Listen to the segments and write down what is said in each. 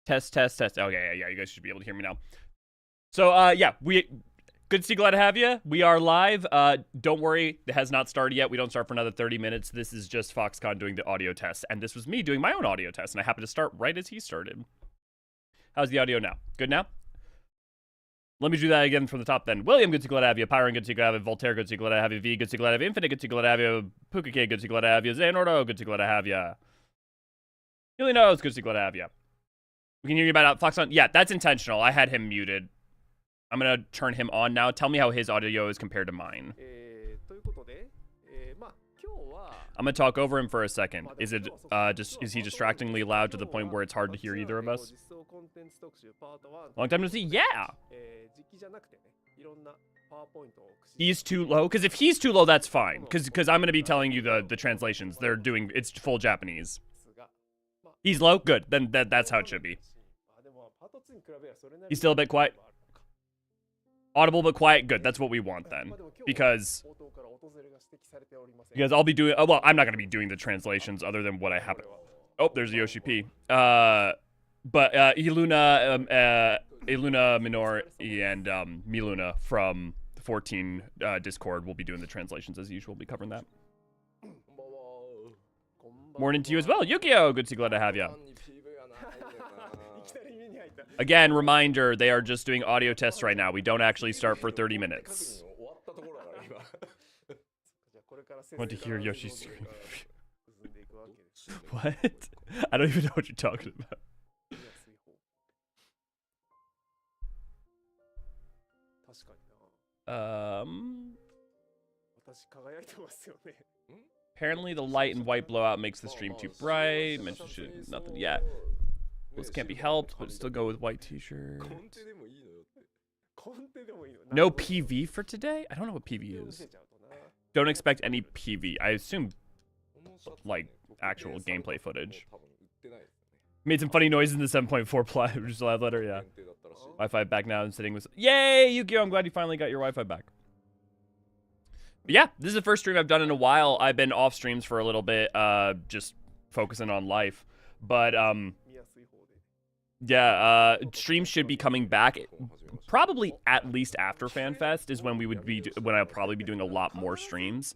Test. Oh, yeah. You guys should be able to hear me now. So, yeah, good to see, glad to have you. We are live. Don't worry, it has not started yet. We don't start for another 30 minutes. This is just Foxconn doing the audio test, and this was me doing my own audio test, and I happened to start right as he started. How's the audio now? Good now? Let me do that again from the top then. William, good to glad to have you. Pyron, good to glad to have you. Voltaire, good to glad to have you. V, good to glad to have you. Infinite, good to glad to have you. Puka K, good to glad to have you. Xanordo, good to glad to have you. Really knows, good to glad to have you. We can hear you about Foxconn. Yeah, that's intentional. I had him muted. I'm going to turn him on now. Tell me how his audio is compared to mine. I'm going to talk over him for a second. Is he distractingly loud to the point where it's hard to hear either of us? Long time no see. Yeah. He's too low? Because if he's too low, that's fine. Because I'm going to be telling you the translations. It's full Japanese. He's low? Good. Then that's how it should be. He's still a bit quiet. Audible but quiet? Good. That's what we want then. Because I'll be doing... well, I'm not going to be doing the translations other than what I happen... Oh, there's the Yoshi P. But Iluna Minor and Miluna from the 14 Discord will be doing the translations as usual. We'll be covering that. Morning to you as well. Yukio, good to glad to have you. Again, reminder, they are just doing audio tests right now. We don't actually start for 30 minutes. I want to hear Yoshi scream. What? I don't even know what you're talking about. Apparently the light and white blowout makes the stream too bright. Mentioned nothing yet. This can't be helped, but still go with white t-shirt. No PV for today? I don't know what PV is. Don't expect any PV. I assume, like, actual gameplay footage. Made some funny noises in the 7.4 ply, which is a loud letter, yeah. Wi-Fi back now and sitting with... Yay, Yukio, I'm glad you finally got your Wi-Fi back. But yeah, this is the first stream I've done in a while. I've been off streams for a little bit, just focusing on life. But, yeah, streams should be coming back. Probably at least after FanFest is when I'll probably be doing a lot more streams.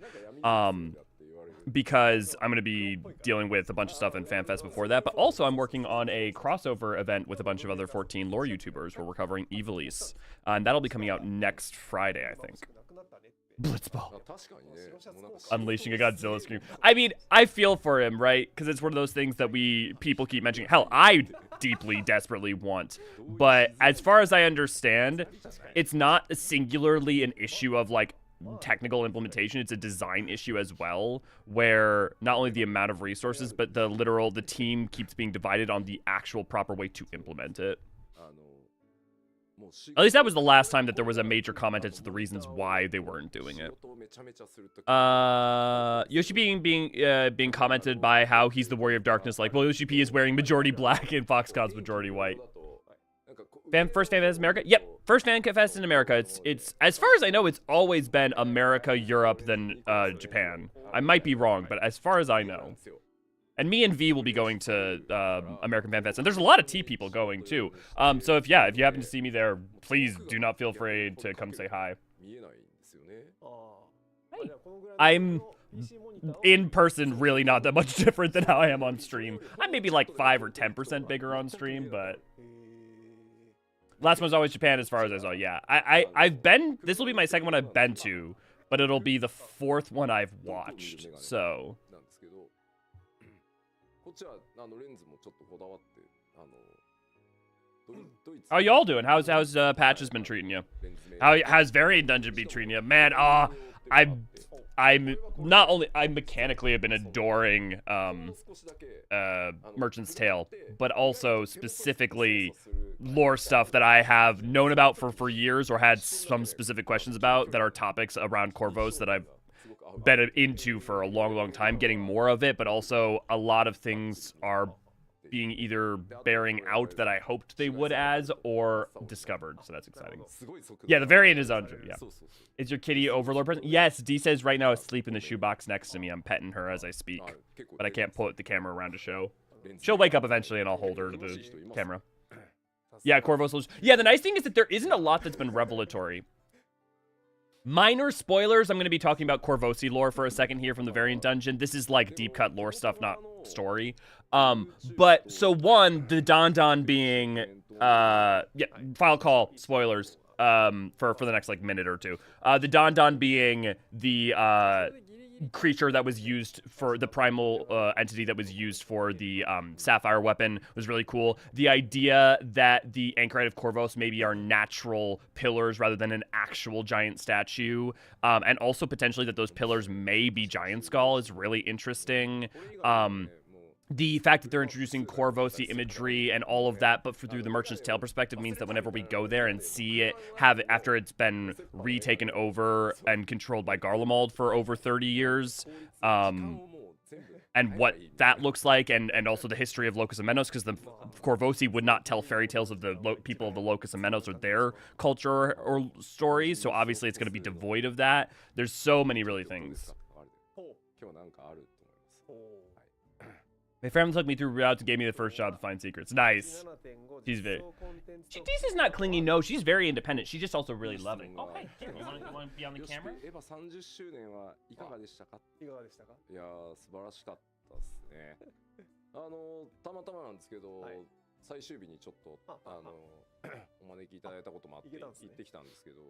Because I'm going to be dealing with a bunch of stuff in FanFest before that. But also I'm working on a crossover event with a bunch of other 14 lore YouTubers where we're covering Ivalice. And that'll be coming out next Friday, I think. Blitzball. Unleashing a Godzilla scream. I mean, I feel for him, right? Because it's one of those things that people keep mentioning. Hell, I deeply, desperately want. But as far as I understand, it's not singularly an issue of, like, technical implementation. It's a design issue as well, where not only the amount of resources, but the team keeps being divided on the actual proper way to implement it. At least that was the last time that there was a major comment as to the reasons why they weren't doing it. Yoshi being commented by how he's the Warrior of Darkness, like, well, Yoshi P is wearing majority black and Foxconn's majority white. First FanFest in America? Yep, first FanFest in America. It's as far as I know, it's always been America, Europe, then Japan. I might be wrong, but as far as I know. And me and V will be going to American Fan Fest. And there's a lot of T people going, too. So if you happen to see me there, please do not feel afraid to come say hi. Hey. I'm, in person, really not that much different than how I am on stream. I'm maybe like 5 or 10% bigger on stream, but... Last one's always Japan as far as I saw, yeah. I've been... This will be my second one I've been to, but it'll be the 4th one I've watched, so... How y'all doing? How's Patches been treating you? How's Variant Dungeon been treating you? Man, I'm mechanically have been adoring Merchant's Tale, but also specifically lore stuff that I have known about for years or had some specific questions about that are topics around Corvos that I've been into for a long time, getting more of it, but also a lot of things are being either bearing out that I hoped they would as, or discovered, so that's exciting. Yeah, the variant is under, yeah. Is your kitty Overlord present? Yes, D says right now asleep in the shoebox next to me. I'm petting her as I speak, but I can't put the camera around to show. She'll wake up eventually and I'll hold her to the camera. Yeah, Corvos. Yeah, the nice thing is that there isn't a lot that's been revelatory. Minor spoilers. I'm going to be talking about Corvosi lore for a second here from the variant dungeon. This is like deep cut lore stuff, not story. But so one, the Don being yeah, file call spoilers for the next like minute or two. The Don being the creature that was used for the primal entity that was used for the sapphire weapon was really cool. The idea that the anchorite of Corvos maybe are natural pillars rather than an actual giant statue, and also potentially that those pillars may be giant skull is really interesting. The fact that they're introducing Corvosi imagery and all of that, but through the Merchant's Tale perspective, means that whenever we go there and see it, have it after it's been retaken over and controlled by Garlemald for over 30 years, and what that looks like, and also the history of Locus and Menos, because the Corvosi would not tell fairy tales of the people of the Locus and Menos or their culture or stories, so obviously it's going to be devoid of that. There's so many really things. My friend took me through routes and gave me the first job to find secrets. Nice. She's very... Deesa's not clingy, no. She's very independent. She's just also really loving. Oh, hey, Jim, you want to be on the camera? たまたまなんですけど、最終日にちょっとお招きいただいたこともあって行ってきたんですけど、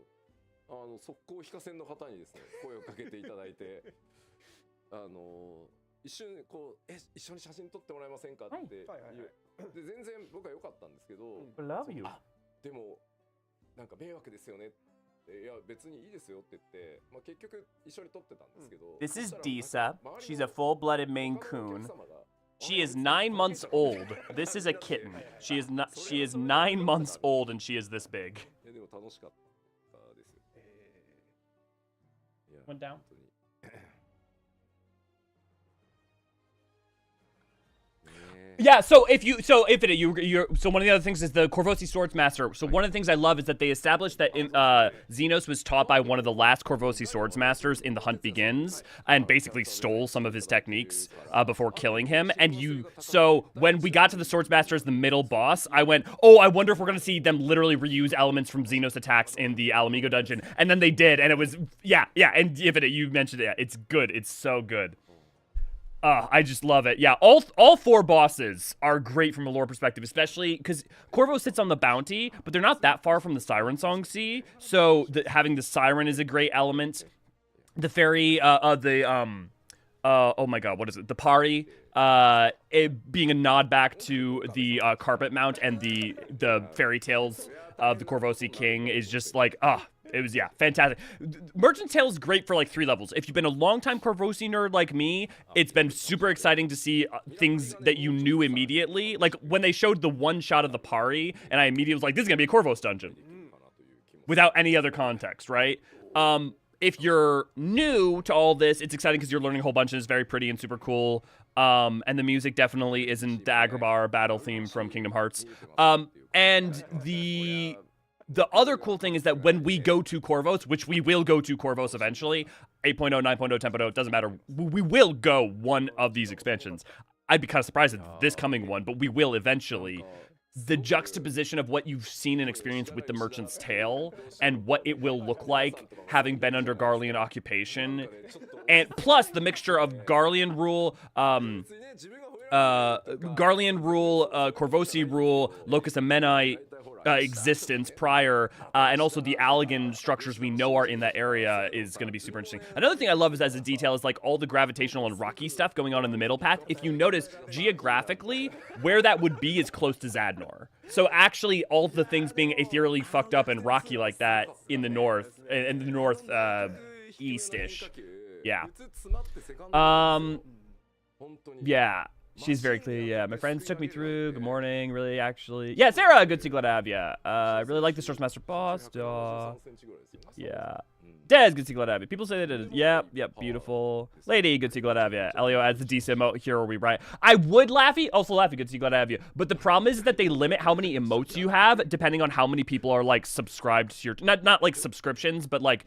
速攻非課線の方にですね、声をかけていただいて、一瞬こう一緒に写真撮ってもらえませんかって、で全然僕は良かったんですけど、でもなんか迷惑ですよね。いや別にいいですよって言って、まあ結局一緒に撮ってたんですけど。This is Deesa. She's a full-blooded Maine Coon. She is 9 months old. This is a kitten. She is 9 months old and she is this big. いやでも楽しかったですよ。Went down. Yeah, so so one of the other things is the Corvosi Swordsmaster. So one of the things I love is that they established that Xenos was taught by one of the last Corvosi Swordsmasters in The Hunt Begins, and basically stole some of his techniques before killing him. And so when we got to the Swordsmaster as the middle boss, I went, oh, I wonder if we're gonna see them literally reuse elements from Xenos attacks in the Alamigo dungeon. And then they did, and it was yeah. And you mentioned it, it's good. It's so good. I just love it. Yeah, all 4 bosses are great from a lore perspective, especially because Corvo sits on the bounty, but they're not that far from the Siren Song Sea, so having the Siren is a great element. The fairy, oh my god, what is it? The Pari, it being a nod back to the Carpet Mount and the fairy tales of the Corvosi King is just like, it was, yeah, fantastic. Merchant's Tale is great for like 3 levels. If you've been a long-time Corvosi nerd like me, it's been super exciting to see things that you knew immediately. Like when they showed the one shot of the Pari, and I immediately was like, this is gonna be a Corvos dungeon. Without any other context, right? If you're new to all this, it's exciting because you're learning a whole bunch and it's very pretty and super cool. And the music definitely isn't the Agrabah battle theme from Kingdom Hearts. And the other cool thing is that when we go to Corvos, which we will go to Corvos eventually, 8.0, 9.0, 10.0, it doesn't matter. We will go one of these expansions. I'd be kind of surprised at this coming one, but we will eventually. The juxtaposition of what you've seen and experienced with the Merchant's Tale and what it will look like having been under Garlean occupation, and plus the mixture of Garlean rule, Corvosi rule, Locus Amenai existence prior, and also the Allegan structures we know are in that area is going to be super interesting. Another thing I love is as a detail is like all the gravitational and rocky stuff going on in the middle path. If you notice, geographically, where that would be is close to Zadnor. So actually all the things being ethereally fucked up and rocky like that in the north, east-ish. Yeah. Yeah. She's very clear, yeah. My friends took me through. Good morning, really, actually. Yeah, Sarah, good to see, glad to have ya. I really like the Swordsmaster boss. Yeah. Des, good to see, glad to have you. People say that it is. Yep, beautiful. Lady, good to see, glad to have you. Elio adds the DC emote. Here are we, right? I would Laffy. Also Laffy, good to see, glad to have you. But the problem is that they limit how many emotes you have depending on how many people are, like, subscribed to your... Not like subscriptions, but, like,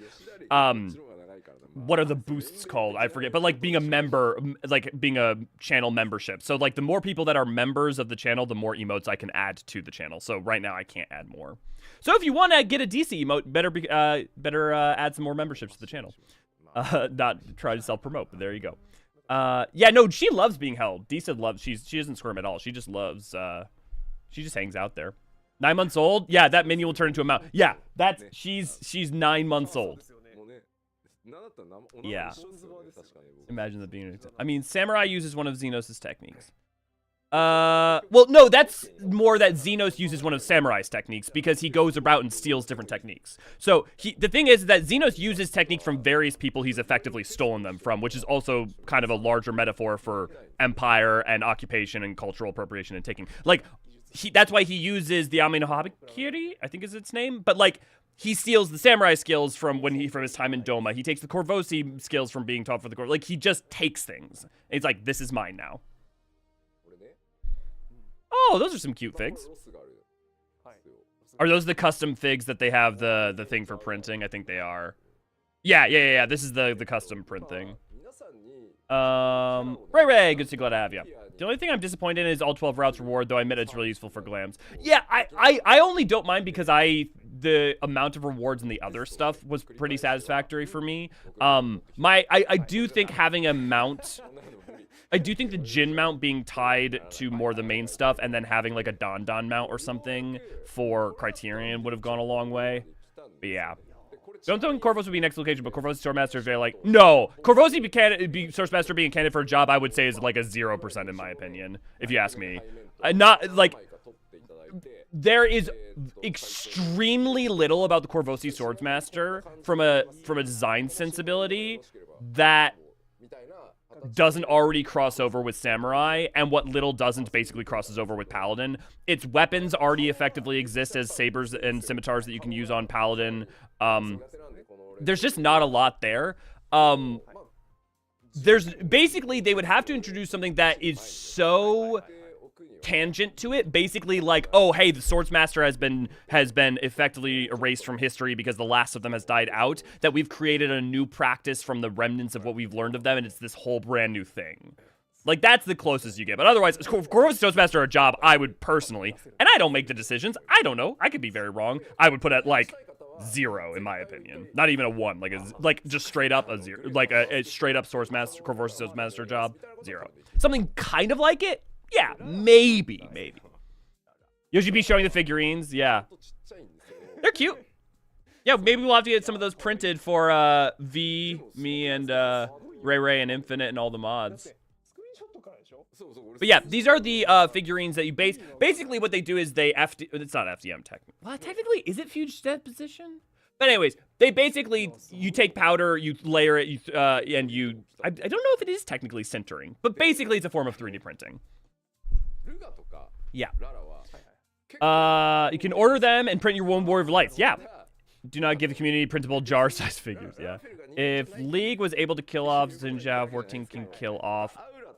what are the boosts called? I forget, but like being a member, like being a channel membership. So like the more people that are members of the channel, the more emotes I can add to the channel. So right now I can't add more. So if you want to get a DC emote, better add some more memberships to the channel. Not try to self-promote, but there you go. Yeah, no, she loves being held. Disa loves, she doesn't squirm at all. She just loves, she just hangs out there. 9 months old? Yeah, that minion will turn into a mount. Yeah, that's, she's 9 months old. Yeah. Imagine that being, I mean, Samurai uses one of Xenos' techniques. Well, no, that's more that Xenos uses one of Samurai's techniques because he goes about and steals different techniques. So the thing is that Xenos uses techniques from various people he's effectively stolen them from, which is also kind of a larger metaphor for empire and occupation and cultural appropriation and taking. Like, that's why he uses the Ame no Habakiri, I think is its name, but like, he steals the samurai skills from his time in Doma. He takes the Korvosi skills from being taught for the Korvosi. Like, he just takes things. And he's like, this is mine now. Oh, those are some cute figs. Are those the custom figs that they have the thing for printing? I think they are. Yeah. This is the custom print thing. Ray, good to glad to have you. The only thing I'm disappointed in is all 12 routes reward, though I admit it's really useful for glams. Yeah, I only don't mind because the amount of rewards in the other stuff was pretty satisfactory for me. I do think having a mount, I do think the Jin mount being tied to more of the main stuff and then having like a Don mount or something for Criterion would have gone a long way. But yeah. Don't think Corvos would be next location, but Corvosi Swordmaster is very like, no. Corvosi Swordmaster being a candidate for a job, I would say is like a 0% in my opinion, if you ask me. Not, like, there is extremely little about the Corvosi Swordsmaster from a design sensibility that doesn't already cross over with Samurai, and what little doesn't basically crosses over with Paladin. Its weapons already effectively exist as sabers and scimitars that you can use on Paladin. There's just not a lot there. There's basically, they would have to introduce something that is so tangent to it, basically like, oh hey, the Swordsmaster has been effectively erased from history because the last of them has died out, that we've created a new practice from the remnants of what we've learned of them, and it's this whole brand new thing. Like, that's the closest you get. But otherwise, if Corvosi Swordsmaster are a job, I would personally, and I don't make the decisions, I don't know, I could be very wrong, I would put at like 0 in my opinion, not even a 1, like just straight up a 0, like a straight up Corvosi Swordsmaster job, 0. Something kind of like it. Yeah, maybe. Yoshi B showing the figurines, yeah. They're cute. Yeah, maybe we'll have to get some of those printed for V, me, and Ray, and Infinite, and all the mods. But yeah, these are the figurines that you basically what they do is they it's not FDM technically. Well, technically, is it Fuge Deposition? But anyways, they basically, you take powder, you layer it, and you, I don't know if it is technically sintering, but basically it's a form of 3D printing. Yeah. You can order them and print your own Warrior of Lights. Yeah. Do not give the community printable jar-sized figures. Yeah. If League was able to kill off Xinjiao, 14 can kill off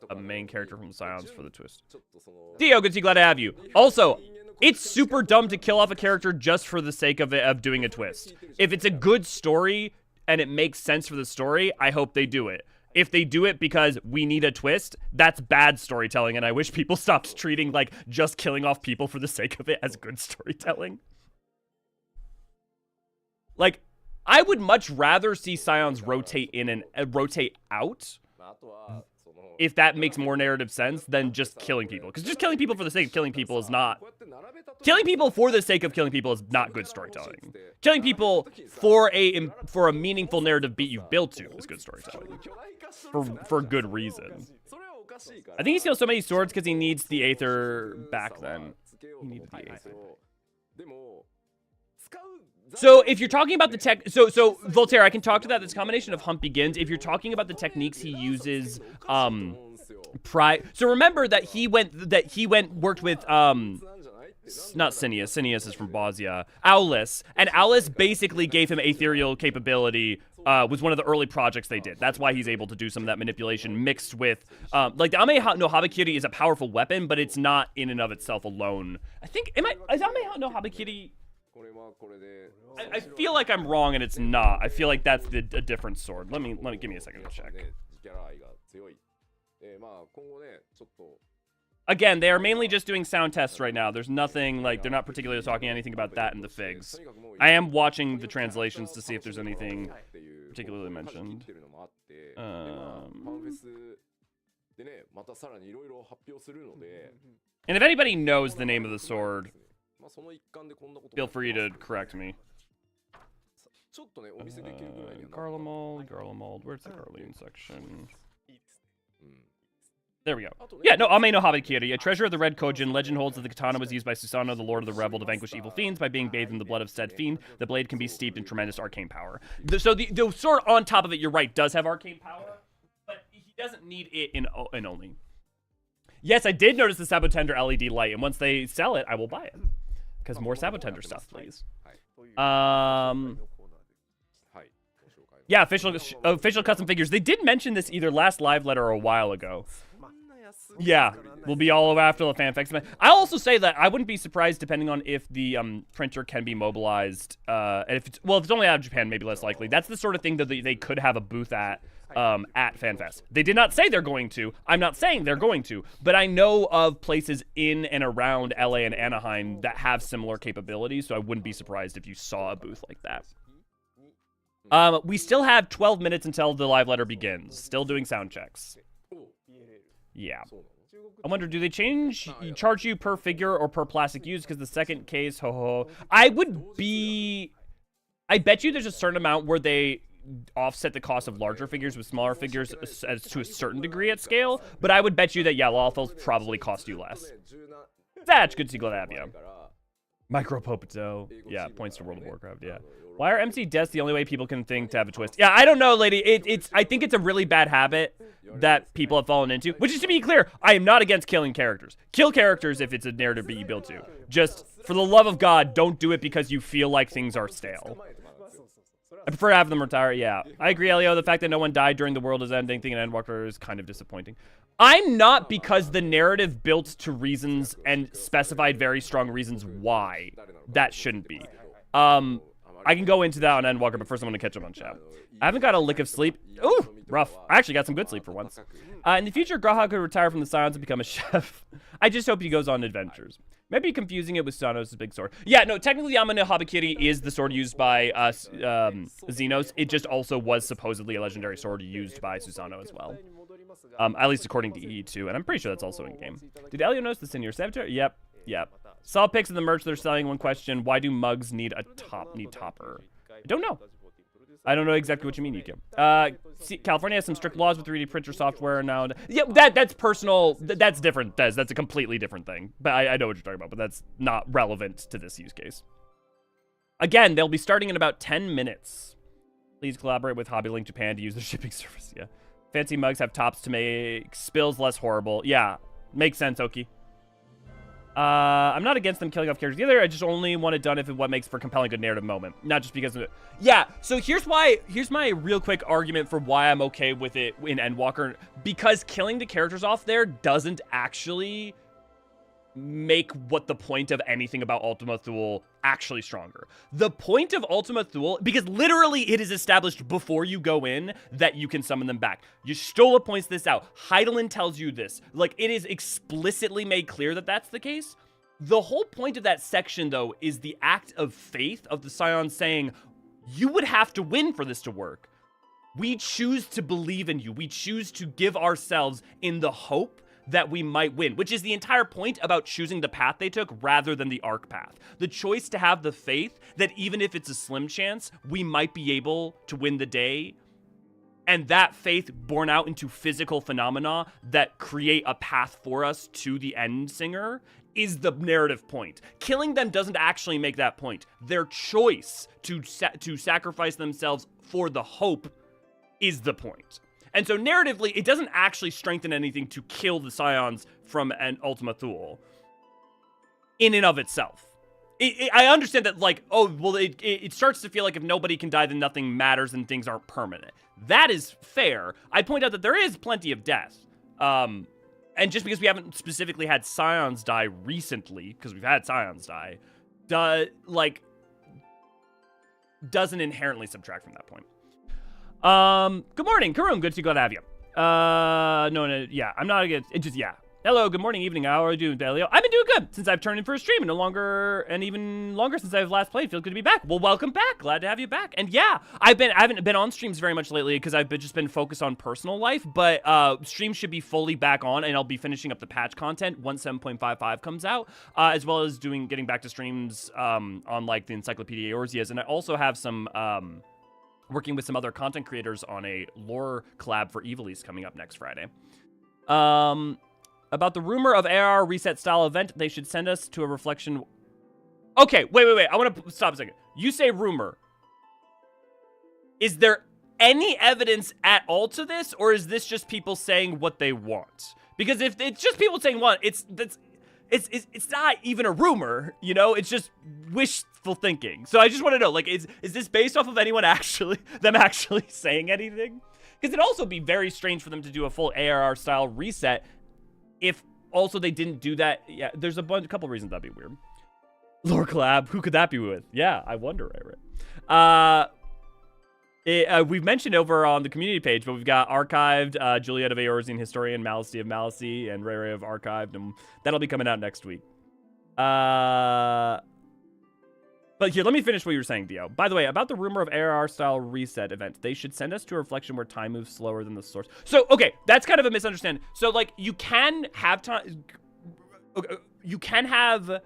a main character from Scions for the twist. Theo, good to see, glad to have you. Also, it's super dumb to kill off a character just for the sake of doing a twist. If it's a good story and it makes sense for the story, I hope they do it. If they do it because we need a twist, that's bad storytelling, and I wish people stopped treating, like, just killing off people for the sake of it as good storytelling. Like, I would much rather see Scions rotate in and rotate out, if that makes more narrative sense, than just killing people. Because just killing people for the sake of killing people is not... Killing people for the sake of killing people is not good storytelling. Killing people for a meaningful narrative beat you've built to is good storytelling. For good reason. I think he steals so many swords because he needs the Aether back then. He needed the Aether. So if you're talking about the tech, so Voltaire, I can talk to that. This combination of Hunt Begins. If you're talking about the techniques he uses, so remember that he worked with not Cineas. Cineas is from Bosnia. Aulis, and Aulis basically gave him ethereal capability. Was one of the early projects they did. That's why he's able to do some of that manipulation mixed with, like the Ame no Habakiri is a powerful weapon, but it's not in and of itself alone. I think, is Ame no Habakiri I feel like I'm wrong and it's not. I feel like that's a different sword. Let me give me a second to check. Again, they are mainly just doing sound tests right now. There's nothing, like, they're not particularly talking anything about that in the figs. I am watching the translations to see if there's anything particularly mentioned. And if anybody knows the name of the sword, feel free to correct me. Garlemald, where's the Garlean section? There we go. Yeah, no, Ame no Habakiri, a treasure of the Red Kojin. Legend holds that the katana was used by Susanoo, the Lord of the Revel, to vanquish evil fiends. By being bathed in the blood of said fiend, the blade can be steeped in tremendous arcane power. So the sword on top of it, you're right, does have arcane power, but he doesn't need it in only. Yes, I did notice the Sabotender LED light, and once they sell it, I will buy it. Because more Sabotender stuff, please. Yeah, official custom figures. They did mention this either last live letter or a while ago. Yeah, we'll be all over after the fanfics. I'll also say that I wouldn't be surprised, depending on if the printer can be mobilized. And if it's only out of Japan, maybe less likely. That's the sort of thing that they could have a booth at FanFest. They did not say they're going to. I'm not saying they're going to, but I know of places in and around LA and Anaheim that have similar capabilities, so I wouldn't be surprised if you saw a booth like that. We still have 12 minutes until the live letter begins. Still doing sound checks. Yeah. I wonder, do they charge you per figure or per plastic used? Because the second case, I bet you there's a certain amount where they offset the cost of larger figures with smaller figures as to a certain degree at scale, but I would bet you that, yeah, Lawful's probably cost you less. That's good to see, glad to have you. Micro Popito. Yeah, points to World of Warcraft, yeah. Why are MC deaths the only way people can think to have a twist? Yeah, I don't know, lady. I think it's a really bad habit that people have fallen into, which is, to be clear, I am not against killing characters. Kill characters if it's a narrative that you build to. Just, for the love of God, don't do it because you feel like things are stale. I prefer to have them retire, yeah. I agree, Elio. The fact that no one died during the world is ending thing in Endwalker is kind of disappointing. I'm not, because the narrative built to reasons and specified very strong reasons why that shouldn't be. I can go into that on Endwalker, but first I'm going to catch up on chat. I haven't got a lick of sleep. Ooh, rough. I actually got some good sleep for once. In the future, Graha could retire from the Scions and become a chef. I just hope he goes on adventures. Maybe confusing it with Xenos' big sword. Yeah, no, technically Yama no Habakiri is the sword used by Xenos. It just also was supposedly a legendary sword used by Susanoo as well. At least according to E2, and I'm pretty sure that's also in-game. Did Elio notice the Senior Saboteur? Yep. Saw pics of the merch they're selling. One question, why do mugs need a topper? I don't know. I don't know exactly what you mean, Yukio. See, California has some strict laws with 3D printer software now. Yeah, that's personal. That's different, Des. That's a completely different thing. But I know what you're talking about, but that's not relevant to this use case. Again, they'll be starting in about 10 minutes. Please collaborate with HobbyLink Japan to use their shipping service. Yeah. Fancy mugs have tops to make spills less horrible. Yeah, makes sense, Oki. I'm not against them killing off characters either. I just only want it done if what makes for a compelling good narrative moment, not just because of it. Yeah, so here's my real quick argument for why I'm okay with it in Endwalker, because killing the characters off there doesn't actually make what the point of anything about Ultima Thule actually stronger. The point of Ultima Thule, because literally it is established before you go in that you can summon them back. Y'shtola points this out. Hydaelyn tells you this. Like, it is explicitly made clear that that's the case. The whole point of that section, though, is the act of faith of the Scions saying, you would have to win for this to work. We choose to believe in you. We choose to give ourselves in the hope that we might win, which is the entire point about choosing the path they took rather than the arc path. The choice to have the faith that even if it's a slim chance, we might be able to win the day, and that faith born out into physical phenomena that create a path for us to the end singer is the narrative point. Killing them doesn't actually make that point. Their choice to sacrifice themselves for the hope is the point. And so narratively, it doesn't actually strengthen anything to kill the Scions from an Ultima Thule in and of itself. I understand that, like, oh, well, it starts to feel like if nobody can die, then nothing matters and things aren't permanent. That is fair. I point out that there is plenty of death. And just because we haven't specifically had Scions die recently, because we've had Scions die, doesn't inherently subtract from that point. Good morning, Karoom. Good to glad to have you. No, yeah, I'm not against it. Just yeah. Hello, good morning, evening. How are you doing, Dalio? I've been doing good since I've turned in for a stream, and even longer since I've last played. Feels good to be back. Well, welcome back. Glad to have you back. And yeah, I haven't been on streams very much lately because I've just been focused on personal life. But streams should be fully back on, and I'll be finishing up the patch content once 7.55 comes out, as well as getting back to streams on like the Encyclopedia Eorzean. And I also have some working with some other content creators on a lore collab for Evilise coming up next Friday. About the rumor of AR reset style event, they should send us to a reflection. Okay, wait. I want to stop a second. You say rumor. Is there any evidence at all to this, or is this just people saying what they want? Because if it's just people saying what, it's not even a rumor, you know? It's just wishful thinking. So I just want to know, like, is this based off of anyone actually saying anything? Because it'd also be very strange for them to do a full ARR style reset if also they didn't do that. Yeah, there's a couple reasons that'd be weird. Lore collab, who could that be with? Yeah, I wonder, right? We've mentioned over on the community page, but we've got archived Juliet of Eorzean Historian, Malicy of Malicy, and Ray of Archived, and that'll be coming out next week. But here, let me finish what you were saying, Dio. By the way, about the rumor of ARR-style reset event, they should send us to a reflection where time moves slower than the source. So, okay, that's kind of a misunderstanding. So, like, you can have time... You can have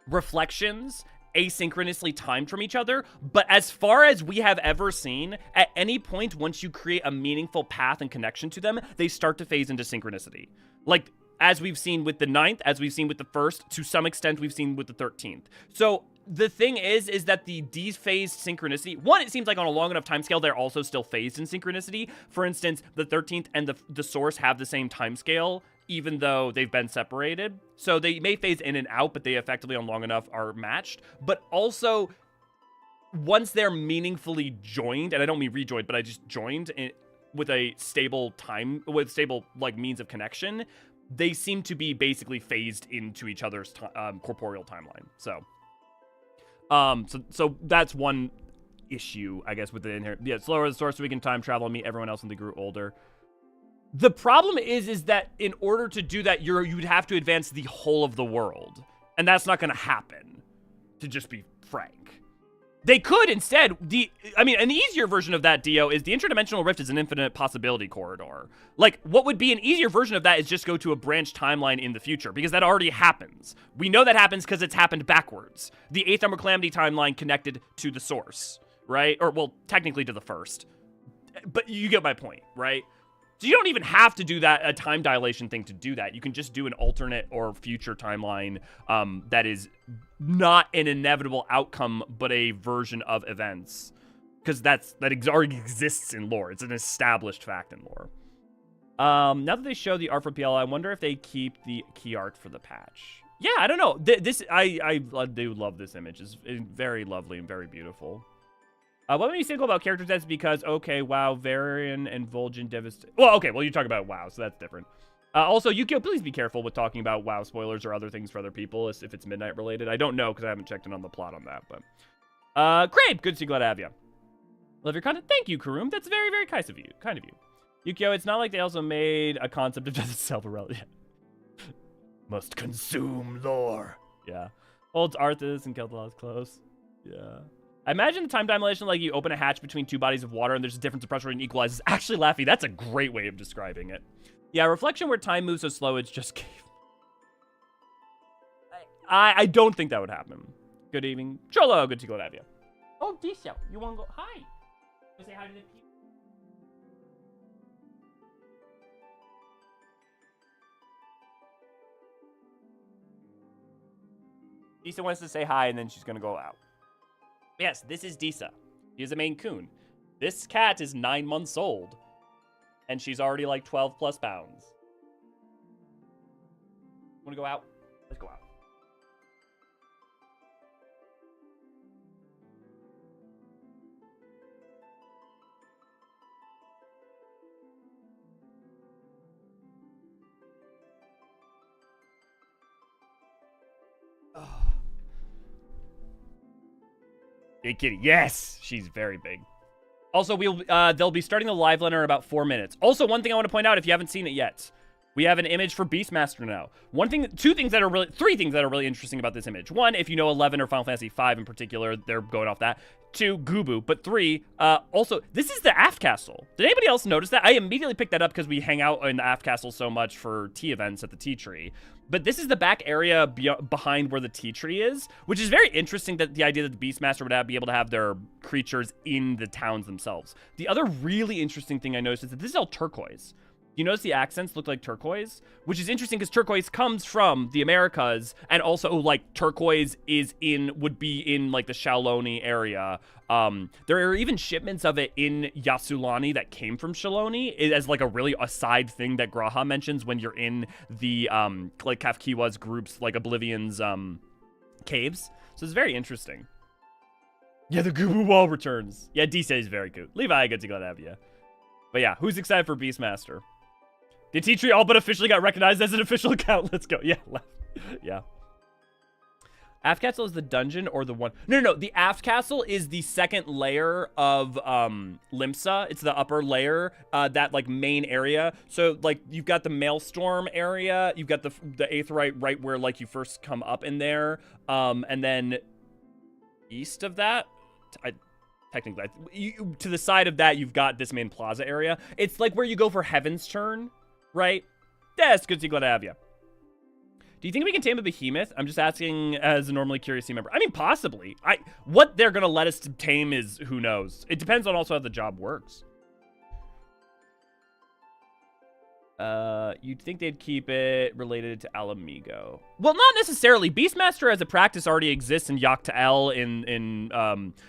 reflections asynchronously timed from each other, but as far as we have ever seen, at any point, once you create a meaningful path and connection to them, they start to phase into synchronicity. Like, as we've seen with the 9th, as we've seen with the 1st, to some extent we've seen with the 13th. So the thing is that the dephased synchronicity, one, it seems like on a long enough timescale, they're also still phased in synchronicity. For instance, the 13th and the source have the same timescale, even though they've been separated. So they may phase in and out, but they effectively on long enough are matched. But also, once they're meaningfully joined, and I don't mean rejoined, but I just joined with a stable like means of connection, they seem to be basically phased into each other's corporeal timeline. So that's one issue, I guess, with the inherent. Yeah, slower the source so we can time travel and meet everyone else when they grew older. The problem is that in order to do that, you'd have to advance the whole of the world, and that's not going to happen. To just be frank. They could instead, an easier version of that, Dio, is the interdimensional rift is an infinite possibility corridor. Like, what would be an easier version of that is just go to a branch timeline in the future, because that already happens. We know that happens because it's happened backwards. The 8th Number Calamity timeline connected to the source, right? Or, well, technically to the 1st. But you get my point, right? So you don't even have to do that, a time dilation thing to do that. You can just do an alternate or future timeline that is not an inevitable outcome, but a version of events. Because that already exists in lore. It's an established fact in lore. Now that they show the art for PL, I wonder if they keep the key art for the patch. Yeah, I don't know. I do love this image. It's very lovely and very beautiful. What made me cynical about character sets? Because, okay, WoW, Varian, and Vol'jin Devastate. Well, okay, well, you talk about WoW, so that's different. Also, Yukio, please be careful with talking about WoW spoilers or other things for other people if it's Midnight related. I don't know because I haven't checked in on the plot on that, but... Great! Good to see, glad to have you. Love your content. Thank you, Karoom. That's very, very kind of you. Yukio, it's not like they also made a concept of just self-irrelevant. Must consume lore. Yeah. Holds Arthas and Kel'Thuz's close. Yeah. I imagine the time dilation, like you open a hatch between two bodies of water and there's a difference of pressure and equalizes. Actually, Laffy, that's a great way of describing it. Yeah, reflection where time moves so slow, it's just cave. I don't think that would happen. Good evening. Cholo, good to go to have you. Oh, Disha, you want to go? Hi. Go say hi to the people. Disa wants to say hi and then she's going to go out. Yes, this is Disa. She is a Maine Coon. This cat is 9 months old. And she's already like 12 plus pounds. Want to go out? Let's go out. Big kitty. Yes, she's very big. Also, they'll be starting the live letter in about 4 minutes. Also, one thing I want to point out, if you haven't seen it yet, we have an image for Beastmaster now. Three things that are really interesting about this image. One, if you know 11 or Final Fantasy 5 in particular, they're going off that. 2, Gubu. But 3, also, this is the Aft Castle. Did anybody else notice that? I immediately picked that up because we hang out in the Aft Castle so much for tea events at the tea tree. But this is the back area behind where the tea tree is, which is very interesting, that the idea that the Beastmaster would be able to have their creatures in the towns themselves. The other really interesting thing I noticed is that this is all turquoise. You notice the accents look like turquoise, which is interesting because turquoise comes from the Americas, and also like turquoise would be in like the Shaloni area. There are even shipments of it in Yasulani that came from Shaloni as like a side thing that Graha mentions when you're in the like Kafkiwa's groups, like Oblivion's caves. So it's very interesting. Yeah, the Gubu wall returns. Yeah, D is very good. Levi, good to glad to have you. But yeah, who's excited for Beastmaster? The tea tree all but officially got recognized as an official account. Let's go. Yeah, yeah. Aft Castle is the dungeon or the one? No. The Aft Castle is the second layer of Limsa. It's the upper layer, that like main area. So like you've got the Maelstrom area. You've got the Aetheryte right where like you first come up in there. And then east of that, technically, to the side of that, you've got this main plaza area. It's like where you go for Heaven's Turn, right? Yes, good to see, glad to have you. Do you think we can tame a behemoth? I'm just asking as a normally curious team member. I mean, possibly. What they're going to let us tame is who knows. It depends on also how the job works. You'd think they'd keep it related to Alamigo. Well, not necessarily. Beastmaster as a practice already exists in Yoctael, in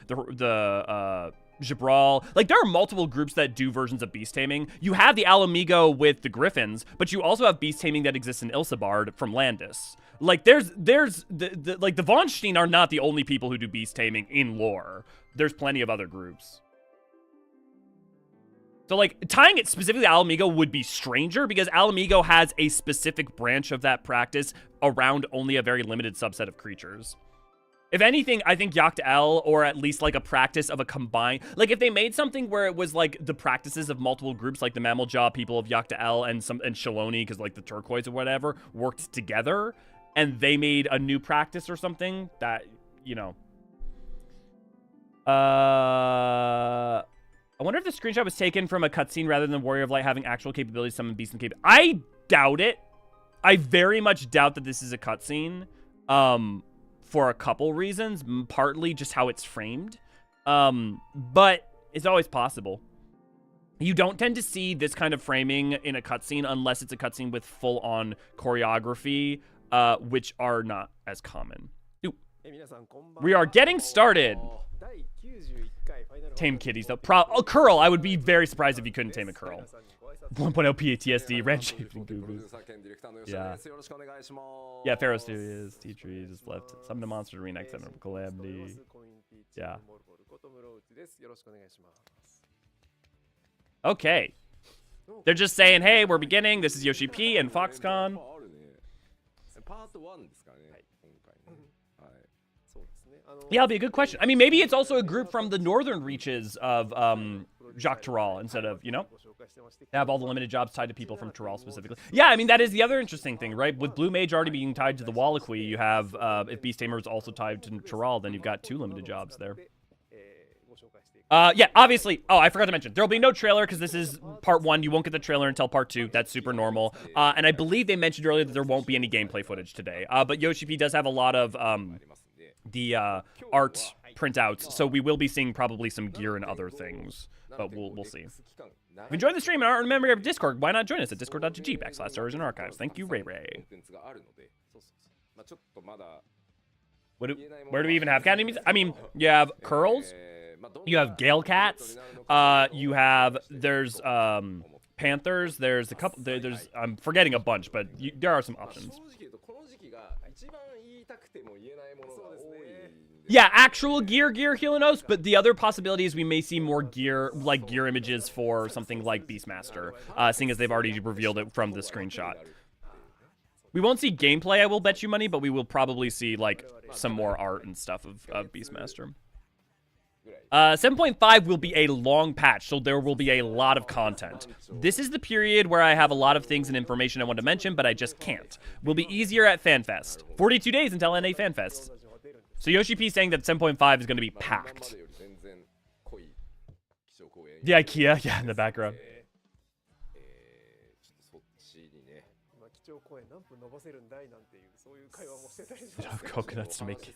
the Jabral. Like, there are multiple groups that do versions of beast taming. You have the Alamigo with the Griffins, but you also have beast taming that exists in Ilsabard from Landis. Like, there's like the Von Steen are not the only people who do beast taming in lore. There's plenty of other groups. So, like, tying it specifically to Alamigo would be stranger because Alamigo has a specific branch of that practice around only a very limited subset of creatures. If anything, I think Yoctael, or at least like a practice of a combined, like if they made something where it was like the practices of multiple groups, like the Mammal Jaw people of Yoctael and Shaloni, because like the turquoise or whatever, worked together, and they made a new practice or something that, you know. I wonder if the screenshot was taken from a cutscene rather than Warrior of Light having actual capabilities to summon beasts and capabilities. I doubt it. I very much doubt that this is a cutscene. For a couple reasons, partly just how it's framed, but it's always possible. You don't tend to see this kind of framing in a cutscene unless it's a cutscene with full-on choreography, which are not as common. Ooh. We are getting started. Tame kitties, though. Curl, I would be very surprised if you couldn't tame a Curl. 1.0 PTSD, red shaped and Gubu. Yeah. Yeah, Pharaoh Studios, T-Tree just left. Summon a monster to reenact Seven of Calamity. Yeah. Okay. They're just saying, hey, we're beginning. This is Yoshi P and Foxconn. Yeah, it'll be a good question. I mean, maybe it's also a group from the northern reaches of Jacques Terral instead of, you know, have all the limited jobs tied to people from Terral specifically. Yeah, I mean, that is the other interesting thing, right? With Blue Mage already being tied to the Wallachwy, you have, if Beast Tamer is also tied to Terral, then you've got 2 limited jobs there. Yeah, obviously. Oh, I forgot to mention. There'll be no trailer because this is part 1. You won't get the trailer until part 2. That's super normal. And I believe they mentioned earlier that there won't be any gameplay footage today. But Yoshi P does have a lot of the art printouts, so we will be seeing probably some gear and other things. But we'll see. If you enjoyed the stream and aren't a member of Discord, why not join us at discord.gg/Eorzean Archives. Thank you, Ray. Where do we even have cat names? I mean, you have Curls, you have Gale Cats, there's Panthers, there's a couple, there's I'm forgetting a bunch, but there are some options. Yeah, actual gear Helios, but the other possibility is we may see more gear images for something like Beastmaster, seeing as they've already revealed it from the screenshot. We won't see gameplay, I will bet you money, but we will probably see, like, some more art and stuff of Beastmaster. 7.5 will be a long patch, so there will be a lot of content. This is the period where I have a lot of things and information I want to mention, but I just can't. Will be easier at FanFest. 42 days until NA FanFest. So Yoshi P saying that 7.5 is going to be packed. The IKEA, yeah, in the background. Coconuts to make it.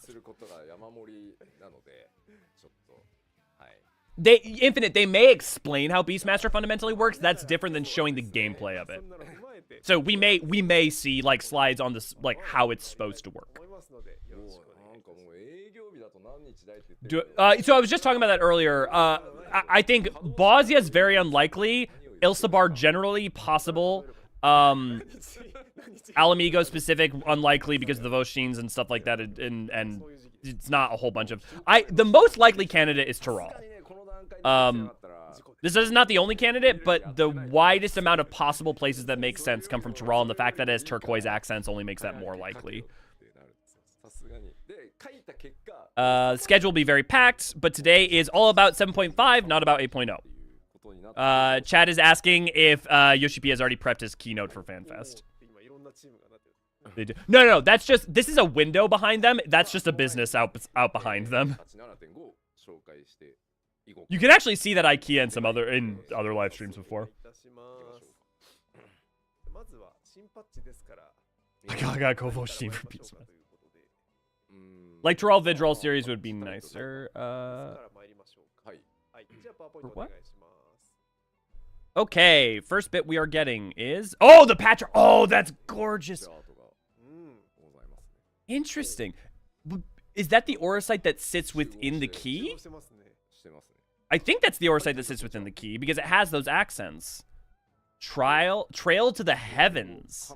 Infinite, they may explain how Beastmaster fundamentally works. That's different than showing the gameplay of it. So we may see like slides on this, like how it's supposed to work. So I was just talking about that earlier. I think Bosnia is very unlikely. Ilsabar generally possible. Alamigo specific unlikely because of the Voshins and stuff like that, and it's not a whole bunch of. The most likely candidate is Tyrol. This is not the only candidate, but the widest amount of possible places that make sense come from Tyrol, and the fact that it has turquoise accents only makes that more likely. The schedule will be very packed, but today is all about 7.5, not about 8.0. Chad is asking if Yoshi P has already prepped his keynote for FanFest. No, that's just, this is a window behind them. That's just a business out behind them. You can actually see that IKEA in some other live streams before. I gotta go Voshtin for Beastmaster. Like Tyrol Vidrol series would be nicer. For what? Okay, first bit we are getting is... Oh, the patch! Oh, that's gorgeous! Interesting. Is that the Eorzean that sits within the key? I think that's the Eorzean that sits within the key, because it has those accents. Trail to the heavens.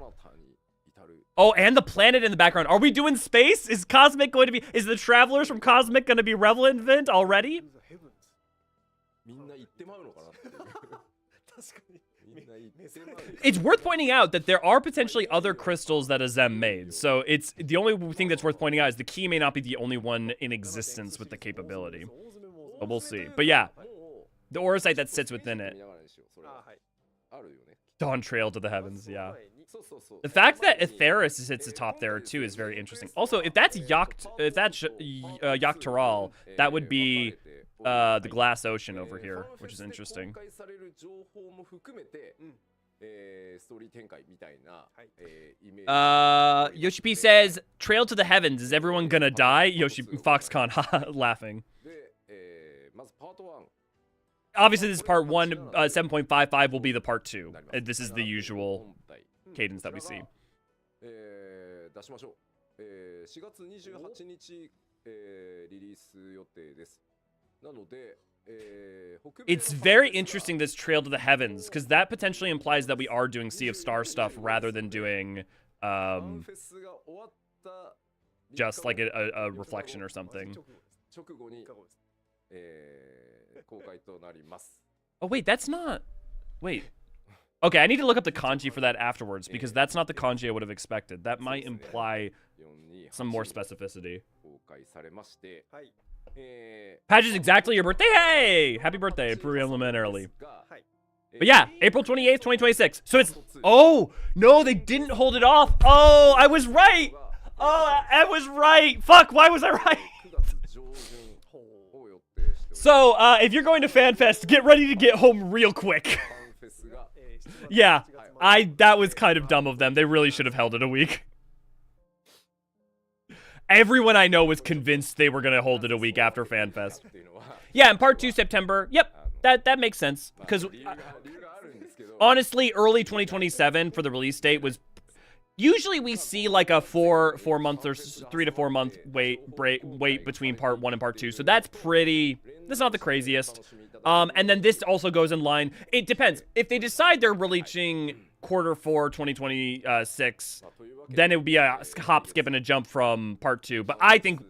Oh, and the planet in the background. Are we doing space? Is Cosmic going to be... Is the travelers from Cosmic going to be relevant already? It's worth pointing out that there are potentially other crystals that Azem made. So it's the only thing that's worth pointing out is the key may not be the only one in existence with the capability. But we'll see. But yeah, the Eorzean that sits within it. Dawn Trail to the heavens, yeah. The fact that Aetheris sits atop there too is very interesting. Also, if that's Yaktaral, that would be the glass ocean over here, which is interesting. Yoshi P says, Trail to the heavens, is everyone gonna die? Yoshi Foxconn laughing. Obviously this is part 1, 7.55 will be the part 2. This is the usual cadence that we see. It's very interesting, this Trail to the Heavens, because that potentially implies that we are doing Sea of Stars stuff rather than doing just like a reflection or something. Oh wait, that's not... Wait. Okay, I need to look up the kanji for that afterwards, because that's not the kanji I would have expected. That might imply some more specificity. Patch is exactly your birthday. Hey! Happy birthday, preliminarily. But yeah, April 28th, 2026. So it's... Oh! No, they didn't hold it off. Oh, I was right! Oh, I was right! Fuck, why was I right? So, if you're going to FanFest, get ready to get home real quick. Yeah, that was kind of dumb of them. They really should have held it a week. Everyone I know was convinced they were going to hold it a week after FanFest. Yeah, and part 2 September. Yep, that makes sense. Because, honestly, early 2027 for the release date was... Usually we see like a 4 month or 3 to 4 month wait between part 1 and part 2. So that's not the craziest. And then this also goes in line. It depends. If they decide they're releasing Q4 2026, then it would be a hop, skip, and a jump from part 2. But I think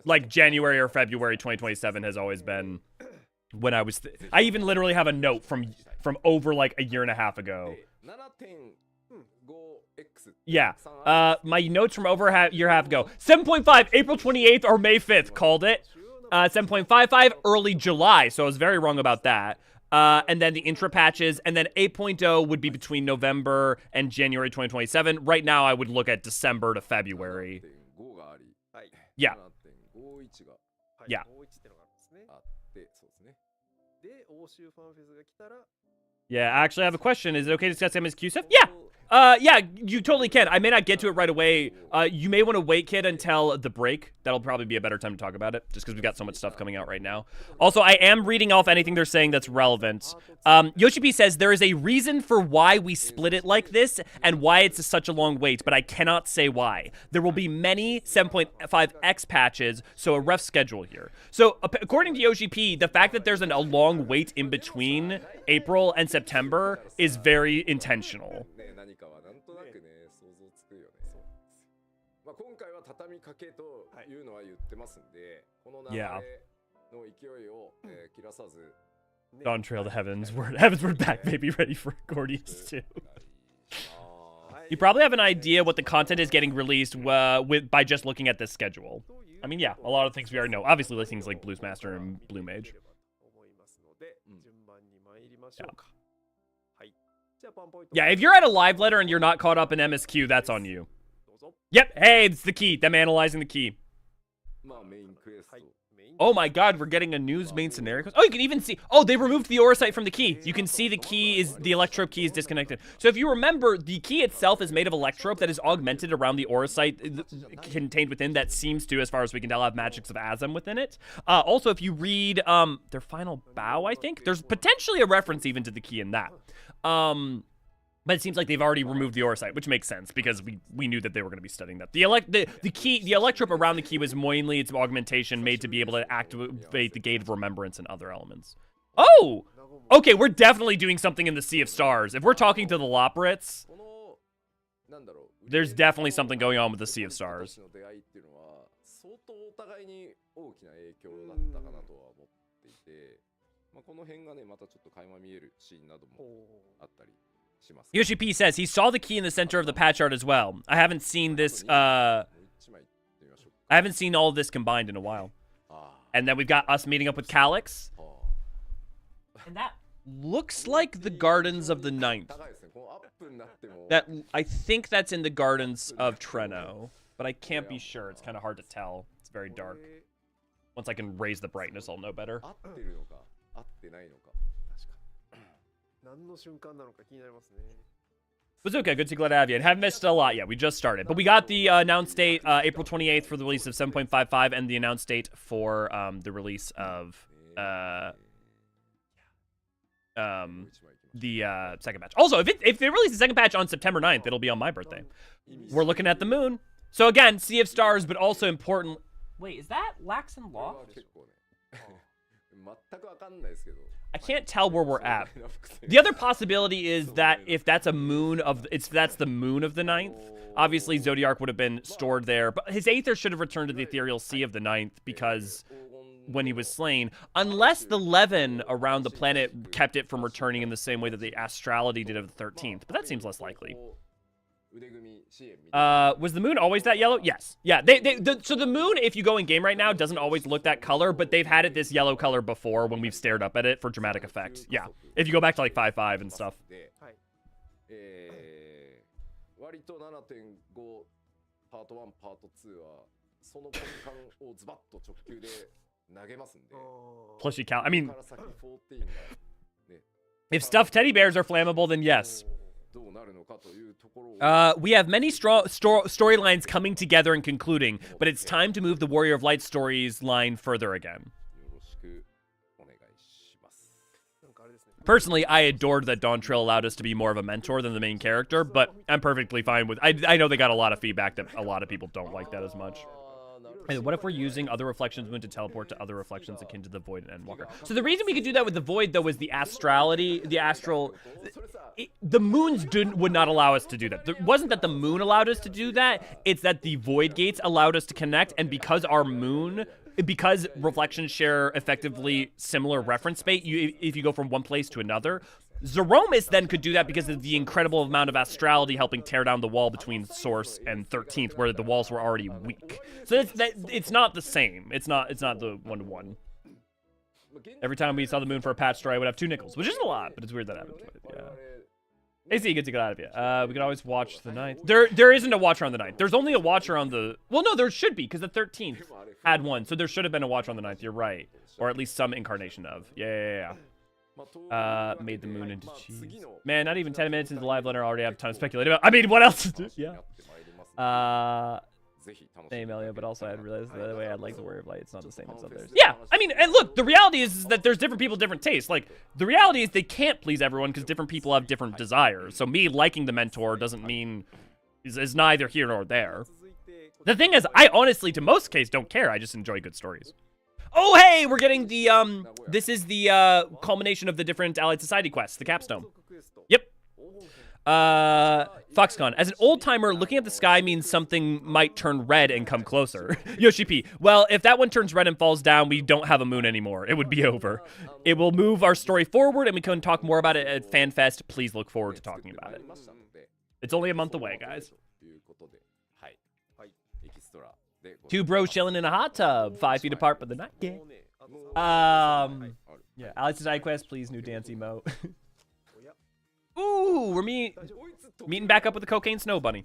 like January or February 2027 has always been when I was... I even literally have a note from over like a year and a half ago. Yeah. My notes from over a year half ago. 7.5, April 28th or May 5th. Called it. 7.55, early July. So I was very wrong about that. And then the intra patches. And then 8.0 would be between November and January 2027. Right now, I would look at December to February. Yeah. Yeah. Yeah, actually, I have a question. Is it okay to discuss MSQ stuff? Yeah. Yeah, you totally can. I may not get to it right away. You may want to wait, kid, until the break. That'll probably be a better time to talk about it, just because we've got so much stuff coming out right now. Also, I am reading off anything they're saying that's relevant. Yoshi P says, there is a reason for why we split it like this, and why it's such a long wait, but I cannot say why. There will be many 7.5X patches, so a rough schedule here. So, according to Yoshi P, the fact that there's a long wait in between April and September is very intentional. Yeah. Dawn Trail to Heavensward. Heavensward back, baby, ready for Gordius too. You probably have an idea what the content is getting released by just looking at this schedule. I mean, yeah, a lot of things we already know. Obviously, things like Blues Master and Blue Mage. Yeah, if you're at a live letter and you're not caught up in MSQ, that's on you. Yep, hey, it's the key. Them analyzing the key. Oh my god, we're getting a news main scenario. Oh, you can even see, oh, they removed the Eorzean from the key. You can see the key is, the electrope key is disconnected. So if you remember, the key itself is made of electrope that is augmented around the Eorzean contained within that seems to, as far as we can tell, have magics of Azem within it. Also, if you read their final bow, I think, there's potentially a reference even to the key in that. But it seems like they've already removed the Eorzean, which makes sense because we knew that they were going to be studying that. The electrope around the key was mainly its augmentation made to be able to activate the Gate of Remembrance and other elements. Oh! Okay, we're definitely doing something in the Sea of Stars. If we're talking to the Loporits, there's definitely something going on with the Sea of Stars. Yoshi P says he saw the key in the center of the patch art as well. I haven't seen this, I haven't seen all of this combined in a while. And then we've got us meeting up with Calyx. And that looks like the Gardens of the Ninth. I think that's in the Gardens of Treno, but I can't be sure. It's kind of hard to tell. It's very dark. Once I can raise the brightness, I'll know better. Bazooka, good to glad to have you. Haven't missed a lot yet. We just started. But we got the announced date, April 28th for the release of 7.55, and the announced date for the release of the second patch. Also, if they release the second patch on September 9th, it'll be on my birthday. We're looking at the moon. So again, Sea of Stars, but also important. Wait, is that Laxon Loft? I can't tell where we're at. The other possibility is that if that's a moon of, that's the moon of the Ninth. Obviously, Zodiark would have been stored there, but his Aether should have returned to the Ethereal Sea of the Ninth because when he was slain, unless the Levin around the planet kept it from returning in the same way that the Astrality did of the 13th, but that seems less likely. Was the moon always that yellow? Yes. Yeah, so the moon, if you go in game right now, doesn't always look that color, but they've had it this yellow color before when we've stared up at it for dramatic effect. Yeah, if you go back to like 5.5 and stuff. Plus you count, I mean, if stuffed teddy bears are flammable, then yes. We have many storylines coming together and concluding, but it's time to move the Warrior of Light stories line further again. Personally, I adored that Dawn Trail allowed us to be more of a mentor than the main character, but I'm perfectly fine with... I know they got a lot of feedback that a lot of people don't like that as much. And what if we're using other reflections moon to teleport to other reflections akin to the Void and Endwalker? So the reason we could do that with the Void, though, is the astrality, the astral... the moons would not allow us to do that. It wasn't that the moon allowed us to do that, it's that the Void gates allowed us to connect, and because our moon... Because reflections share effectively similar reference space, if you go from one place to another, Zeromus then could do that because of the incredible amount of astrality helping tear down the wall between Source and 13th, where the walls were already weak. So it's not the same. It's not the 1-to-1. Every time we saw the moon for a patch story, I would have 2 nickels, which isn't a lot, but it's weird that happened. Yeah. AC, good to get out of you. We could always watch the 9th. There isn't a watcher on the 9th. There's only a watcher on the... Well, no, there should be, because the 13th had one, so there should have been a watcher on the 9th. You're right. Or at least some incarnation of. Yeah. Made the moon into cheese. Man, not even 10 minutes into the live letter, I already have a ton of speculative about. I mean, what else to do? Yeah. Same Elio, but also I realized the way I like the Warrior of Light, it's not the same as others. Yeah, I mean, and look, the reality is that there's different people, different tastes. Like, the reality is they can't please everyone because different people have different desires. So me liking the Mentor doesn't mean is neither here nor there. The thing is, I honestly, to most cases, don't care. I just enjoy good stories. Oh, hey, we're getting the, this is the, culmination of the different Allied Society quests, the capstone. Yep. Foxconn, as an old-timer, looking at the sky means something might turn red and come closer. Yoshi P, well, if that one turns red and falls down, we don't have a moon anymore. It would be over. It will move our story forward, and we can talk more about it at FanFest. Please look forward to talking about it. It's only a month away, guys. 2 bros chilling in a hot tub, 5 feet apart, but they're not gay. Yeah, Allied Society quest, please, new dance emote. Ooh, we're meeting back up with the Cocaine Snow Bunny.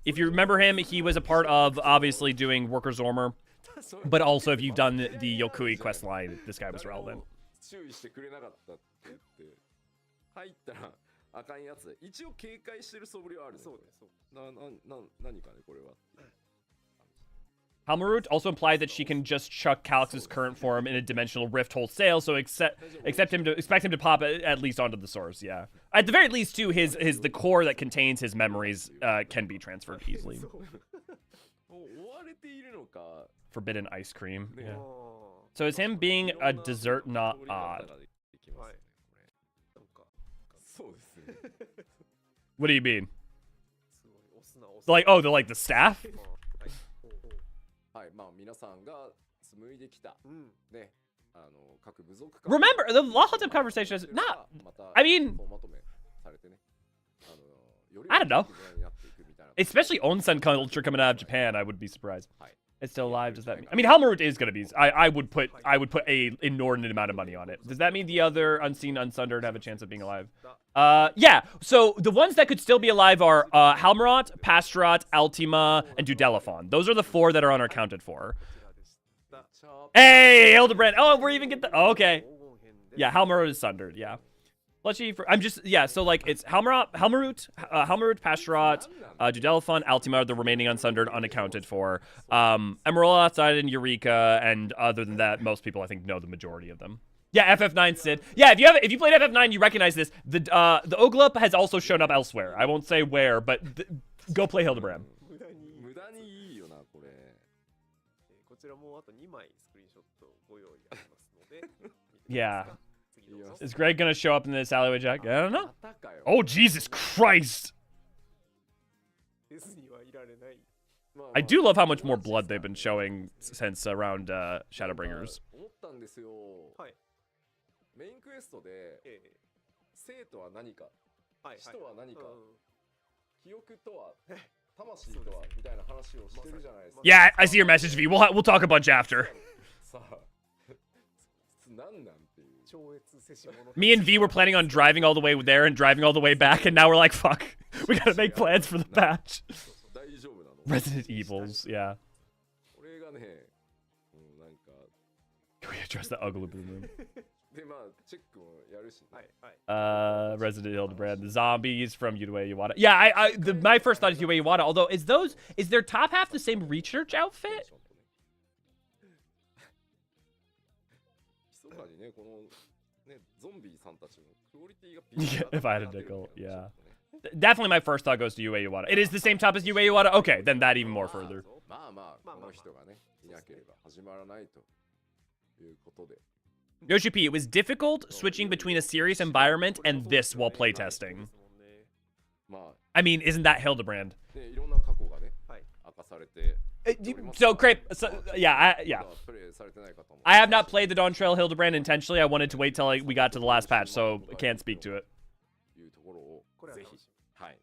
If you remember him, he was a part of, obviously, doing Worker Zormer. But also, if you've done the Yokui quest line, this guy was relevant. Halmarut also implied that she can just chuck Calyx's current form in a dimensional rift wholesale, so expect him to pop at least onto the source. Yeah, at the very least, too, the core that contains his memories can be transferred easily. Forbidden ice cream. Yeah. So is him being a dessert not odd? What do you mean? Like, oh, they're like the staff? Remember, the Lahatab conversation is not... I mean... I don't know. Especially onsen culture coming out of Japan, I would be surprised. It's still alive, does that mean... I mean, Halmarut is going to be... I would put a inordinate amount of money on it. Does that mean the other Unseen, Unsundered have a chance of being alive? Yeah, so the ones that could still be alive are Halmarot, Pastorat, Altima, and Dudelaphon. Those are the 4 that are unaccounted for. Hey, Hildebrand! Oh, we're even get the... Oh, okay. Yeah, Halmarot is sundered, yeah. I'm just... Yeah, so, like, it's Halmarut, Pastorat, Dudelaphon, Altima are the remaining unsundered, unaccounted for. Emerald outside and Eureka, and other than that, most people, I think, know the majority of them. Yeah, FF9 Sid. Yeah, if you played FF9, you recognize this. The Oglup has also shown up elsewhere. I won't say where, but go play Hildebrand. Yeah. Is Greg gonna show up in this alleyway, Jack? I don't know. Oh, Jesus Christ! I do love how much more blood they've been showing since around Shadowbringers. Yeah, I see your message, V. We'll talk a bunch after. Me and V were planning on driving all the way there and driving all the way back, and now we're like, fuck. We gotta make plans for the patch. Resident Evils, yeah. Can we address the ugly blue moon? Resident Hildebrand, the zombies from Yue Iwata. Yeah, my first thought is Yue Iwata, although is their top half the same research outfit? Yeah, if I had a nickel, yeah. Definitely my first thought goes to Yue Iwata. It is the same top as Yue Iwata? Okay, then that even more further. Yoshi P, it was difficult switching between a serious environment and this while playtesting. I mean, isn't that Hildebrand? So, Crepe, yeah. I have not played the Dawn Trail Hildebrand intentionally. I wanted to wait till we got to the last patch, so I can't speak to it. ぜひ、はい、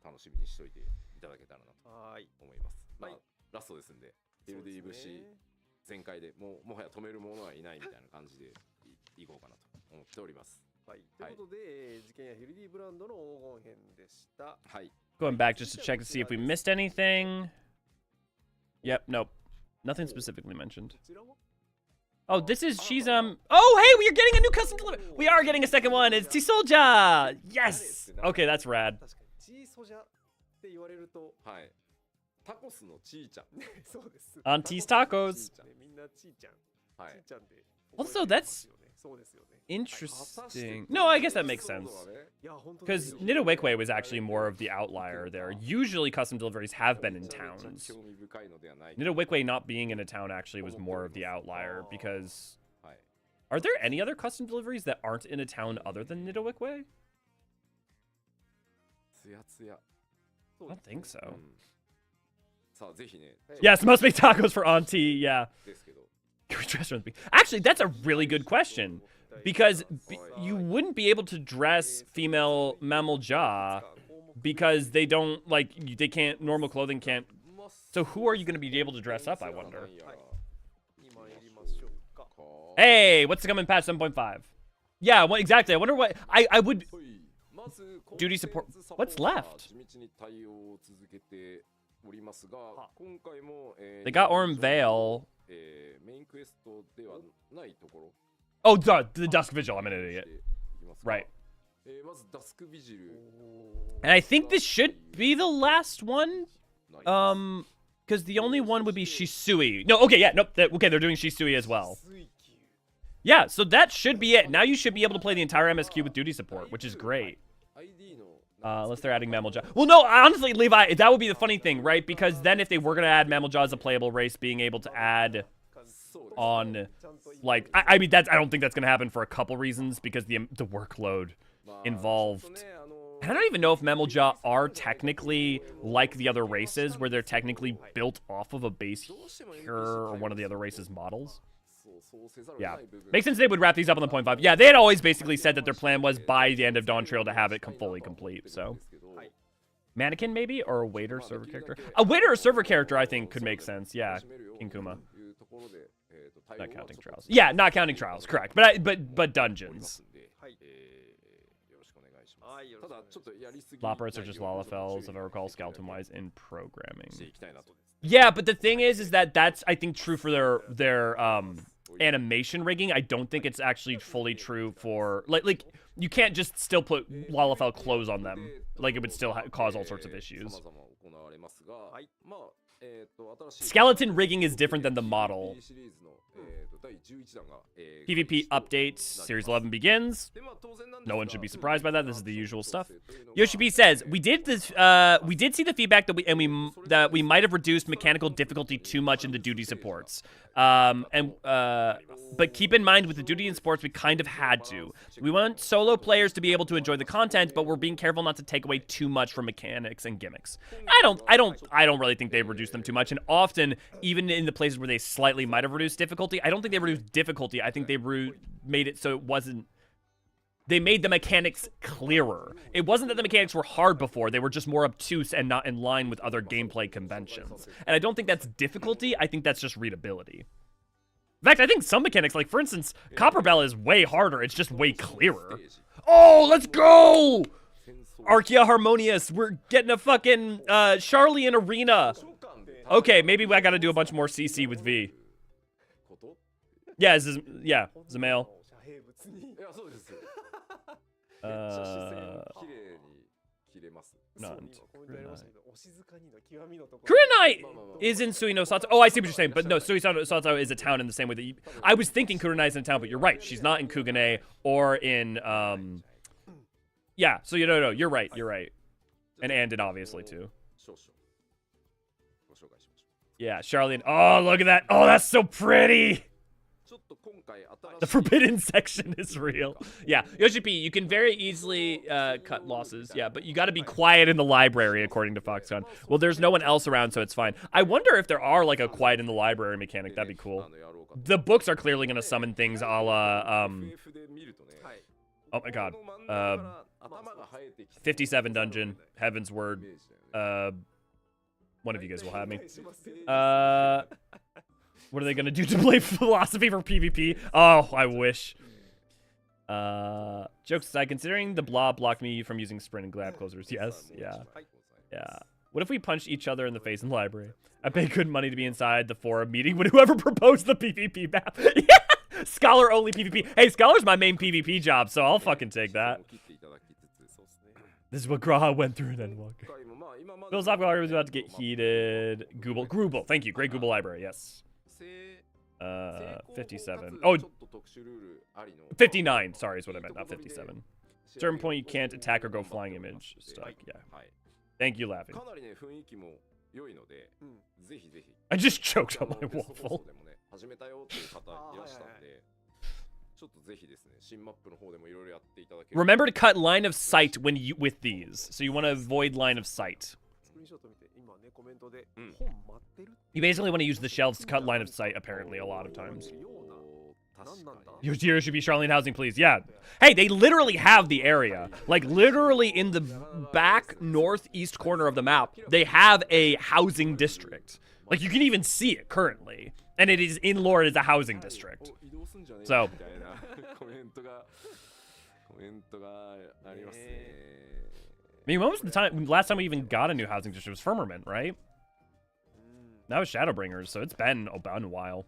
楽しみにしといていただけたらなと思います。まあ、ラストですんで、LD 節全開でもはや止める者はいないみたいな感じでいこうかなと思っております。はい、ということで、事件やヒルディブランドの黄金編でした。はい。Going back just to check to see if we missed anything. Yep, nope. Nothing specifically mentioned. Oh, this is, she's, oh, hey, we are getting a new custom delivery. We are getting a second one. It's T-Soldier. Yes. Okay, that's rad. チーソジャって言われると、はい。タコスのチーちゃん。そうです。Aunties Tacos. みんなチーちゃん。はい。チーちゃんで。Also, that's interesting. No, I guess that makes sense. Because Nidawikwe was actually more of the outlier there. Usually custom deliveries have been in towns. Nidawikwe not being in a town actually was more of the outlier because... Are there any other custom deliveries that aren't in a town other than Nidawikwe? I don't think so. Yes, must make tacos for Auntie, yeah. Actually, that's a really good question. Because you wouldn't be able to dress female mammal jaw because they don't, like, they can't, normal clothing can't. So who are you going to be able to dress up, I wonder? Hey, what's the coming patch 7.5? Yeah, well, exactly. I wonder what, I would, duty support, what's left? They got Orm Vale. Oh, the Dusk Vigil. I'm an idiot. Right. And I think this should be the last one. Because the only one would be Shisui. No, okay, yeah, nope. Okay, they're doing Shisui as well. Yeah, so that should be it. Now you should be able to play the entire MSQ with duty support, which is great. Unless they're adding Mammal Jaw. Well, no, honestly, Levi, that would be the funny thing, right? Because then if they were going to add Mammal Jaw as a playable race, being able to add on, like, I mean, I don't think that's going to happen for a couple reasons, because the workload involved. And I don't even know if Mammal Jaw are technically like the other races, where they're technically built off of a base here or one of the other races' models. Yeah. Makes sense they would wrap these up on the 0.5. Yeah, they had always basically said that their plan was by the end of Dawn Trail to have it fully complete, so. Mannequin, maybe? Or a waiter server character? A waiter or server character, I think, could make sense. Yeah, King Kuma. Not counting trials. Yeah, not counting trials, correct. But dungeons. Loppers are just Lalafels, if I recall, skeleton-wise, in programming. Yeah, but the thing is that that's, I think, true for their animation rigging. I don't think it's actually fully true for, like you can't just still put Lalafell clothes on them. Like, it would still cause all sorts of issues. Skeleton rigging is different than the model. PvP updates. Series 11 begins. No one should be surprised by that. This is the usual stuff. Yoshi P says, we did this. We did see the feedback that we might have reduced mechanical difficulty too much in the duty supports. But keep in mind, with the duty and sports, we kind of had to. We want solo players to be able to enjoy the content, but we're being careful not to take away too much from mechanics and gimmicks. I don't really think they've reduced them too much. And often, even in the places where they slightly might have reduced difficulty, I don't think they reduced difficulty. I think they made it so it wasn't. They made the mechanics clearer. It wasn't that the mechanics were hard before. They were just more obtuse and not in line with other gameplay conventions. And I don't think that's difficulty. I think that's just readability. In fact, I think some mechanics, like, for instance, Copper Bell is way harder. It's just way clearer. Oh, let's go! Archaea Harmonious. We're getting a fucking Charlian Arena. Okay, maybe I gotta do a bunch more CC with V. Yeah, Zamail. Kurenai is in Sui no Satsu. Oh, I see what you're saying, but no, Sui no Satsu is a town in the same way that I was thinking Kurenai is in a town, but you're right. She's not in Kugane or in, yeah, so no, you're right. And Andon, obviously, too. Yeah, Charlene. Oh, look at that. Oh, that's so pretty. The forbidden section is real. Yeah, Yoshi P, you can very easily cut losses. Yeah, but you got to be quiet in the library, according to Foxconn. Well, there's no one else around, so it's fine. I wonder if there are, like, a quiet in the library mechanic. That'd be cool. The books are clearly going to summon things a la, Oh my god. 頭が生えてきて 57 dungeon. Heaven's word. One of you guys will have me. What are they gonna do to play philosophy for PvP? Oh, I wish. Jokes aside, considering the blob blocked me from using sprint and grab closers. Yes, yeah. Yeah. What if we punched each other in the face in the library? I pay good money to be inside the forum meeting with whoever proposed the PvP map. Yeah! Scholar only PvP. Hey, Scholar's my main PvP job, so I'll fucking take that. This is what Graha went through in Endwalker. Philosophical argument was about to get heated. Google. Thank you. Great Google library. Yes. 57. Oh, 59. Sorry, is what I meant. Not 57. Certain point you can't attack or go flying image. Stuck. Yeah. Thank you, laughing. I just choked on my waffle. Remember to cut line of sight when you with these. So you want to avoid line of sight. You basically want to use the shelves to cut line of sight, apparently, a lot of times. Your tier should be Charlene housing, please. Yeah. Hey, they literally have the area. Like, literally in the back northeast corner of the map, they have a housing district. Like, you can even see it currently. And it is in lore as a housing district. So. I mean, when was the last time we even got a new housing district? It was Firmament, right? That was Shadowbringers, so it's been a while.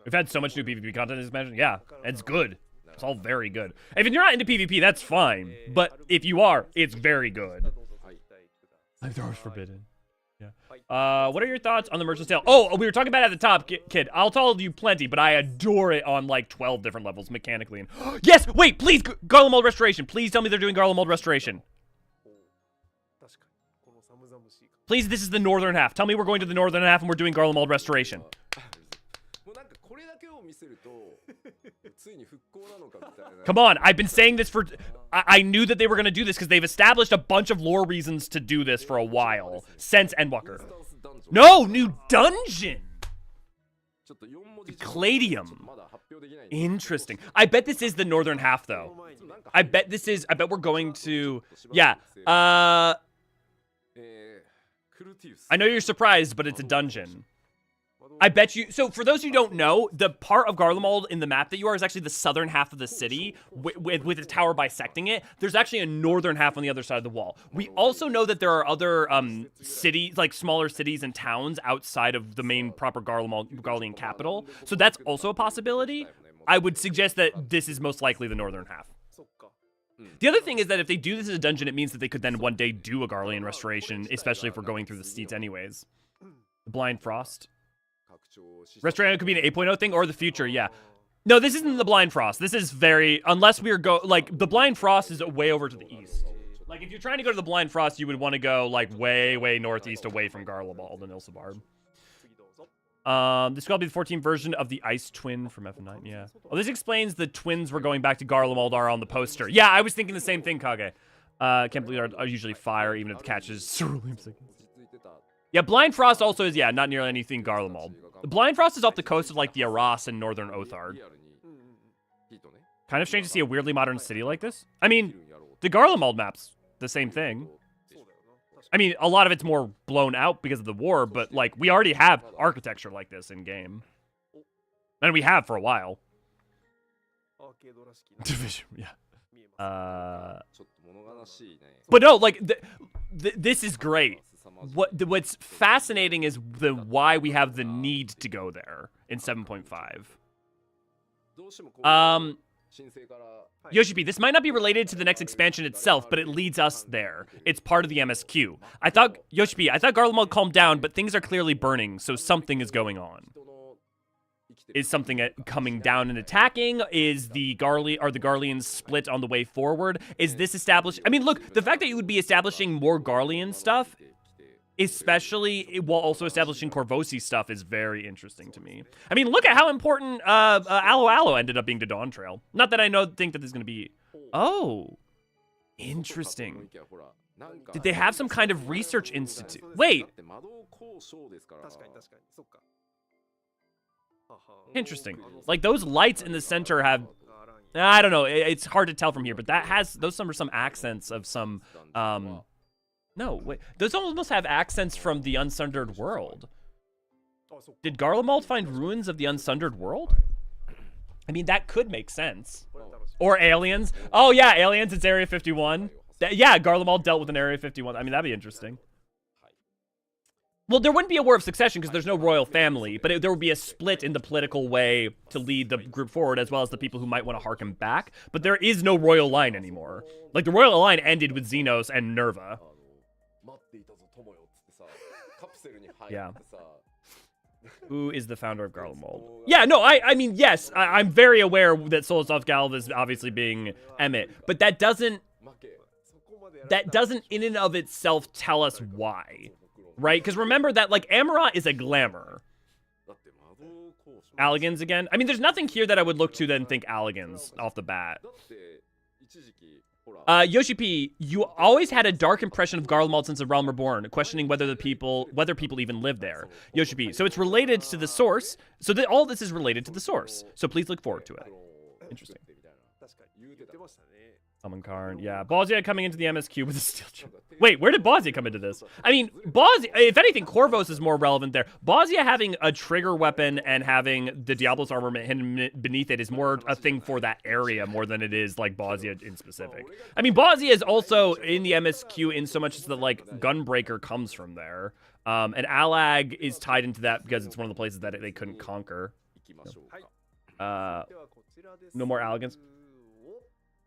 We've had so much new PvP content, as mentioned. Yeah, it's good. It's all very good. If you're not into PvP, that's fine. But if you are, it's very good. Doors forbidden. Yeah. What are your thoughts on the merchant's tale? Oh, we were talking about it at the top, kid. I'll tell you plenty, but I adore it on like 12 different levels mechanically. And yes, wait, please, Garlemald Restoration. Please tell me they're doing Garlemald Restoration. Please, this is the northern half. Tell me we're going to the northern half and we're doing Garlemald Restoration. Come on, I've been saying this for... I knew that they were going to do this because they've established a bunch of lore reasons to do this for a while. Since Endwalker. No, new dungeon! Cladium. Interesting. I bet this is the northern half, though. I bet we're going to... Yeah. I know you're surprised, but it's a dungeon. I bet you... So, for those who don't know, the part of Garlemald in the map that you are is actually the southern half of the city, with a tower bisecting it. There's actually a northern half on the other side of the wall. We also know that there are other cities, like smaller cities and towns outside of the main proper Garlean capital. So that's also a possibility. I would suggest that this is most likely the northern half. The other thing is that if they do this as a dungeon, it means that they could then one day do a Garlean restoration, especially if we're going through the steeds anyways. The Blind Frost. Restoration could be an 8.0 thing or the future, yeah. No, this isn't the Blind Frost. This is very... Unless we're like, the Blind Frost is way over to the east. Like, if you're trying to go to the Blind Frost, you would want to go, like, way, way northeast away from Garlemald and Ilsebarb. This could be the 14th version of the Ice Twin from F9, yeah. Oh, this explains the twins we're going back to Garlemald are on the poster. Yeah, I was thinking the same thing, Kage. Can't believe are usually fire, even if the catch is cerulean. Yeah, Blind Frost also is, yeah, not nearly anything Garlemald. The Blind Frost is off the coast of, like, the Aras and northern Othard. Kind of strange to see a weirdly modern city like this. I mean, the Garlemald map's the same thing. I mean, a lot of it's more blown out because of the war, but, like, we already have architecture like this in-game. And we have for a while. Division, yeah. But no, like, this is great. What's fascinating is why we have the need to go there in 7.5. Yoshipi, this might not be related to the next expansion itself, but it leads us there. It's part of the MSQ. Yoshipi, I thought Garlemald calmed down, but things are clearly burning, so something is going on. Is something coming down and attacking? Is the Garleans split on the way forward? Is this established? I mean, look, the fact that you would be establishing more Garlean stuff, especially while also establishing Korvosi stuff, is very interesting to me. I mean, look at how important Aloe Aloe ended up being to Dawn Trail. Not that I think that there's going to be... Oh, interesting. Did they have some kind of research institute? Wait. Interesting. Like, those lights in the center have... I don't know. It's hard to tell from here, but that has those some accents of some. No, wait. Those almost have accents from the Unsundered World. Did Garlemald find ruins of the Unsundered World? I mean, that could make sense. Or aliens. Oh yeah, aliens. It's Area 51. Yeah, Garlemald dealt with an Area 51. I mean, that'd be interesting. Well, there wouldn't be a War of Succession because there's no royal family, but there would be a split in the political way to lead the group forward, as well as the people who might want to harken back. But there is no royal line anymore. Like, the royal line ended with Xenos and Nerva. Yeah. Who is the founder of Garlemald? Yeah, no, I mean, yes, I'm very aware that Solasov Galv is obviously being Emmett, but that doesn't in and of itself tell us why. Right? Because remember that, like, Amarat is a glamour. Alligans again? I mean, there's nothing here that I would look to then think Alligans off the bat. Yoshi P, you always had a dark impression of Garlemald since the Realm Reborn, questioning whether people even live there. Yoshi P, so it's related to the source. So all this is related to the source. So please look forward to it. Interesting. Summon Karn, yeah. Bosnia coming into the MSQ with a steel chip. Wait, where did Bosnia come into this? I mean, Bosnia, if anything, Corvos is more relevant there. Bosnia having a trigger weapon and having the Diablos armament hidden beneath it is more a thing for that area more than it is, like, Bosnia in specific. I mean, Bosnia is also in the MSQ in so much as that, like, Gunbreaker comes from there. And Alag is tied into that because it's one of the places that they couldn't conquer. No more Alligans.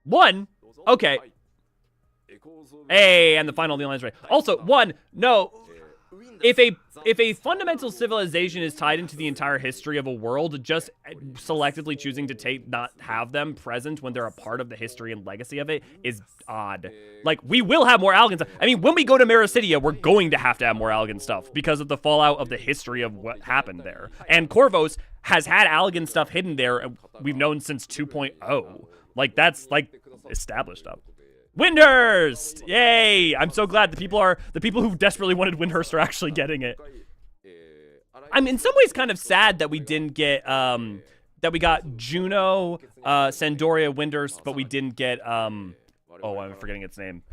One? Okay. Hey, and the final of the Alliance raid. Also, no. If a fundamental civilization is tied into the entire history of a world, just selectively choosing to not have them present when they're a part of the history and legacy of it is odd. Like, we will have more Alligan stuff. I mean, when we go to Mericidia, we're going to have more Alligan stuff because of the fallout of the history of what happened there. And Corvos has had Alligan stuff hidden there, we've known since 2.0. Like, that's, like, established up. Windhurst! Yay! I'm so glad the people who desperately wanted Windhurst are actually getting it. I'm in some ways kind of sad that we didn't get, that we got Juno, Sandoria, Windhurst, but we didn't get, oh, I'm forgetting its name.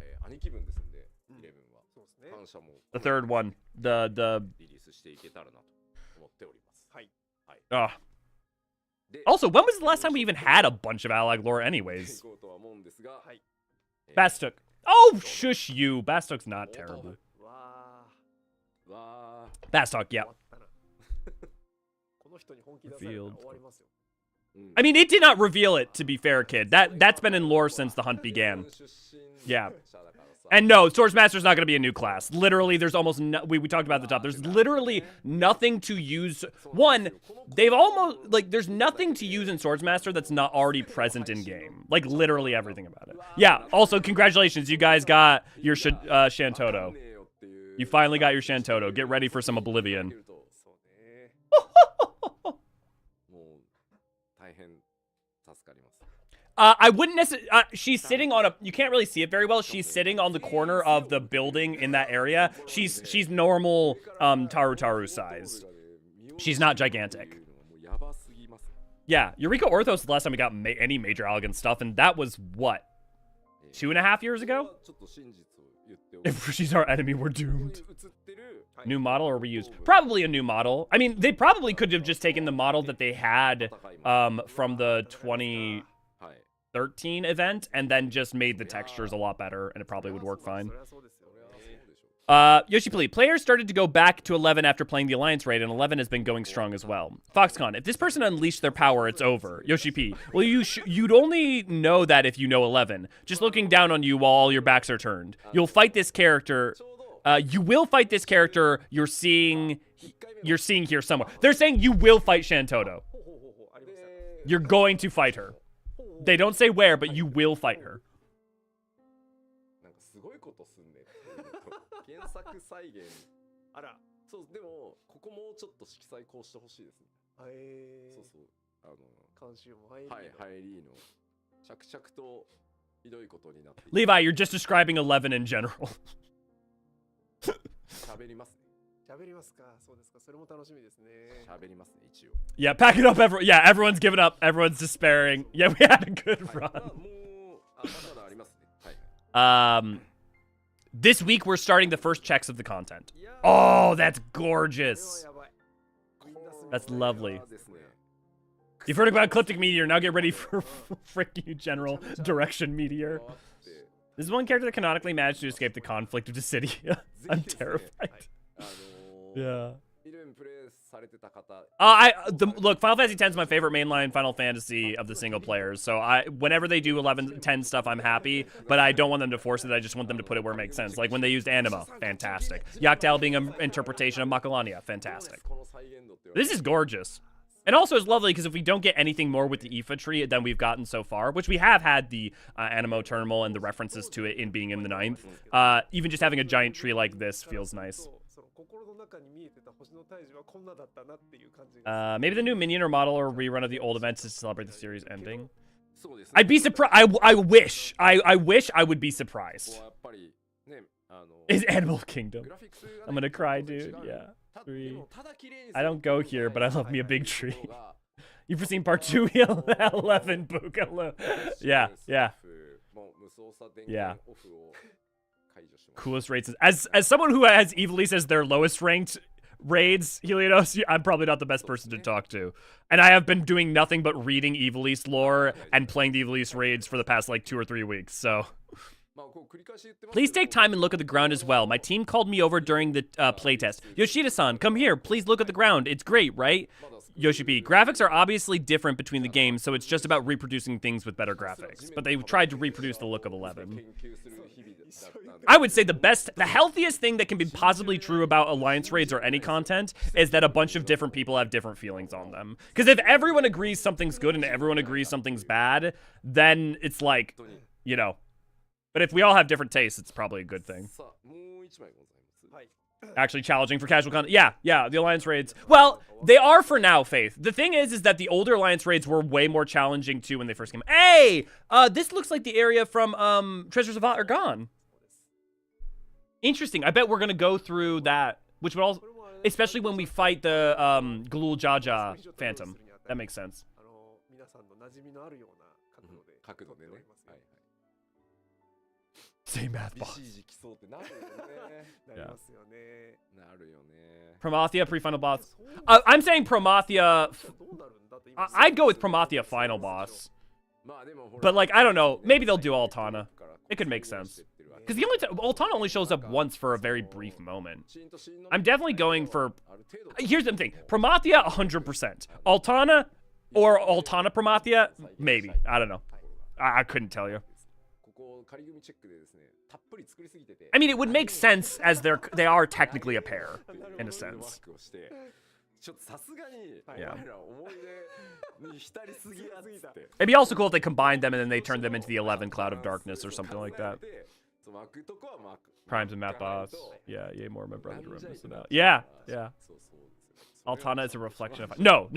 The third one. Also, when was the last time we even had a bunch of Allag lore anyways? Bastuk. Oh, shush you. Bastuk's not terrible. Bastuk, yeah. Revealed. I mean, it did not reveal it, to be fair, kid. That's been in lore since the hunt began. Yeah. And no, Swordsmaster's not going to be a new class. Literally, there's almost we talked about at the top. There's literally nothing to use. One, they've almost, like, there's nothing to use in Swordsmaster that's not already present in game. Like, literally everything about it. Yeah, also, congratulations. You guys got your Shantoto. You finally got your Shantoto. Get ready for some Oblivion. I wouldn't necessarily, she's sitting on you can't really see it very well. She's sitting on the corner of the building in that area. She's normal, Taru size. She's not gigantic. Yeah, Eureka Orthos the last time we got any major Alligan stuff, and that was, what, 2.5 years ago? If she's our enemy, we're doomed. New model or reuse? Probably a new model. I mean, they probably could have just taken the model that they had from the 2013 event and then just made the textures a lot better, and it probably would work fine. Yoshi Plee, players started to go back to 11 after playing the Alliance raid, and 11 has been going strong as well. Foxconn, if this person unleashed their power, it's over. Yoshi P, well, you'd only know that if you know 11. Just looking down on you while all your backs are turned. You'll fight this character. You will fight this character you're seeing here somewhere. They're saying you will fight Shantoto. You're going to fight her. They don't say where, but you will fight her. Levi, you're just describing 11 in general. Yeah, pack it up, everyone. Yeah, everyone's giving up. Everyone's despairing. Yeah, we had a good run. This week we're starting the first checks of the content. Oh, that's gorgeous. That's lovely. You've heard about Ecliptic Meteor. Now get ready for Frick You General Direction Meteor. This is one character that canonically managed to escape the conflict of Dissidia. I'm terrified. Yeah. Look, Final Fantasy X is my favorite mainline Final Fantasy of the single players. So whenever they do 11, 10 stuff, I'm happy. But I don't want them to force it. I just want them to put it where it makes sense. Like when they used Anima, fantastic. Yoctowl being an interpretation of Macalania, fantastic. This is gorgeous. And also it's lovely because if we don't get anything more with the Aoife tree than we've gotten so far, which we have had the Animo Terminal and the references to it in being in the 9th, even just having a giant tree like this feels nice. Maybe the new minion or model or rerun of the old events to celebrate the series ending. I'd be surprised. I wish I would be surprised. Is Animal Kingdom? I'm gonna cry, dude. Yeah. 3. I don't go here, but I love me a big tree. You've foreseen part 2, 11, Boogaloo. Yeah, yeah. Yeah. Coolest raids. As someone who has Ivalice as their lowest ranked raids, Helios, I'm probably not the best person to talk to. And I have been doing nothing but reading Ivalice lore and playing the Ivalice raids for the past like 2 or 3 weeks, so. Please take time and look at the ground as well. My team called me over during the playtest. Yoshida-san, come here. Please look at the ground. It's great, right? Yoshi P. Graphics are obviously different between the games, so it's just about reproducing things with better graphics. But they tried to reproduce the look of 11. I would say the healthiest thing that can be possibly true about Alliance raids or any content is that a bunch of different people have different feelings on them. Because if everyone agrees something's good and everyone agrees something's bad, then it's like, you know. But if we all have different tastes, it's probably a good thing. Actually challenging for casual content. Yeah, the Alliance raids. Well, they are for now, Faith. The thing is that the older Alliance raids were way more challenging, too, when they first came. Hey! This looks like the area from Treasures of Argon. Interesting. I bet we're going to go through that, which would also... Especially when we fight the Galul Jaja Phantom. That makes sense. Same math boss. Yeah. Promathia pre-final boss. I'm saying Promathia. I'd go with Promathia final boss. But like I don't know. Maybe they'll do Altana. It could make sense. Because the only Altana only shows up once for a very brief moment. I'm definitely going for. Here's the thing. Promathia 100%. Altana or Altana Promathia maybe. I don't know. I couldn't tell you. I mean, it would make sense as they are technically a pair, in a sense. Yeah. It'd be also cool if they combined them and then they turned them into the 11 Cloud of Darkness or something like that. Primes and Matt Boss. Yeah, yay more my brother to reminisce about. Yeah. Altana is a reflection of... No.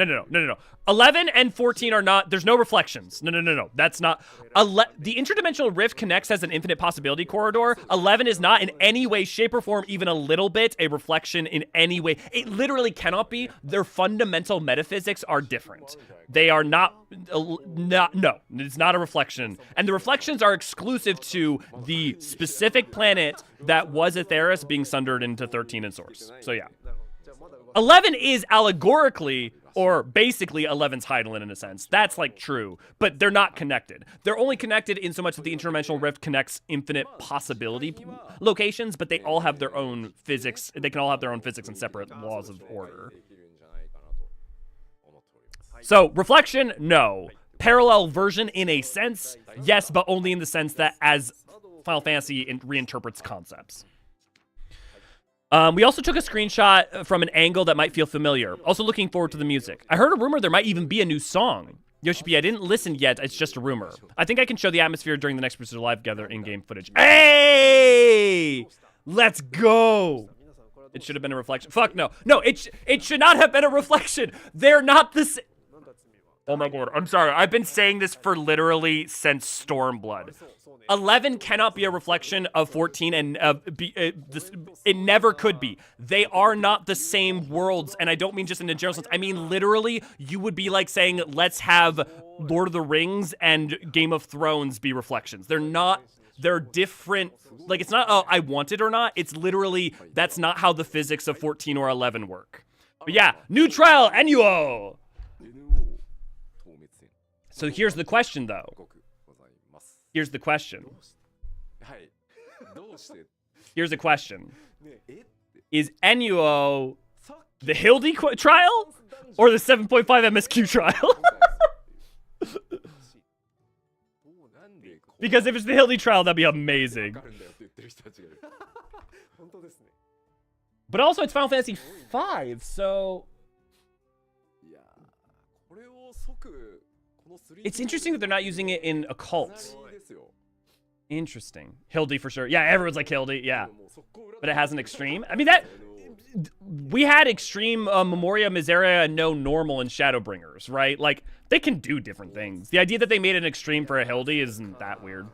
11 and 14 are not... There's no reflections. No. That's not... The interdimensional rift connects as an infinite possibility corridor. 11 is not in any way, shape, or form, even a little bit, a reflection in any way. It literally cannot be. Their fundamental metaphysics are different. They are not... No, it's not a reflection. And the reflections are exclusive to the specific planet that was Aetheris being sundered into 13 and Source. So yeah. 11 is allegorically, or basically 11's Hydaelyn in a sense. That's like true, but they're not connected. They're only connected in so much that the interdimensional rift connects infinite possibility locations, but they all have their own physics. They can all have their own physics and separate laws of order. So, reflection, no. Parallel version in a sense, yes, but only in the sense that as Final Fantasy reinterprets concepts. We also took a screenshot from an angle that might feel familiar. Also looking forward to the music. I heard a rumor there might even be a new song. Yoshi P, I didn't listen yet. It's just a rumor. I think I can show the atmosphere during the next Precision Live Gather in-game footage. Hey! Let's go! It should have been a reflection. Fuck no. No, it should not have been a reflection. They're not the same. Oh my god, I'm sorry. I've been saying this for literally since Stormblood. 11 cannot be a reflection of 14, and it never could be. They are not the same worlds, and I don't mean just in a general sense. I mean literally, you would be like saying, let's have Lord of the Rings and Game of Thrones be reflections. They're not, they're different. Like, it's not, oh, I want it or not. It's literally, that's not how the physics of 14 or 11 work. But yeah, new trial, Enuo! So here's the question, though. Here's the question. Here's the question. Is Enuo the Hildy trial or the 7.5 MSQ trial? Because if it's the Hildy trial, that'd be amazing. But also, it's Final Fantasy V, so... It's interesting that they're not using it in Occult. Interesting. Hildy for sure. Yeah, everyone's like Hildy, yeah. But it has an extreme. I mean, that... We had extreme Memoria, Miseria, and no normal in Shadowbringers, right? Like, they can do different things. The idea that they made an extreme for a Hildy isn't that weird.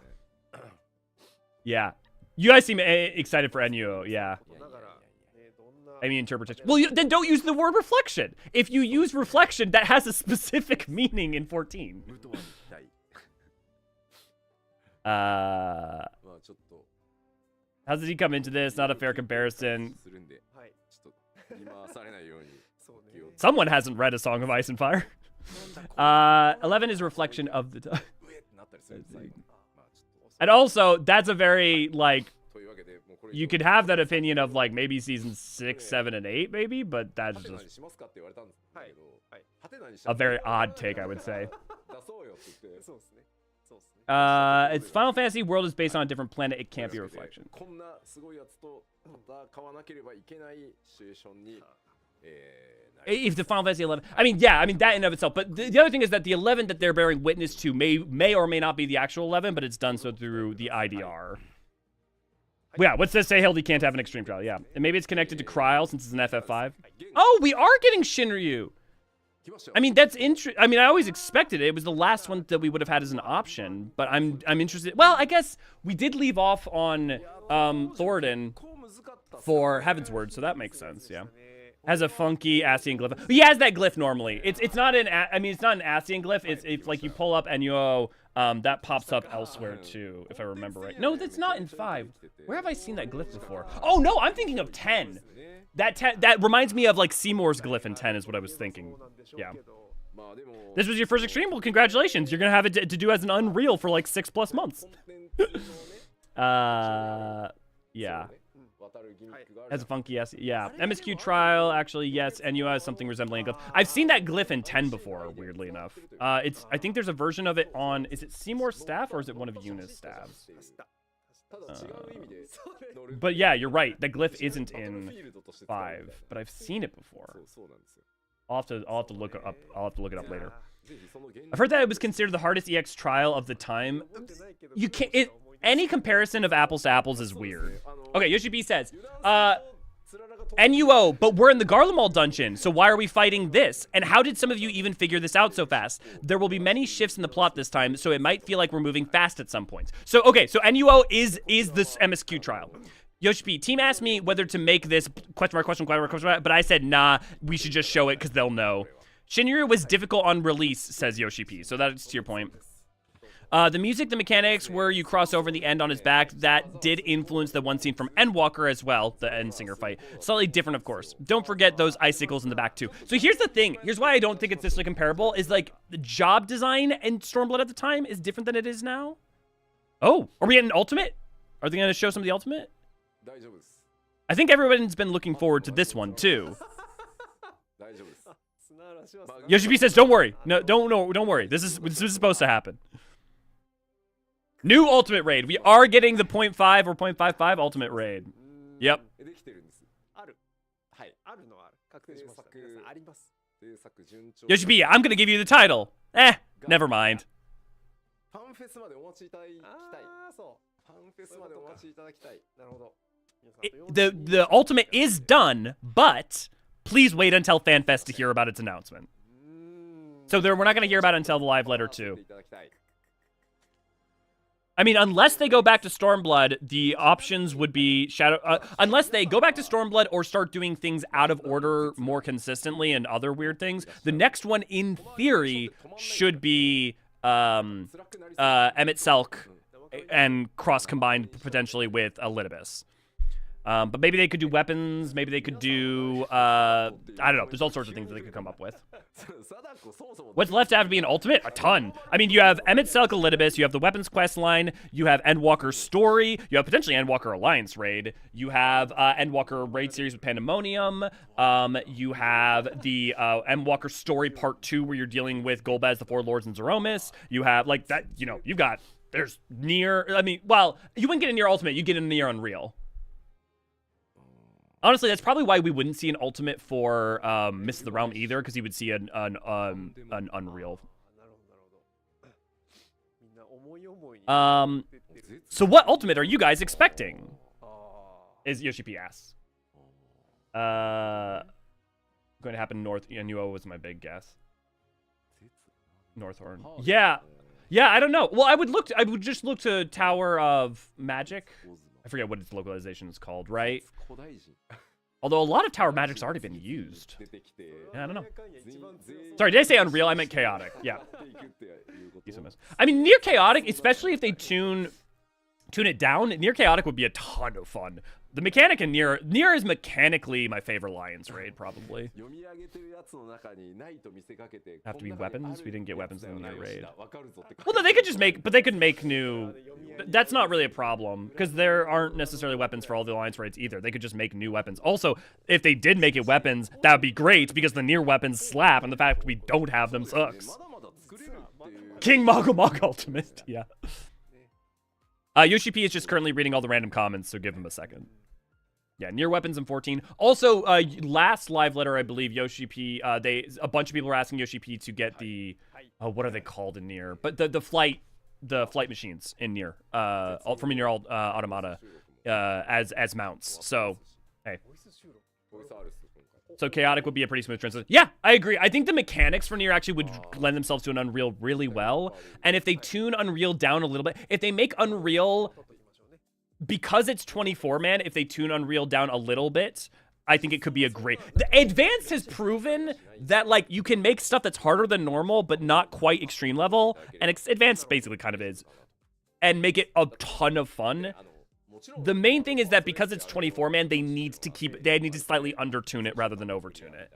Yeah. You guys seem excited for Enuo, yeah. I mean, interpretation. Well, then don't use the word reflection. If you use reflection, that has a specific meaning in 14. How does he come into this? Not a fair comparison. Someone hasn't read A Song of Ice and Fire. 11 is a reflection of the time. And also, that's a very, like, you could have that opinion of, like, maybe season 6, 7, and 8, maybe, but that's just a very odd take, I would say. It's Final Fantasy world is based on a different planet. It can't be a reflection. If the Final Fantasy 11, I mean, yeah, I mean that in and of itself. But the other thing is that the 11 that they're bearing witness to may or may not be the actual 11, but it's done so through the IDR. Yeah, what's this say? Hildy can't have an extreme trial. Yeah, and maybe it's connected to Kryl since it's an FF5. Oh, we are getting Shinryu. I mean, that's interesting. I mean, I always expected it. It was the last one that we would have had as an option, but I'm interested. Well, I guess we did leave off on Thoradin for Heaven's Word, so that makes sense. Yeah, has a funky Ascian glyph. He has that glyph normally. It's not an it's not an Ascian glyph. It's like you pull up Enuo, that pops up elsewhere too, if I remember right. No, that's not in 5. Where have I seen that glyph before? Oh no, I'm thinking of 10. That reminds me of like Seymour's glyph in 10 is what I was thinking. Yeah. This was your first extreme? Well, congratulations. You're gonna have it to do as an Unreal for like 6+ months. Yeah. Has a funky yes. Yeah. MSQ trial, actually, yes. NU has something resembling a glyph. I've seen that glyph in 10 before, weirdly enough. I think there's a version of it on, is it Seymour's staff or is it one of Yuna's staffs? But yeah, you're right. The glyph isn't in 5, but I've seen it before. I'll have to look it up later. I've heard that it was considered the hardest EX trial of the time. You can't. Any comparison of apples to apples is weird. Okay, Yoshi B says, NUO, but we're in the Garlemald dungeon, so why are we fighting this? And how did some of you even figure this out so fast? There will be many shifts in the plot this time, so it might feel like we're moving fast at some points. So, okay, so NUO is this MSQ trial. Yoshi P, team asked me whether to make this question mark, but I said, nah, we should just show it because they'll know. Shinryu was difficult on release, says Yoshi P, so that's to your point. The music, the mechanics, where you cross over in the end on his back, that did influence the one scene from Endwalker as well, the Endsinger fight. Slightly different, of course. Don't forget those icicles in the back, too. So here's the thing. Here's why I don't think it's this comparable, is like, the job design in Stormblood at the time is different than it is now. Oh, are we getting Ultimate? Are they going to show some of the Ultimate? I think everyone's been looking forward to this one, too. Yoshi P says, don't worry. No, don't worry. This is supposed to happen. New Ultimate Raid. We are getting the 0.5 or 0.55 Ultimate Raid. Yep. Yoshi B, I'm going to give you the title. Never mind. The Ultimate is done, but please wait until FanFest to hear about its announcement. So we're not going to hear about it until the live letter 2. I mean, unless they go back to Stormblood, the options would be Shadow... unless they go back to Stormblood or start doing things out of order more consistently and other weird things, the next one, in theory, should be Emmett Selk and cross-combined potentially with Elidibus. But maybe they could do weapons, maybe they could do, I don't know, there's all sorts of things that they could come up with. What's left to have to be an ultimate? A ton. I mean, you have Emmett Selk Elidibus, you have the weapons quest line, you have Endwalker's story, you have potentially Endwalker Alliance raid, you have Endwalker raid series with Pandemonium, you have the Endwalker story part 2 where you're dealing with Golbez, the Four Lords, and Zeromus, you have, like, that, you know, you've got, there's Nier, I mean, well, you wouldn't get a Nier Ultimate, you get a Nier Unreal. Honestly, that's probably why we wouldn't see an ultimate for Mists of the Realm either, because you would see an Unreal. So what ultimate are you guys expecting? Is Yoshi asks. Going to happen north. Nuo was my big guess. Northhorn. Yeah. Yeah, I don't know. Well, I would just look to Tower of Magic. I forget what its localization is called, right? Although a lot of Tower of Magic's already been used. Yeah, I don't know. Sorry, did I say Unreal? I meant Chaotic. Yeah. I mean, Near Chaotic, especially if they tune it down, Near Chaotic would be a ton of fun. The mechanic in Nier is mechanically my favorite Lions raid, probably. Have to be weapons? We didn't get weapons in the Nier raid. Well, no, they could just make, but they could make new... That's not really a problem, because there aren't necessarily weapons for all the Alliance raids either. They could just make new weapons. Also, if they did make it weapons, that would be great, because the Nier weapons slap, and the fact we don't have them sucks. King Mago Mago Ultimate, yeah. Yoshi P is just currently reading all the random comments, so give him a second. Yeah, Nier weapons in 14. Also, last live letter, I believe, Yoshi P, a bunch of people were asking Yoshi P to get the, what are they called in Nier? But the flight machines in Nier, from Nier Automata, as mounts. So, hey. So Chaotic would be a pretty smooth transition. Yeah, I agree. I think the mechanics for Nier actually would lend themselves to an Unreal really well. And if they tune Unreal down a little bit, if they make Unreal, because it's 24-man, if they tune Unreal down a little bit, I think it could be a great... The Advanced has proven that, like, you can make stuff that's harder than normal, but not quite extreme level. And Advanced basically kind of is. And make it a ton of fun. The main thing is that because it's 24-man, they need to slightly undertune it rather than overtune it.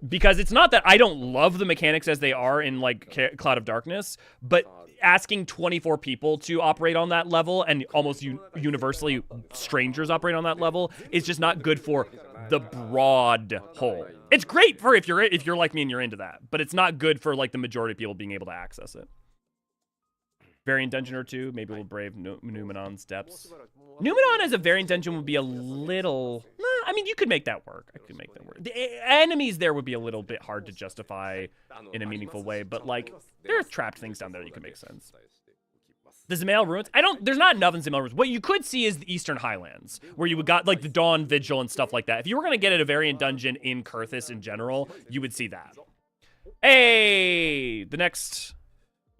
Because it's not that I don't love the mechanics as they are in, like, Cloud of Darkness, but asking 24 people to operate on that level, and almost universally strangers operate on that level, is just not good for the broad whole. It's great for if you're like me and you're into that, but it's not good for, like, the majority of people being able to access it. Variant dungeon or two, maybe we'll brave Numenon's depths. Numenon as a variant dungeon would be a little... I mean, you could make that work. I could make that work. The enemies there would be a little bit hard to justify in a meaningful way, but, like, there are trapped things down there that you can make sense. The Zemail Ruins? There's not enough in Zemail Ruins. What you could see is the Eastern Highlands, where you would got, like, the Dawn Vigil and stuff like that. If you were going to get at a variant dungeon in Kurthus in general, you would see that. Hey! The next...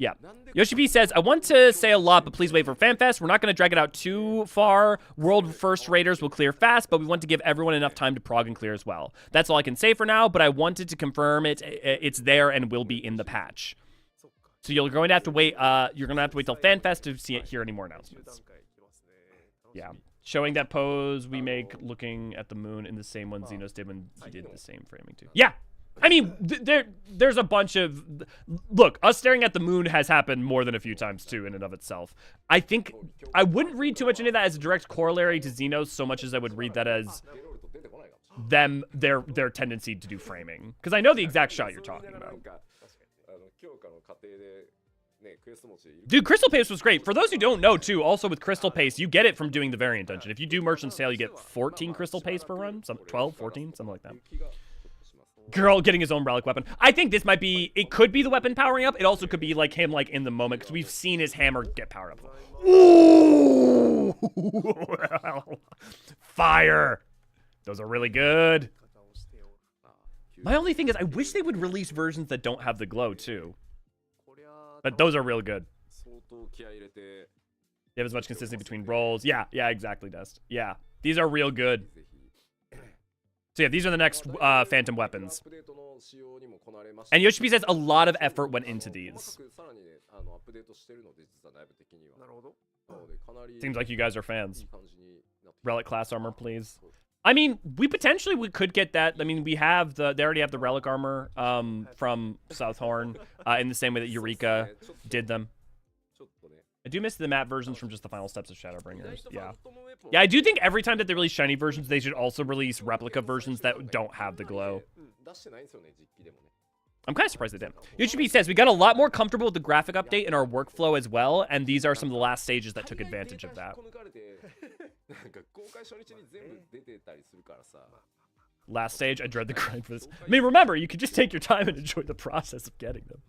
Yeah. Yoshi P says, I want to say a lot, but please wait for FanFest. We're not going to drag it out too far. World first raiders will clear fast, but we want to give everyone enough time to prog and clear as well. That's all I can say for now, but I wanted to confirm it's there and will be in the patch. So you're going to have to wait. You're going to have to wait till FanFest to hear any more announcements. Yeah. Showing that pose we make looking at the moon in the same one Xenos did when he did the same framing too. Yeah. I mean, there's a bunch of... Look, us staring at the moon has happened more than a few times, too, in and of itself. I think... I wouldn't read too much into that as a direct corollary to Xenos so much as I would read that as their tendency to do framing. Because I know the exact shot you're talking about. Dude, Crystal Paste was great. For those who don't know, too, also with Crystal Paste, you get it from doing the variant dungeon. If you do Merchant's Tale, you get 14 Crystal Paste per run. 12, 14, something like that. Girl getting his own relic weapon. I think this might be... It could be the weapon powering up. It also could be, like, him, like, in the moment. Because we've seen his hammer get powered up. Ooh! Fire! Those are really good. My only thing is, I wish they would release versions that don't have the glow, too. But those are real good. You have as much consistency between rolls. Yeah, exactly, Dust. Yeah, these are real good. So yeah, these are the next Phantom weapons. And Yoshi says a lot of effort went into these. Seems like you guys are fans. Relic class armor, please. I mean, we could get that. I mean, they already have the relic armor from Southhorn in the same way that Eureka did them. I do miss the map versions from just the final steps of Shadowbringers. Yeah. Yeah, I do think every time that they release shiny versions, they should also release replica versions that don't have the glow. I'm kind of surprised they didn't. UGP says, we got a lot more comfortable with the graphic update in our workflow as well, and these are some of the last stages that took advantage of that. Last stage, I dread the grind for this. I mean, remember, you could just take your time and enjoy the process of getting them.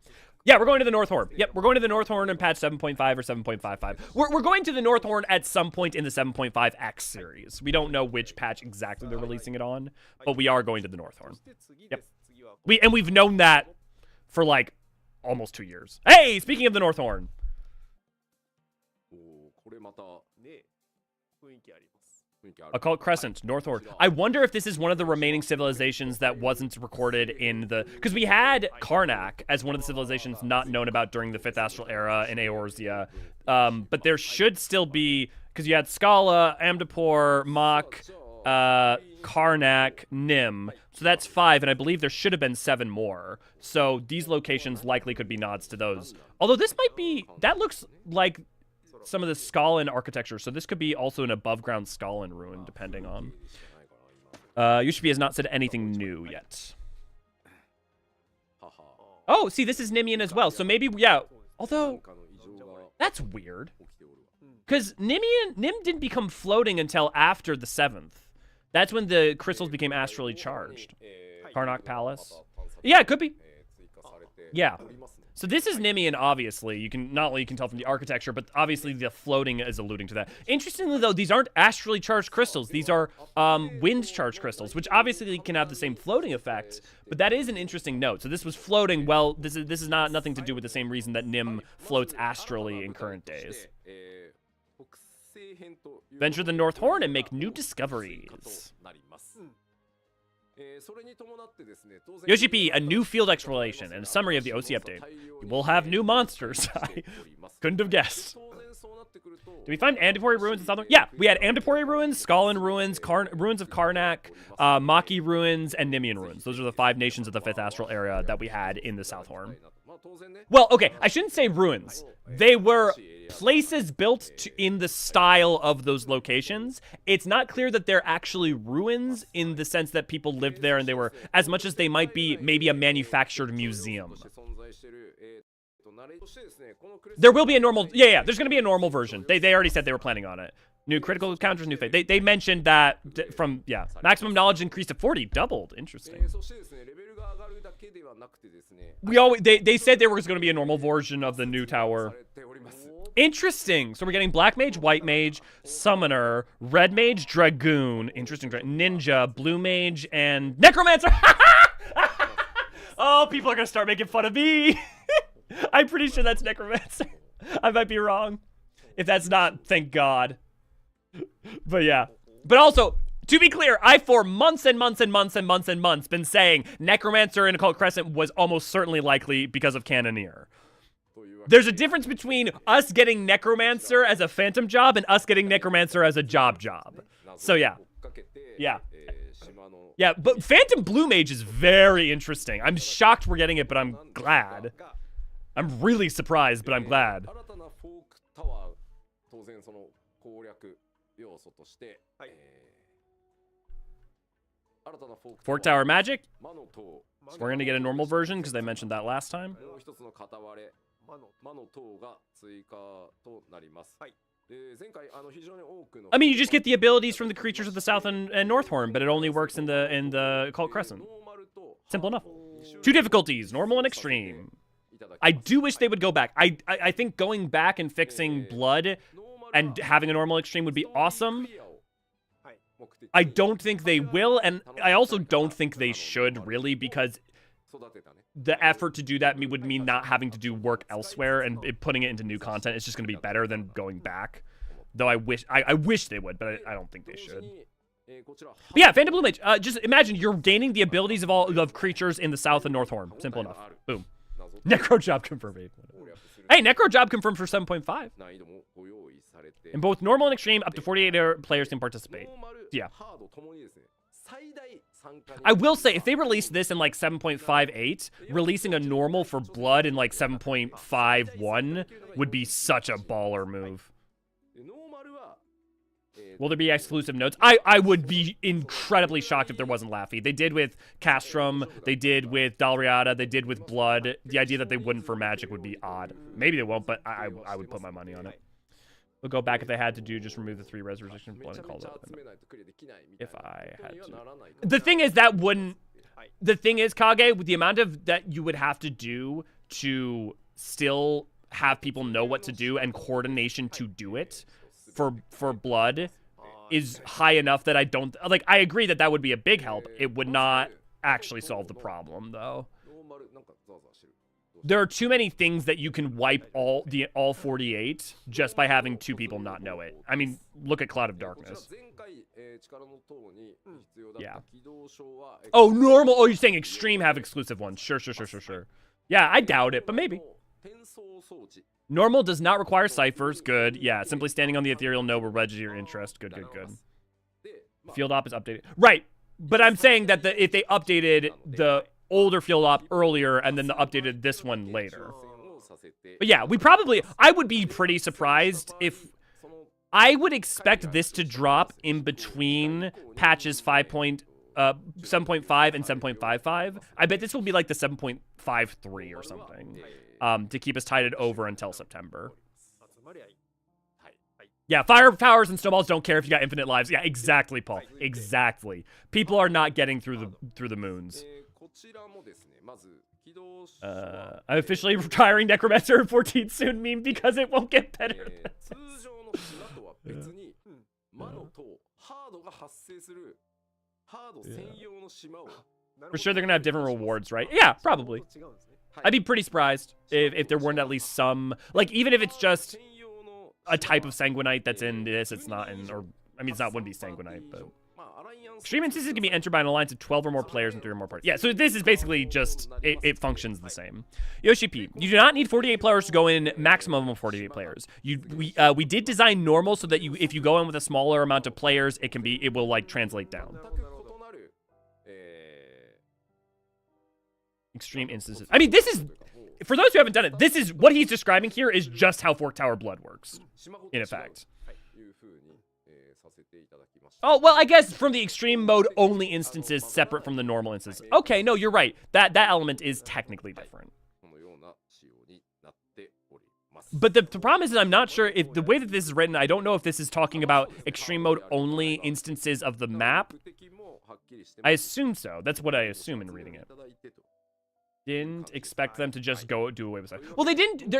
Yeah, we're going to the North Horn. Yep, we're going to the North Horn in patch 7.5 or 7.55. We're going to the North Horn at some point in the 7.5X series. We don't know which patch exactly they're releasing it on, but we are going to the North Horn. Yep. We've known that for like almost 2 years. Hey, speaking of the North Horn. Occult Crescent, North Horn. I wonder if this is one of the remaining civilizations that wasn't recorded in the... Because we had Karnak as one of the civilizations not known about during the 5th Astral Era in Eorzea. But there should still be... Because you had Scala, Amdapor, Mach, Karnak, Nim. So that's 5, and I believe there should have been 7 more. So these locations likely could be nods to those. Although this might be... That looks like... some of the Skalan architecture, so this could be also an above-ground Skalan ruin, depending on. Yushbi has not said anything new yet. Oh, see, this is Nimian as well, so maybe, yeah. Although, that's weird. Because Nim didn't become floating until after the 7th. That's when the crystals became astrally charged. Karnak Palace. Yeah, it could be. Yeah. So this is Nimian, obviously. You can not only you can tell from the architecture, but obviously the floating is alluding to that. Interestingly, though, these aren't astrally charged crystals. These are wind charged crystals, which obviously can have the same floating effect. But that is an interesting note. So this was floating. Well, this is not nothing to do with the same reason that Nim floats astrally in current days. Venture the North Horn and make new discoveries. Yoshi P, a new field exploration and a summary of the OC update. We'll have new monsters. I couldn't have guessed. Did we find Amdapori ruins in Southern? Yeah, we had Amdapori ruins, Skalan ruins, ruins of Karnak, Maki ruins, and Nimian ruins. Those are the 5 nations of the 5th Astral Era that we had in the Southhorn. Well, okay, I shouldn't say ruins. They were places built in the style of those locations. It's not clear that they're actually ruins in the sense that people lived there and they were, as much as they might be maybe a manufactured museum. There will be a normal, yeah, there's going to be a normal version. They already said they were planning on it. New critical counters, new fate. They mentioned that from, yeah, maximum knowledge increased to 40, doubled. Interesting. They said there was going to be a normal version of the new tower. Interesting. So we're getting Black Mage, White Mage, Summoner, Red Mage, Dragoon, interesting, Ninja, Blue Mage, and Necromancer. Oh, people are going to start making fun of me. I'm pretty sure that's Necromancer. I might be wrong. If that's not, thank God. But yeah. But also, to be clear, I for months and months and months and months and months been saying Necromancer in Occult Crescent was almost certainly likely because of Cannoneer. There's a difference between us getting Necromancer as a phantom job and us getting Necromancer as a job. So yeah. Yeah. Yeah, but Phantom Blue Mage is very interesting. I'm shocked we're getting it, but I'm glad. I'm really surprised, but I'm glad. Fork Tower Magic? We're going to get a normal version because they mentioned that last time. I mean, you just get the abilities from the creatures of the South and North Horn, but it only works in the Occult Crescent. Simple enough. 2 difficulties, normal and extreme. I do wish they would go back. I think going back and fixing blood and having a normal extreme would be awesome. I don't think they will, and I also don't think they should, really, because the effort to do that would mean not having to do work elsewhere, and putting it into new content is just going to be better than going back. Though I wish they would, but I don't think they should. But yeah, Phantom Blue Mage. Just imagine you're gaining the abilities of creatures in the South and North Horn. Simple enough. Boom. Necro job confirmed. Hey, Necro job confirmed for 7.5. In both normal and extreme, up to 48 players can participate. Yeah. I will say, if they release this in like 7.58, releasing a normal for blood in like 7.51 would be such a baller move. Will there be exclusive notes? I would be incredibly shocked if there wasn't Laffy. They did with Castrum, they did with Dalriada, they did with Blood. The idea that they wouldn't for Magic would be odd. Maybe they won't, but I would put my money on it. We'll go back if they had to just remove the 3 resurrection blood and call it. If I had to. The thing is, the thing is, Kage, with the amount of that you would have to do to still have people know what to do and coordination to do it for blood is high enough that I don't like. I agree that would be a big help. It would not actually solve the problem, though. There are too many things that you can wipe all 48 just by having 2 people not know it. I mean, look at Cloud of Darkness. Yeah. Oh, normal. Oh, you're saying extreme have exclusive ones. Sure. Yeah, I doubt it, but maybe. Normal does not require ciphers. Good. Yeah, simply standing on the ethereal node will register your interest. Good. Field op is updated. Right. But I'm saying that if they updated the older field op earlier and then they updated this one later. But yeah, I would be pretty surprised if I would expect this to drop in between patches 7.5 and 7.55. I bet this will be like the 7.53 or something. To keep us tided over until September. Yeah, fire powers and snowballs don't care if you got infinite lives. Yeah, exactly, Paul. Exactly. People are not getting through the moons. I'm officially retiring Necromancer in 14 soon meme because it won't get better than this. For sure they're gonna have different rewards, right? Yeah, probably. I'd be pretty surprised if there weren't at least some, like, even if it's just a type of Sanguinite that's in this, it's not in, or, I mean, wouldn't be Sanguinite, but. Extreme instances can be entered by an alliance of 12 or more players and 3 or more parties. Yeah, so this is basically just, it functions the same. Yoshi P, you do not need 48 players to go in, maximum of 48 players. We did design normal so that if you go in with a smaller amount of players, it will, like, translate down. Extreme instances. I mean, this is, for those who haven't done it, this is, what he's describing here is just how Fork Tower Blood works, in effect. Oh, well, I guess from the extreme mode only instances separate from the normal instances. Okay, no, you're right. That element is technically different. But the problem is that I'm not sure if the way that this is written, I don't know if this is talking about extreme mode only instances of the map. I assume so. That's what I assume in reading it. Didn't expect them to just do away with that. Well, they didn't.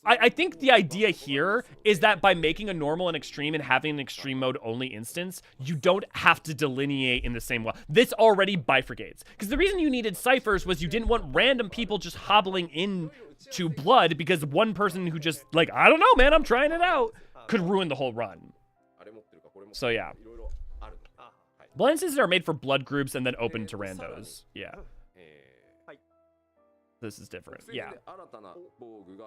I think the idea here is that by making a normal and extreme and having an extreme mode only instance, you don't have to delineate in the same way. This already bifurcates. Because the reason you needed ciphers was you didn't want random people just hobbling in to blood because one person who just, like, I don't know, man, I'm trying it out, could ruin the whole run. So, yeah. Blood instances are made for blood groups and then open to randos. Yeah. This is different. Yeah.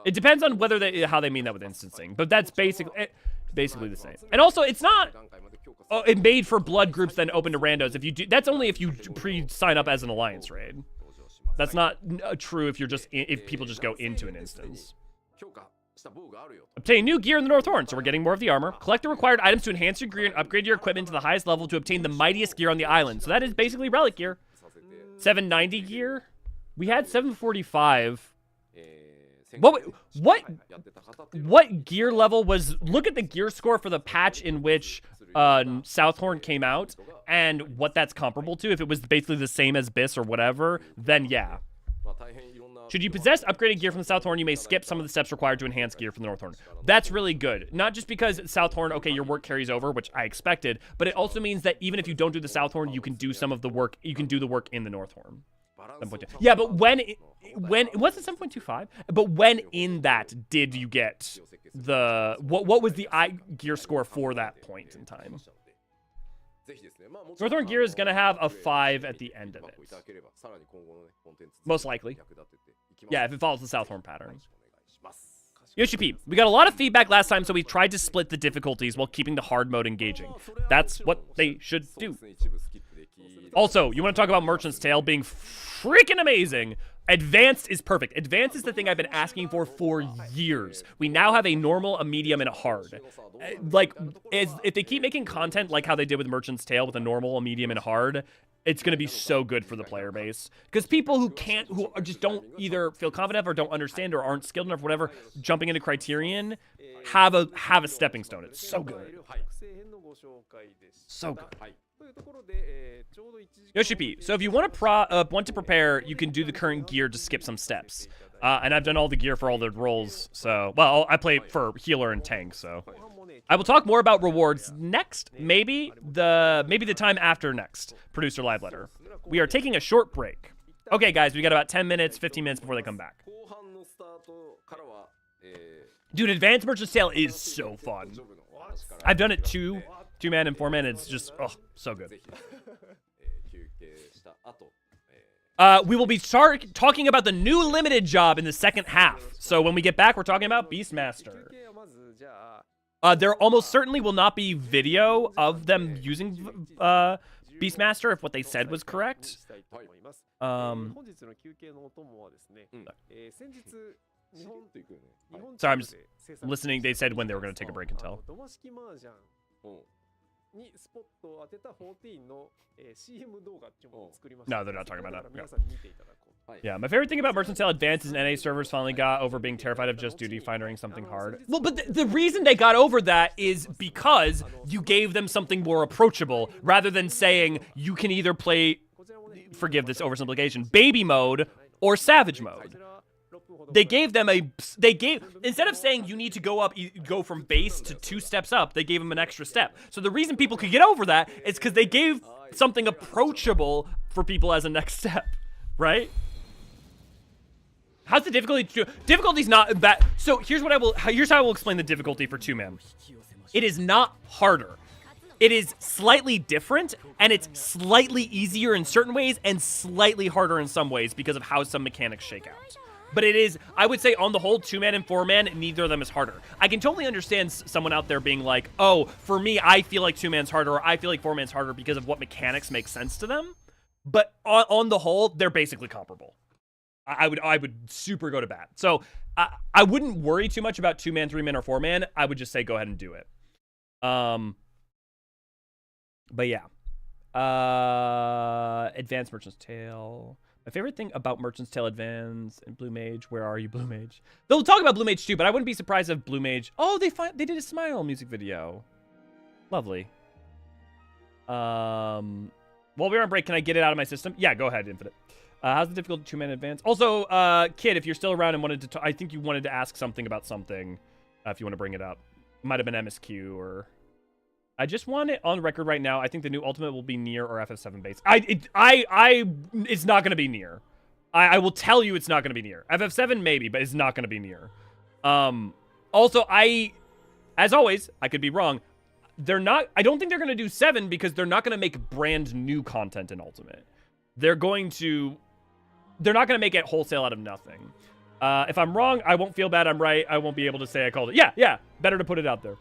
It depends on how they mean that with instancing, but that's basically the same. And also, it's not it made for blood groups then open to randos. If you do, that's only if you pre-sign up as an alliance raid. That's not true if if people just go into an instance. Obtain new gear in the North Horn, so we're getting more of the armor. Collect the required items to enhance your gear and upgrade your equipment to the highest level to obtain the mightiest gear on the island. So that is basically relic gear. 790 gear. We had 745. What gear level was... Look at the gear score for the patch in which Southhorn came out and what that's comparable to. If it was basically the same as BIS or whatever, then yeah. Should you possess upgraded gear from the South Horn, you may skip some of the steps required to enhance gear from the North Horn. That's really good. Not just because South Horn, okay, your work carries over, which I expected, but it also means that even if you don't do the South Horn, you can do some of the work. You can do the work in the North Horn. 7.2. Yeah, but when was it 7.25? But when in that did you get the what was the gear score for that point in time? Northern gear is gonna have a 5 at the end of it, most likely. Yeah, if it follows the South Horn pattern. Yoshi P, we got a lot of feedback last time, so we tried to split the difficulties while keeping the hard mode engaging. That's what they should do. Also, you want to talk about Merchant's Tale being freaking amazing? Advanced is perfect. Advanced is the thing I've been asking for years. We now have a normal, a medium, and a hard. Like, if they keep making content like how they did with Merchant's Tale with a normal, a medium, and a hard, it's going to be so good for the player base. Because people who just don't either feel confident or don't understand or aren't skilled enough or whatever, jumping into Criterion, have a stepping stone. It's so good. So good. Yoshi P, so if you want to prepare, you can do the current gear to skip some steps. And I've done all the gear for all the roles, so... Well, I play for healer and tank, so... I will talk more about rewards next, maybe the time after next. Producer Live Letter. We are taking a short break. Okay, guys, we got about 10 minutes, 15 minutes before they come back. Dude, Advanced Merchant's Tale is so fun. I've done it 2-man and 4-man. It's just, oh, so good. We will be talking about the new limited job in the second half. So when we get back, we're talking about Beastmaster. There almost certainly will not be video of them using Beastmaster if what they said was correct. Sorry, I'm just listening. They said when they were going to take a break until. No, they're not talking about that. Yeah, my favorite thing about Merchant's Tale Advanced is NA servers finally got over being terrified of just duty finding something hard. Well, but the reason they got over that is because you gave them something more approachable, rather than saying you can either play, forgive this oversimplification, baby mode or savage mode. They gave them instead of saying you need to go from base to 2 steps up, they gave them an extra step. So the reason people could get over that is because they gave something approachable for people as a next step, right? How's the difficulty? Difficulty's not that. So here's how I will explain the difficulty for 2-man. It is not harder. It is slightly different, and it's slightly easier in certain ways and slightly harder in some ways because of how some mechanics shake out. But it is, I would say, on the whole, 2-man and 4-man, neither of them is harder. I can totally understand someone out there being like, oh, for me, I feel like 2-man's harder, or I feel like 4-man's harder because of what mechanics make sense to them. But on the whole, they're basically comparable. I would super go to bat. So I wouldn't worry too much about 2-man, 3-man, or 4-man. I would just say go ahead and do it. But yeah. Advanced Merchant's Tale. My favorite thing about Merchant's Tale Advance and Blue Mage. Where are you, Blue Mage? They'll talk about Blue Mage too, but I wouldn't be surprised if Blue Mage. Oh, they did a Smile music video. Lovely. While we're on break, can I get it out of my system? Yeah, go ahead, Infinite. How's the difficulty 2-man Advance? Also, Kid, if you're still around and wanted to, I think you wanted to ask something about something. If you want to bring it up, might have been MSQ or. I just want it on record right now. I think the new Ultimate will be near or FF7 base. It's not going to be near. I will tell you it's not going to be near. FF7 maybe, but it's not going to be near. Also, as always, I could be wrong. I don't think they're going to do 7 because they're not going to make brand new content in Ultimate. They're not going to make it wholesale out of nothing. If I'm wrong, I won't feel bad. I'm right. I won't be able to say I called it. Yeah. Better to put it out there.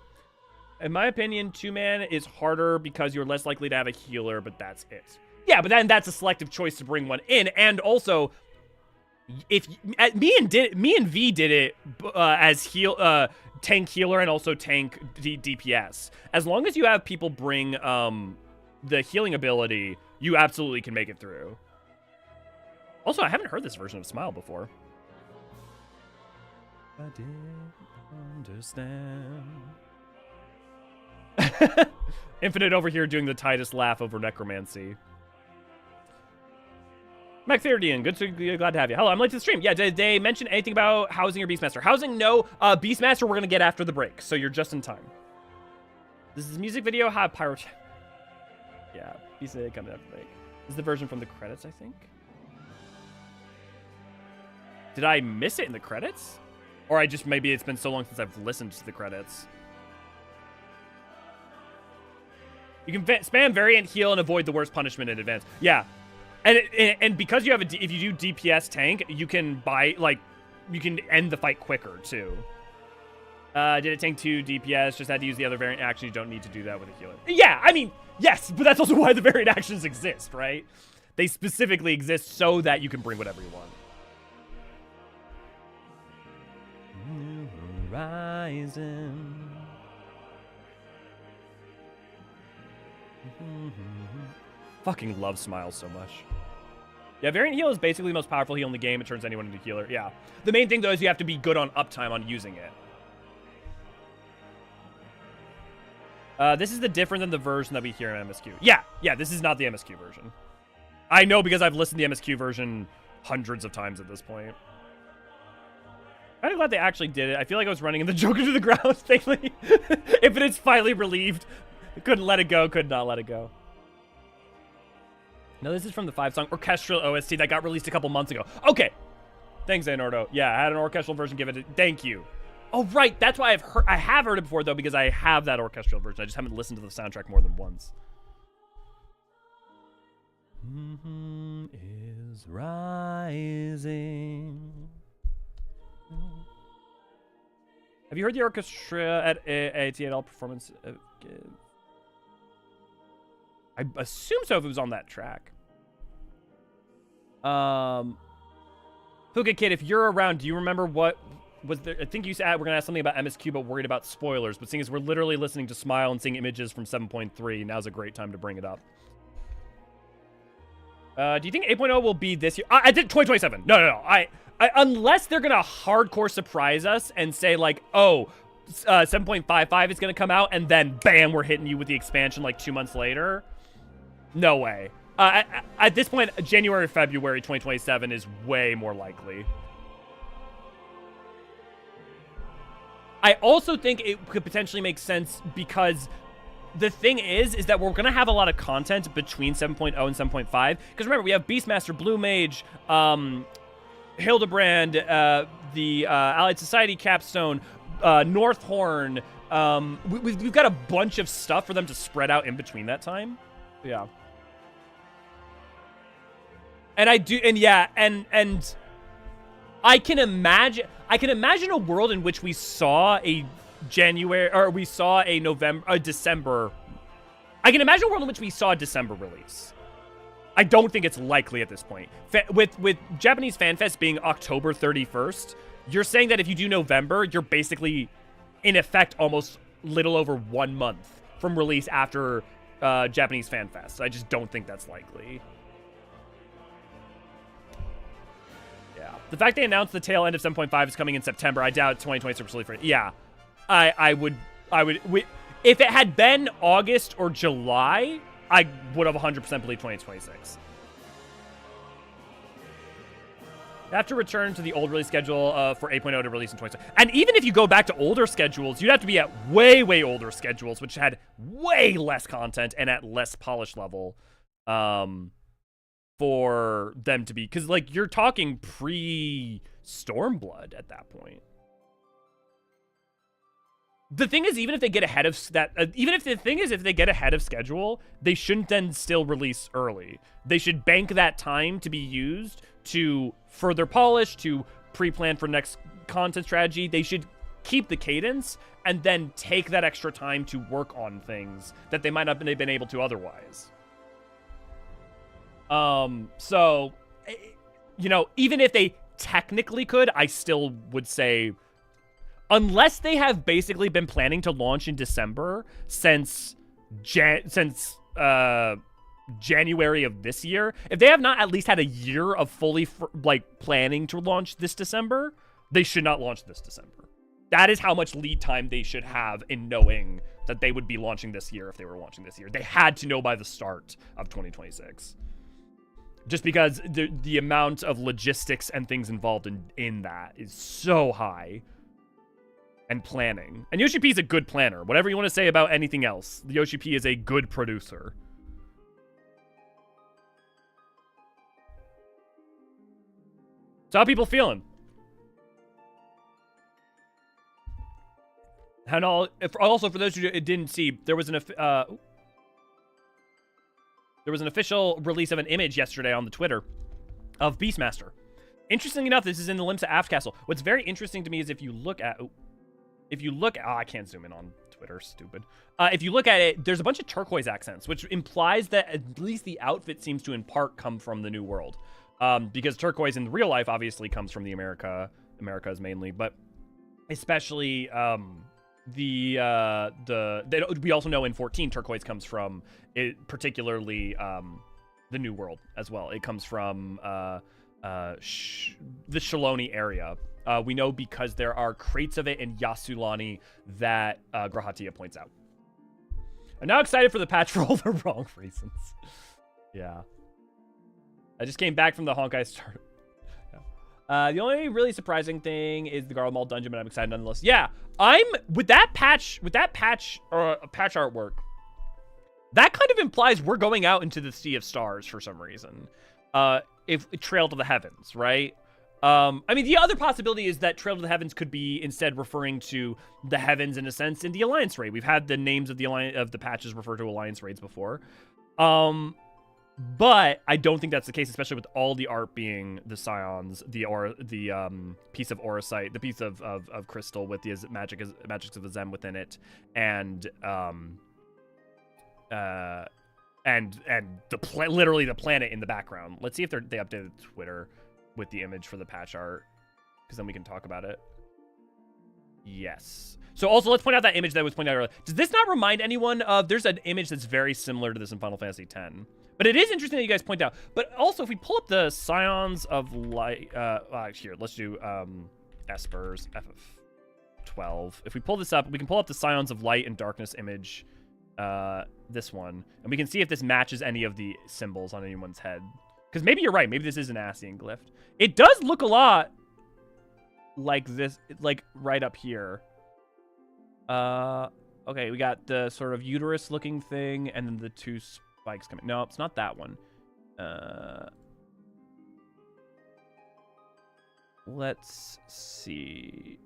In my opinion, 2-man is harder because you're less likely to have a healer, but that's it. Yeah, but then that's a selective choice to bring one in. And also, if me and V did it as tank healer and also tank DPS. As long as you have people bring the healing ability, you absolutely can make it through. Also, I haven't heard this version of Smile before. I didn't understand. Infinite over here doing the Titus laugh over necromancy. Maxiridian, glad to have you. Hello, I'm late to the stream. Yeah, did they mention anything about housing or Beastmaster? Housing, no. Beastmaster, we're gonna get after the break, so you're just in time. This is music video, have pyro. Yeah, Beastmaster coming after the break. This is the version from the credits, I think. Did I miss it in the credits? Or I just, maybe it's been so long since I've listened to the credits. You can spam variant heal and avoid the worst punishment in advance. Yeah. And because you have if you do DPS tank, you can you can end the fight quicker too. Did it tank 2 DPS? Just had to use the other variant action. You don't need to do that with a healer. Yeah, I mean, yes, but that's also why the variant actions exist, right? They specifically exist so that you can bring whatever you want. New Horizon. Fucking love Smiles so much. Yeah, variant heal is basically the most powerful heal in the game. It turns anyone into a healer. Yeah. The main thing, though, is you have to be good on uptime on using it. This is the different than the version that we hear in MSQ. Yeah, this is not the MSQ version. I know because I've listened to the MSQ version hundreds of times at this point. I'm glad they actually did it. I feel like I was running in the Joker to the ground, thankfully. If it is finally relieved. Couldn't let it go. Could not let it go. No, this is from the 5-song orchestral OST that got released a couple months ago. Okay. Thanks, Anordo. Yeah, I had an orchestral version given. Thank you. Oh, right. That's why I have heard it before, though, because I have that orchestral version. I just haven't listened to the soundtrack more than once. Is rising. Have you heard the orchestra at ATL performance? I assume so if it was on that track. Puka Kid, if you're around, do you remember what was there? I think you said we're going to ask something about MSQ, but worried about spoilers. But seeing as we're literally listening to Smile and seeing images from 7.3, now's a great time to bring it up. Do you think 8.0 will be this year? I think 2027. No. Unless they're going to hardcore surprise us and say, like, oh, 7.55 is going to come out, and then, bam, we're hitting you with the expansion, like, 2 months later. No way. At this point, January or February 2027 is way more likely. I also think it could potentially make sense because the thing is that we're going to have a lot of content between 7.0 and 7.5. Because remember, we have Beastmaster, Blue Mage, Hildebrand, the Allied Society Capstone, Northhorn. We've got a bunch of stuff for them to spread out in between that time. Yeah. And I do, and yeah, and I can imagine a world in which we saw a January, or we saw a December. I can imagine a world in which we saw a December release. I don't think it's likely at this point. With Japanese Fan Fest being October 31st, you're saying that if you do November, you're basically, in effect, almost little over 1 month from release after Japanese Fan Fest. I just don't think that's likely. Yeah. The fact they announced the tail end of 7.5 is coming in September, I doubt 2026 release for it. Yeah. I would, if it had been August or July, I would have 100% believed 2026. They have to return to the old release schedule for 8.0 to release in 2026. And even if you go back to older schedules, you'd have to be at way, way older schedules, which had way less content and at less polish level for them to be. Because, like, you're talking pre-Stormblood at that point. The thing is, even if they get ahead of that, if they get ahead of schedule, they shouldn't then still release early. They should bank that time to be used to further polish, to pre-plan for next content strategy. They should keep the cadence and then take that extra time to work on things that they might not have been able to otherwise. So, you know, even if they technically could, I still would say, unless they have basically been planning to launch in December since January of this year, if they have not at least had a year of fully planning to launch this December, they should not launch this December. That is how much lead time they should have in knowing that they would be launching this year if they were launching this year. They had to know by the start of 2026. Just because the amount of logistics and things involved in that is so high. And planning. And Yoshi P is a good planner. Whatever you want to say about anything else, Yoshi P is a good producer. So how people feeling? And also for those who didn't see, there was an official release of an image yesterday on the Twitter of Beastmaster. Interesting enough, this is in the Limsa Aft Castle. What's very interesting to me is if you look at, I can't zoom in on Twitter, stupid. If you look at it, there's a bunch of turquoise accents, which implies that at least the outfit seems to in part come from the New World. Because turquoise in real life obviously comes from the Americas mainly, but especially we also know in 14 turquoise comes from particularly the New World as well. It comes from the Shaloni area. We know because there are crates of it in Yasulani that Grahatia points out. I'm now excited for the patch for all the wrong reasons. Yeah. I just came back from the Honkai startup. Yeah. The only really surprising thing is the Garlemald dungeon, but I'm excited nonetheless. Yeah, I'm with that patch artwork. That kind of implies we're going out into the Sea of Stars for some reason. If Trail to the Heavens, right? I mean, the other possibility is that Trail to the Heavens could be instead referring to the heavens in a sense in the Alliance raid. We've had the names of the patches refer to Alliance raids before. But I don't think that's the case, especially with all the art being the Scions, the piece of Aurosite, the piece of crystal with the magics of Azem within it, and literally the planet in the background. Let's see if they updated Twitter with the image for the patch art, because then we can talk about it. Yes. So also, let's point out that image that was pointed out earlier. Does this not remind anyone of... There's an image that's very similar to this in Final Fantasy X. But it is interesting that you guys point out. But also, if we pull up the Scions of Light... here, let's do Espers, FF12. If we pull this up, we can pull up the Scions of Light and Darkness image. This one. And we can see if this matches any of the symbols on anyone's head. Because maybe you're right. Maybe this is an Ascian glyph. It does look a lot like this, like right up here. Okay, we got the sort of uterus-looking thing, and then the two spikes coming. No, it's not that one. Let's see.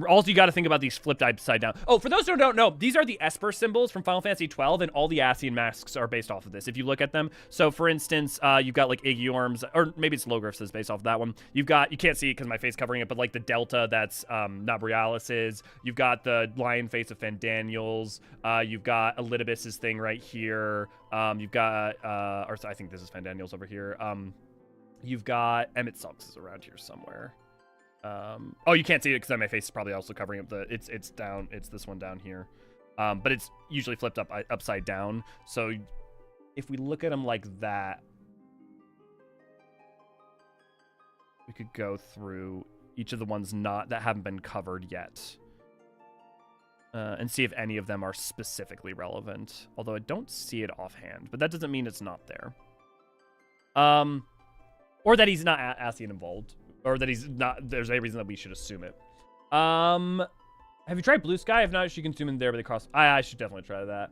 Also, you got to think about these flipped upside down. Oh, for those who don't know, these are the Esper symbols from Final Fantasy XII, and all the Ascian masks are based off of this, if you look at them. So, for instance, you've got, like, Igyorm's, or maybe it's Logriff's is based off of that one. You've got, you can't see it because my face covering it, but, like, the Delta, that's Nabrialis's. You've got the lion face of Fandaniel's. You've got Elidibus's thing right here. You've got, or I think this is Fandaniel's over here. You've got Emmett Sulks is around here somewhere. Oh, you can't see it because my face is probably also covering up the, it's down, it's this one down here. But it's usually flipped upside down. So if we look at them like that, we could go through each of the ones that haven't been covered yet. And see if any of them are specifically relevant. Although I don't see it offhand, but that doesn't mean it's not there. Or that he's not Ascian involved. Or that he's not, there's a reason that we should assume it. Have you tried Blue Sky? If not, you can zoom in there, but they cross. I should definitely try that.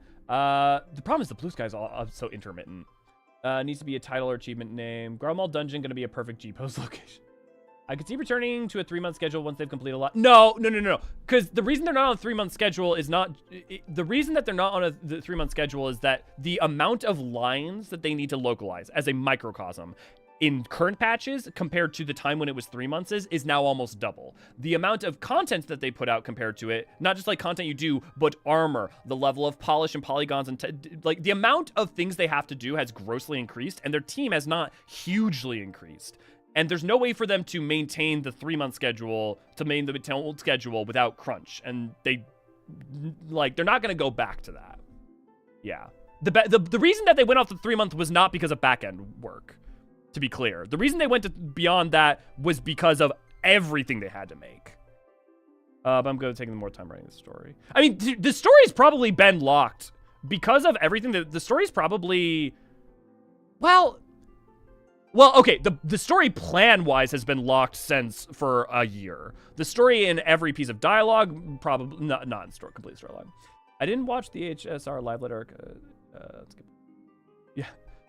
The problem is the Blue Sky is all so intermittent. Needs to be a title or achievement name. Garlemald Dungeon, gonna be a perfect G-pose location. I could see returning to a 3-month schedule once they've completed a lot. No. Because the reason they're not on a 3-month schedule is not... the reason that they're not on the 3-month schedule is that the amount of lines that they need to localize as a microcosm in current patches compared to the time when it was 3 months is now almost double. The amount of content that they put out compared to it, not just like content you do, but armor, the level of polish and polygons, and like the amount of things they have to do has grossly increased, and their team has not hugely increased. And there's no way for them to maintain the 3-month schedule, to maintain the old schedule without crunch. And they're not going to go back to that. Yeah. The reason that they went off the 3-month was not because of back-end work. To be clear, the reason they went beyond that was because of everything they had to make. But I'm good at taking more time writing the story. I mean, the story's probably been locked because of everything. The story's probably, well, okay. The story plan-wise has been locked since for a year. The story in every piece of dialogue, probably not in story, complete storyline. I didn't watch the HSR live letter. Let's get, yeah.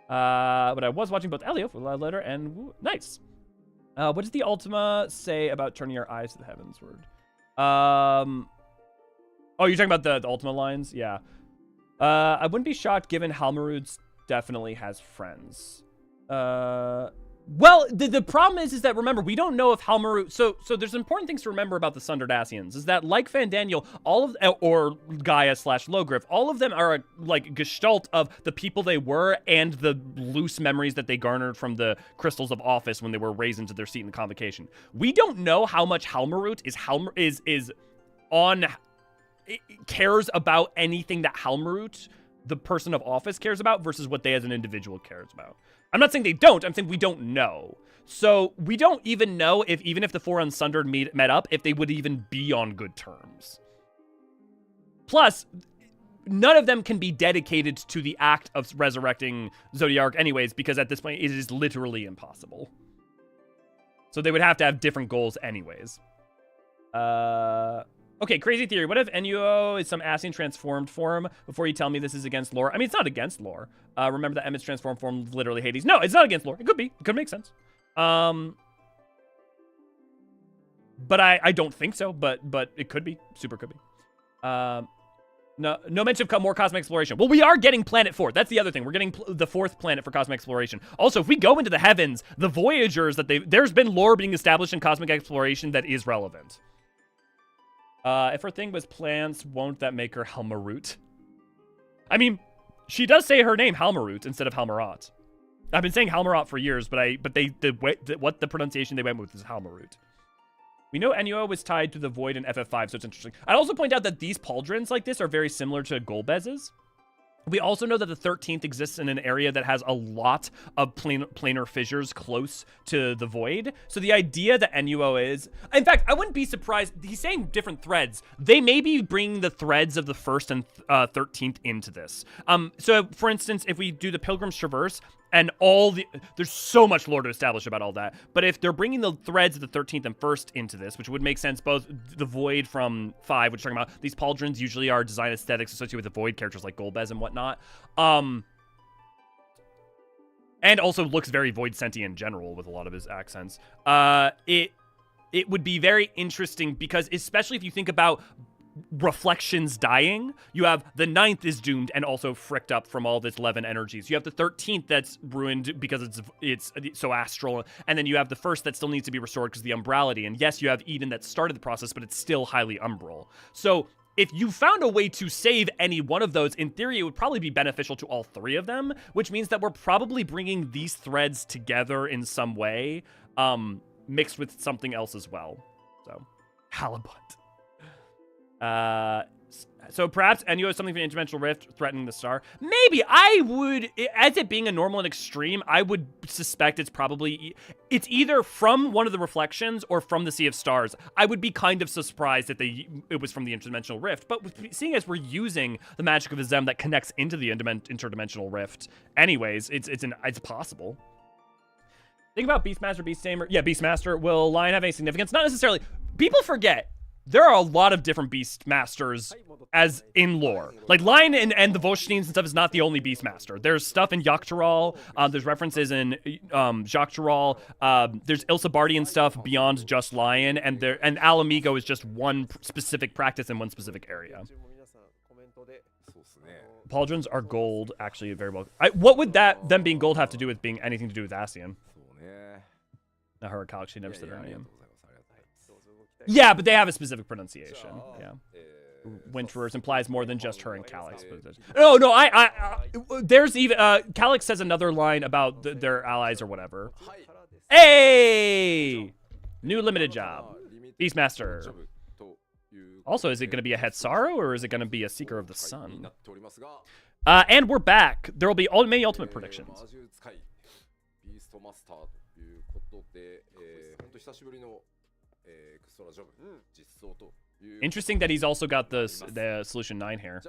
But I was watching both Elio for the live letter and nice. What does the Ultima say about turning your eyes to the heavensward? Oh, you're talking about the Ultima lines? Yeah. I wouldn't be shocked given Halmarud definitely has friends. Well, the problem is that, remember, we don't know if Halmarud... So there's important things to remember about the Sundered Ascians, is that, like Fandaniel, all of... Or Gaia/Logriff, all of them are, like, gestalt of the people they were and the loose memories that they garnered from the Crystals of Office when they were raised into their seat in the Convocation. We don't know how much Halmarud cares about anything that Halmarud, the person of office, cares about versus what they as an individual cares about. I'm not saying they don't, I'm saying we don't know. So we don't even know if, even if the four Unsundered met up, if they would even be on good terms. Plus, none of them can be dedicated to the act of resurrecting Zodiark anyways, because at this point it is literally impossible. So they would have to have different goals anyways. Okay, crazy theory. What if NUO is some Ascian transformed form before you tell me this is against lore? I mean, it's not against lore. Remember that Emmett's transformed form literally Hades. No, it's not against lore. It could be. It could make sense. But I don't think so, but it could be. Super could be. No mention of more cosmic exploration. Well, we are getting Planet 4. That's the other thing. We're getting the 4th planet for cosmic exploration. Also, if we go into the heavens, the Voyagers that there's been lore being established in cosmic exploration that is relevant. If her thing was plants, won't that make her Halmarut? I mean, she does say her name Halmarut instead of Halmarat. I've been saying Halmarat for years, but the pronunciation they went with is Halmarut. We know NUO was tied to the Void in FF5, so it's interesting. I'd also point out that these pauldrons like this are very similar to Golbez's. We also know that the 13th exists in an area that has a lot of planar fissures close to the Void. So the idea that NUO is... In fact, I wouldn't be surprised. He's saying different threads. They may be bringing the threads of the 1st and 13th into this. So, for instance, if we do the Pilgrim's Traverse... And there's so much lore to establish about all that. But if they're bringing the threads of the 13th and 1st into this, which would make sense, both the Void from 5, which we're talking about, these pauldrons usually are design aesthetics associated with the Void characters like Golbez and whatnot. And also looks very Void sentient in general with a lot of his accents. It would be very interesting because, especially if you think about Reflections dying, you have the 9th is doomed and also fricked up from all of its 11 energies. You have the 13th that's ruined because it's so astral, and then you have the 1st that still needs to be restored because of the umbrality. And yes, you have Eden that started the process, but it's still highly umbral. So if you found a way to save any one of those, in theory, it would probably be beneficial to all 3 of them, which means that we're probably bringing these threads together in some way, mixed with something else as well. So, halibut. So perhaps NUO is something from the interdimensional rift threatening the star. Maybe. I would, as it being a normal and extreme, I would suspect it's either from one of the reflections or from the Sea of Stars. I would be kind of surprised that it was from the interdimensional rift. But seeing as we're using the magic of Azem that connects into the interdimensional rift, anyways, it's possible. Think about Beastmaster, Beasttamer. Yeah, Beastmaster. Will Lion have any significance? Not necessarily. People forget. There are a lot of different Beastmasters as in lore. Like, Lion and the Voshneens and stuff is not the only Beastmaster. There's stuff in Yogg-Taral. There's references in Jacques-Taral. There's Ilsabardian stuff beyond just Lion. And Alamigo is just one specific practice in one specific area. Pauldrons are gold, actually, very well. What would them being gold have to do with being anything to do with Ascian? Not her, Calix, she never said her name. Yeah, but they have a specific pronunciation. Yeah. Winterers implies more than just her and Calix. No, there's even, Calix says another line about their allies or whatever. Hey! New limited job. Beastmaster. Also, is it going to be a Hetsaru or is it going to be a Seeker of the Sun? And we're back. There will be many ultimate predictions. Interesting that he's also got the Solution 9 hair.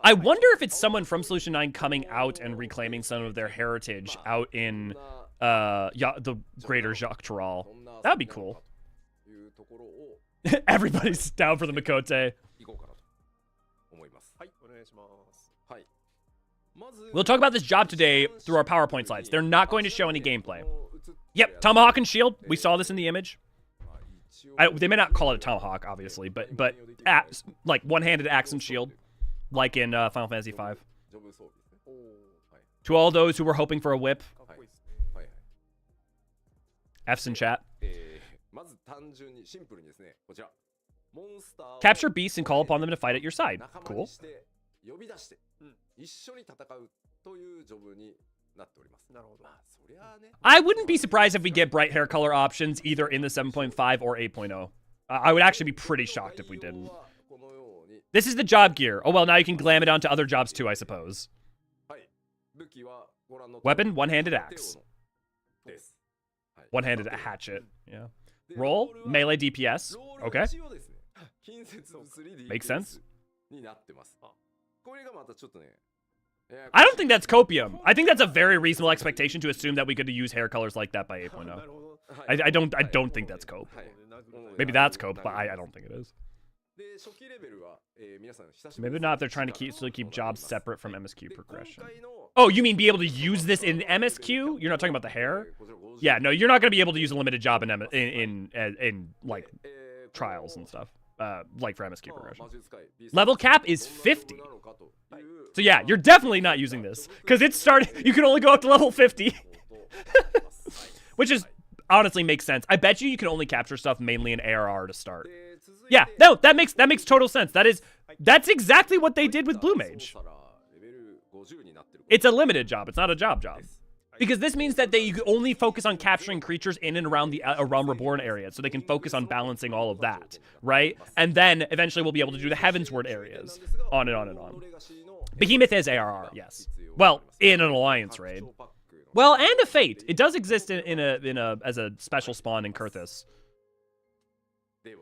I wonder if it's someone from Solution 9 coming out and reclaiming some of their heritage out in the greater Jacques Taral. That'd be cool. Everybody's down for the Mikote. We'll talk about this job today through our PowerPoint slides. They're not going to show any gameplay. Yep, Tomahawk and Shield. We saw this in the image. They may not call it a Tomahawk, obviously, but like one-handed axe and shield, like in Final Fantasy V. To all those who were hoping for a whip, F's in chat. Capture beasts and call upon them to fight at your side. Cool. I wouldn't be surprised if we get bright hair color options either in the 7.5 or 8.0. I would actually be pretty shocked if we didn't. This is the job gear. Oh, well, now you can glam it onto other jobs too, I suppose. Weapon, one-handed axe. One-handed hatchet. Yeah. Roll, melee DPS. Okay. Makes sense. I don't think that's copium. I think that's a very reasonable expectation to assume that we could use hair colors like that by 8.0. I don't think that's cope. Maybe that's cope, but I don't think it is. Maybe not if they're trying to still keep jobs separate from MSQ progression. Oh, you mean be able to use this in MSQ? You're not talking about the hair? Yeah, no, you're not going to be able to use a limited job in like trials and stuff. Like for MSQ progression. Level cap is 50. So yeah, you're definitely not using this because it's starting. You can only go up to level 50, which is honestly makes sense. I bet you can only capture stuff mainly in ARR to start. Yeah, no, that makes total sense. That's exactly what they did with Blue Mage. It's a limited job. It's not a job. Because this means that they only focus on capturing creatures in and around the Realm Reborn area, so they can focus on balancing all of that, right? And then eventually we'll be able to do the Heavensward areas, on and on and on. Behemoth is ARR, yes. Well, in an Alliance raid. Well, and a Fate. It does exist in a as a special spawn in Kurthus. You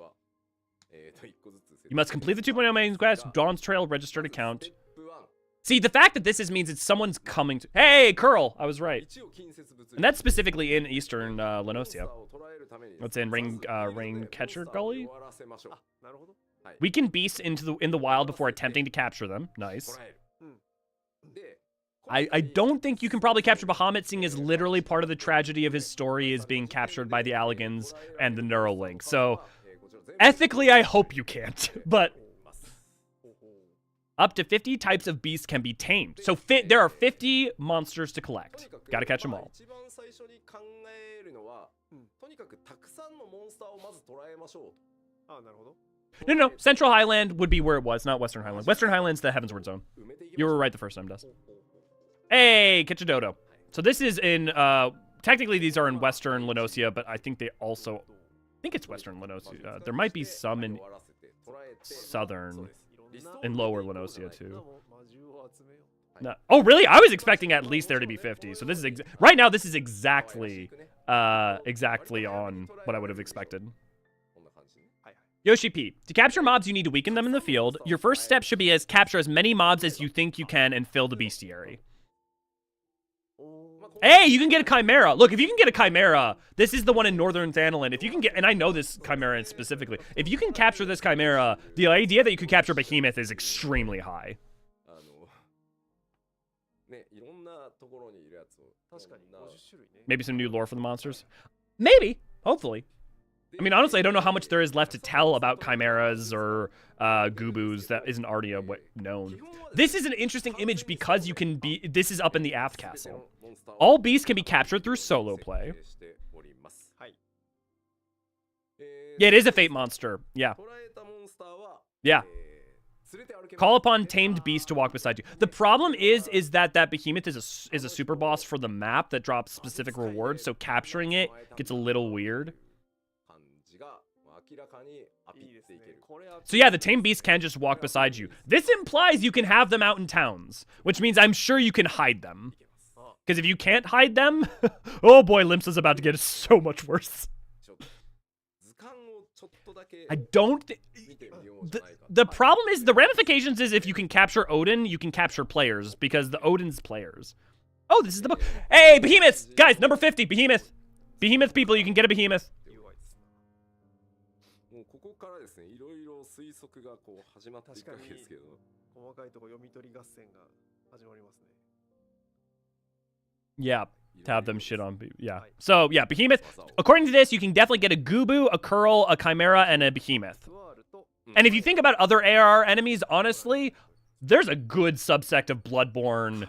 must complete the 2.0 main quest, Dawn's Trail registered account. See, the fact that this means it's someone's coming to... Hey, Curl! I was right. And that's specifically in Eastern Lenosia. What's in Rain-Catcher Gully? We can beast in the wild before attempting to capture them. Nice. I don't think you can probably capture Bahamut, seeing as literally part of the tragedy of his story is being captured by the Alligans and the Neuralink. So, ethically, I hope you can't. But... up to 50 types of beasts can be tamed. So there are 50 monsters to collect. Gotta catch them all. No. Central Highland would be where it was, not Western Highland. Western Highland's the Heavensward Zone. You were right the first time, Dust. Hey, catch a dodo. So this is in, technically these are in Western Lenosia, but I think they also, I think it's Western Lenosia. There might be some in Southern. In Lower Lenosia too. No. Oh, really? I was expecting at least there to be 50. So this is right now. This is exactly on what I would have expected. Yoshi P. To capture mobs, you need to weaken them in the field. Your first step should be capture as many mobs as you think you can and fill the bestiary. Hey, you can get a Chimera. Look, if you can get a Chimera, this is the one in Northern Hydaelyn. If you can get, and I know this Chimera specifically, if you can capture this Chimera, the idea that you could capture Behemoth is extremely high. Maybe some new lore for the monsters? Maybe. Hopefully. I mean, honestly, I don't know how much there is left to tell about Chimeras or Gubus that isn't already known. This is an interesting image because you can be... This is up in the Aft Castle. All beasts can be captured through solo play. Yeah, it is a Fate monster. Yeah. Yeah. Call upon tamed beast to walk beside you. The problem is that Behemoth is a super boss for the map that drops specific rewards, so capturing it gets a little weird. So yeah, the tame beasts can just walk beside you. This implies you can have them out in towns, which means I'm sure you can hide them. Because if you can't hide them, oh boy, Limsa's about to get so much worse. I don't. The problem is the ramifications is if you can capture Odin, you can capture players because the Odin's players. Oh, this is the book. Hey, behemoths, guys, number 50, behemoth. Behemoth people, you can get a behemoth. もうここからですね、いろいろ推測がこう始まっていくわけですけど。細かいとこ読み取り合戦が始まりますね。Yeah, to have them shit on. Yeah. So, yeah, behemoth. According to this, you can definitely get a Gubu, a Curl, a Chimera, and a behemoth. And if you think about other AR enemies, honestly, there's a good subsect of Bloodborne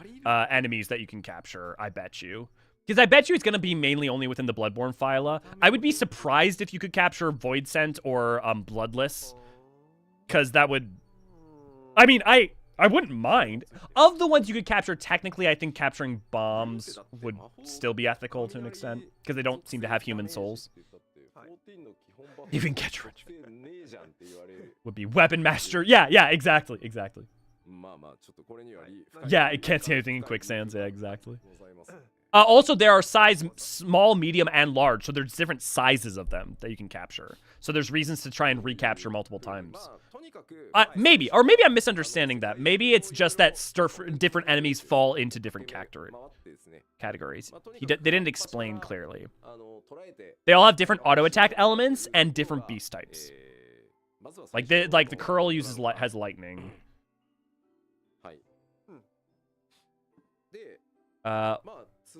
enemies that you can capture, I bet you. Because I bet you it's going to be mainly only within the Bloodborne phyla. I would be surprised if you could capture Void Scent or Bloodless. Because that would... I mean, I wouldn't mind. Of the ones you could capture, technically, I think capturing bombs would still be ethical to an extent. Because they don't seem to have human souls. Even catch rich would be Weapon Master. Yeah, exactly. Yeah, it can't see anything in quicksands. Yeah, exactly. Also, there are size small, medium, and large. So there's different sizes of them that you can capture. So there's reasons to try and recapture multiple times. Maybe. Or maybe I'm misunderstanding that. Maybe it's just that different enemies fall into different categories. They didn't explain clearly. They all have different auto-attack elements and different beast types. Like the Curl has lightning.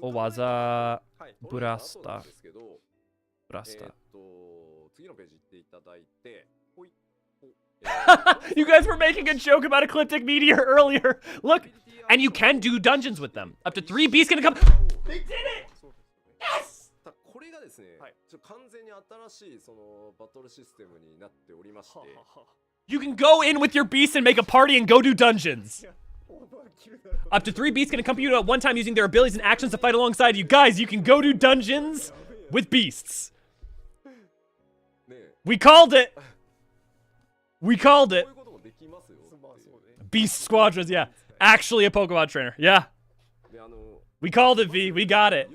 Owaza Burasta. You guys were making a joke about Ecliptic Meteor earlier. Look, and you can do dungeons with them. Up to 3 beasts gonna come. They did it! Yes! You can go in with your beasts and make a party and go do dungeons. Up to 3 beasts can accompany you at one time using their abilities and actions to fight alongside you. Guys, you can go do dungeons with beasts. We called it. We called it. Beast Squadrons, yeah. Actually a Pokemon trainer, yeah. We called it, V. We got it.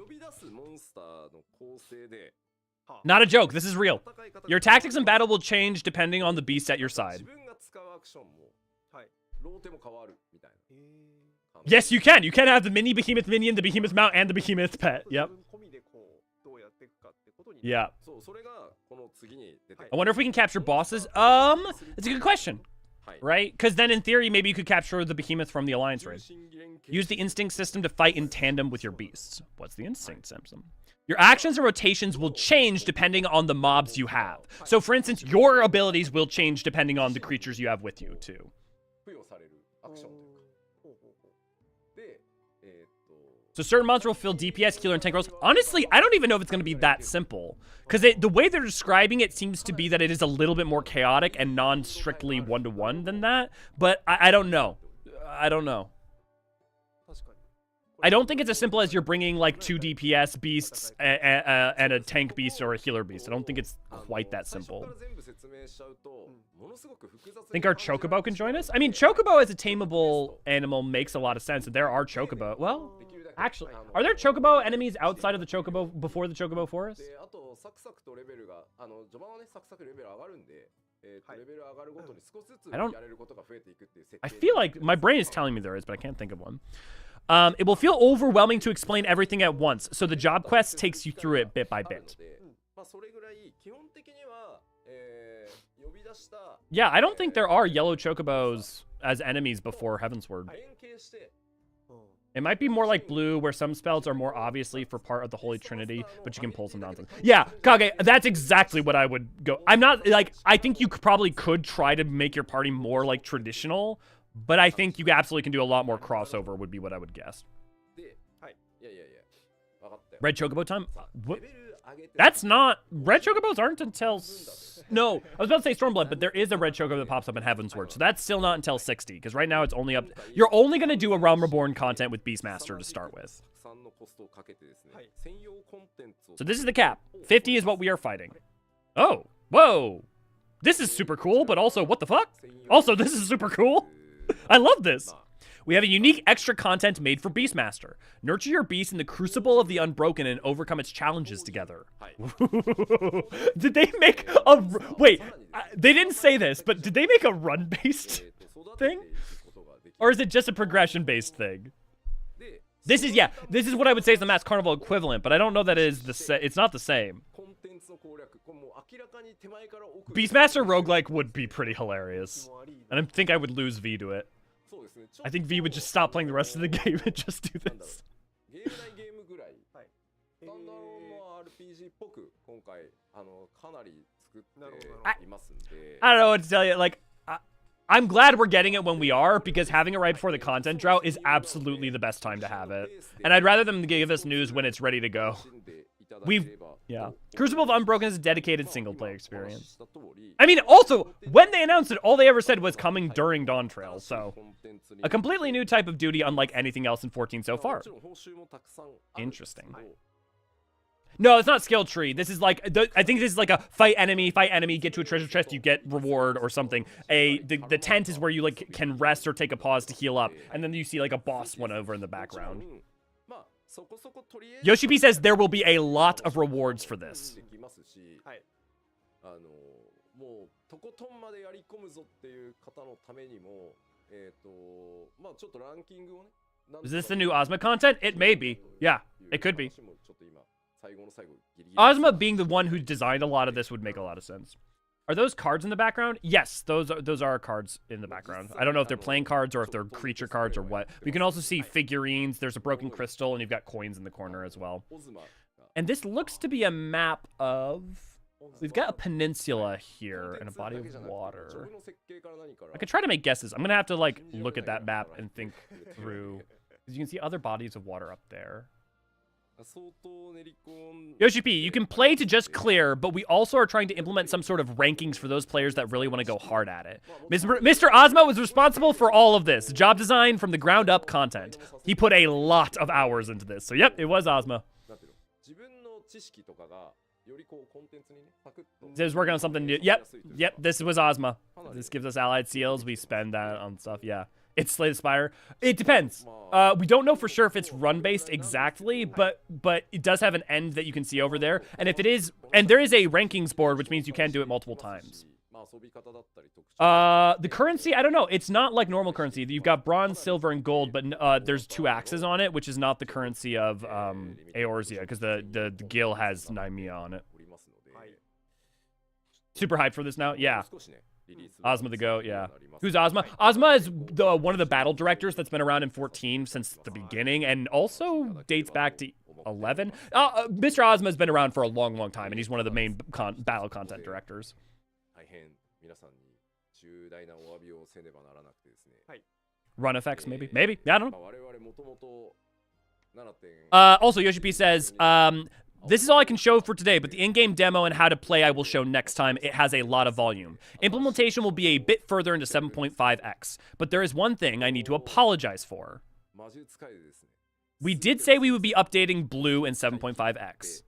Not a joke. This is real. Your tactics in battle will change depending on the beast at your side. Yes, you can. You can have the mini behemoth minion, the behemoth mount, and the behemoth pet. Yep. Yeah. I wonder if we can capture bosses. It's a good question. Right? Because then in theory, maybe you could capture the behemoth from the Alliance raid. Use the instinct system to fight in tandem with your beasts. What's the instinct system? Your actions and rotations will change depending on the mobs you have. So for instance, your abilities will change depending on the creatures you have with you too. So certain monsters will fill DPS, healer, and tank roles. Honestly, I don't even know if it's going to be that simple. Because the way they're describing it seems to be that it is a little bit more chaotic and non-strictly one-to-one than that. But I don't know. I don't know. I don't think it's as simple as you're bringing like 2 DPS beasts and a tank beast or a healer beast. I don't think it's quite that simple. Think our Chocobo can join us? I mean, Chocobo as a tameable animal makes a lot of sense. There are Chocobo. Well, actually, are there Chocobo enemies outside of the Chocobo before the Chocobo forest? I feel like my brain is telling me there is, but I can't think of one. It will feel overwhelming to explain everything at once, so the job quest takes you through it bit by bit. Yeah, I don't think there are yellow Chocobos as enemies before Heavensward. It might be more like blue, where some spells are more obviously for part of the Holy Trinity, but you can pull some nonsense. Yeah, Kage, that's exactly what I would go. I'm not, like, I think you probably could try to make your party more, like, traditional, but I think you absolutely can do a lot more crossover, would be what I would guess. Red Chocobo time? What? That's not... Red Chocobos aren't until... No, I was about to say Stormblood, but there is a red Chocobo that pops up in Heavensward, so that's still not until 60, because right now it's only up... You're only going to do a Realm Reborn content with Beastmaster to start with. So this is the cap. 50 is what we are fighting. Oh, whoa. This is super cool, but also, what the fuck? Also, this is super cool. I love this. We have a unique extra content made for Beastmaster. Nurture your beast in the crucible of the unbroken and overcome its challenges together. Did they make a... Wait, they didn't say this, but did they make a run-based thing? Or is it just a progression-based thing? This is, yeah, this is what I would say is the Mass Carnival equivalent, but I don't know that it is it's not the same. Beastmaster roguelike would be pretty hilarious. And I think I would lose V to it. I think V would just stop playing the rest of the game and just do this. I don't know what to tell you. Like, I'm glad we're getting it when we are, because having it right before the content drought is absolutely the best time to have it. And I'd rather them give us news when it's ready to go. Yeah. Crucible of Unbroken is a dedicated single-player experience. I mean, also, when they announced it, all they ever said was coming during Dawn Trail, so... A completely new type of duty, unlike anything else in 14 so far. Interesting. No, it's not skill tree. This is like, I think this is like a fight enemy, get to a treasure chest, you get reward or something. The tent is where you like can rest or take a pause to heal up, and then you see like a boss one over in the background. Yoshi P says there will be a lot of rewards for this. Is this the new Ozma content? It may be. Yeah, it could be. Ozma being the one who designed a lot of this would make a lot of sense. Are those cards in the background? Yes, those are cards in the background. I don't know if they're playing cards or if they're creature cards or what. You can also see figurines. There's a broken crystal, and you've got coins in the corner as well. And this looks to be a map of... We've got a peninsula here and a body of water. I could try to make guesses. I'm going to have to, like, look at that map and think through. Because you can see other bodies of water up there. Yoshi P, you can play to just clear, but we also are trying to implement some sort of rankings for those players that really want to go hard at it. Mr. Ozma was responsible for all of this. Job design from the ground up content. He put a lot of hours into this. So yep, it was Ozma. He was working on something new. Yep, this was Ozma. This gives us allied seals. We spend that on stuff, yeah. It's Slay the Spire. It depends. We don't know for sure if it's run-based exactly, but it does have an end that you can see over there. And if it is, and there is a rankings board, which means you can do it multiple times. The currency, I don't know. It's not like normal currency. You've got bronze, silver, and gold, but there's 2 axes on it, which is not the currency of Eorzean, because the Gil has Naimia on it. Super hyped for this now? Yeah. Ozma the Goat, yeah. Who's Ozma? Ozma is one of the battle directors that's been around in 14 since the beginning, and also dates back to 11. Mr. Ozma's been around for a long, long time, and he's one of the main battle content directors. Run effects, maybe? Maybe? Yeah, I don't know. Also, Yoshi P says, this is all I can show for today, but the in-game demo and how to play I will show next time. It has a lot of volume. Implementation will be a bit further into 7.5x, but there is one thing I need to apologize for. We did say we would be updating Blue in 7.5x.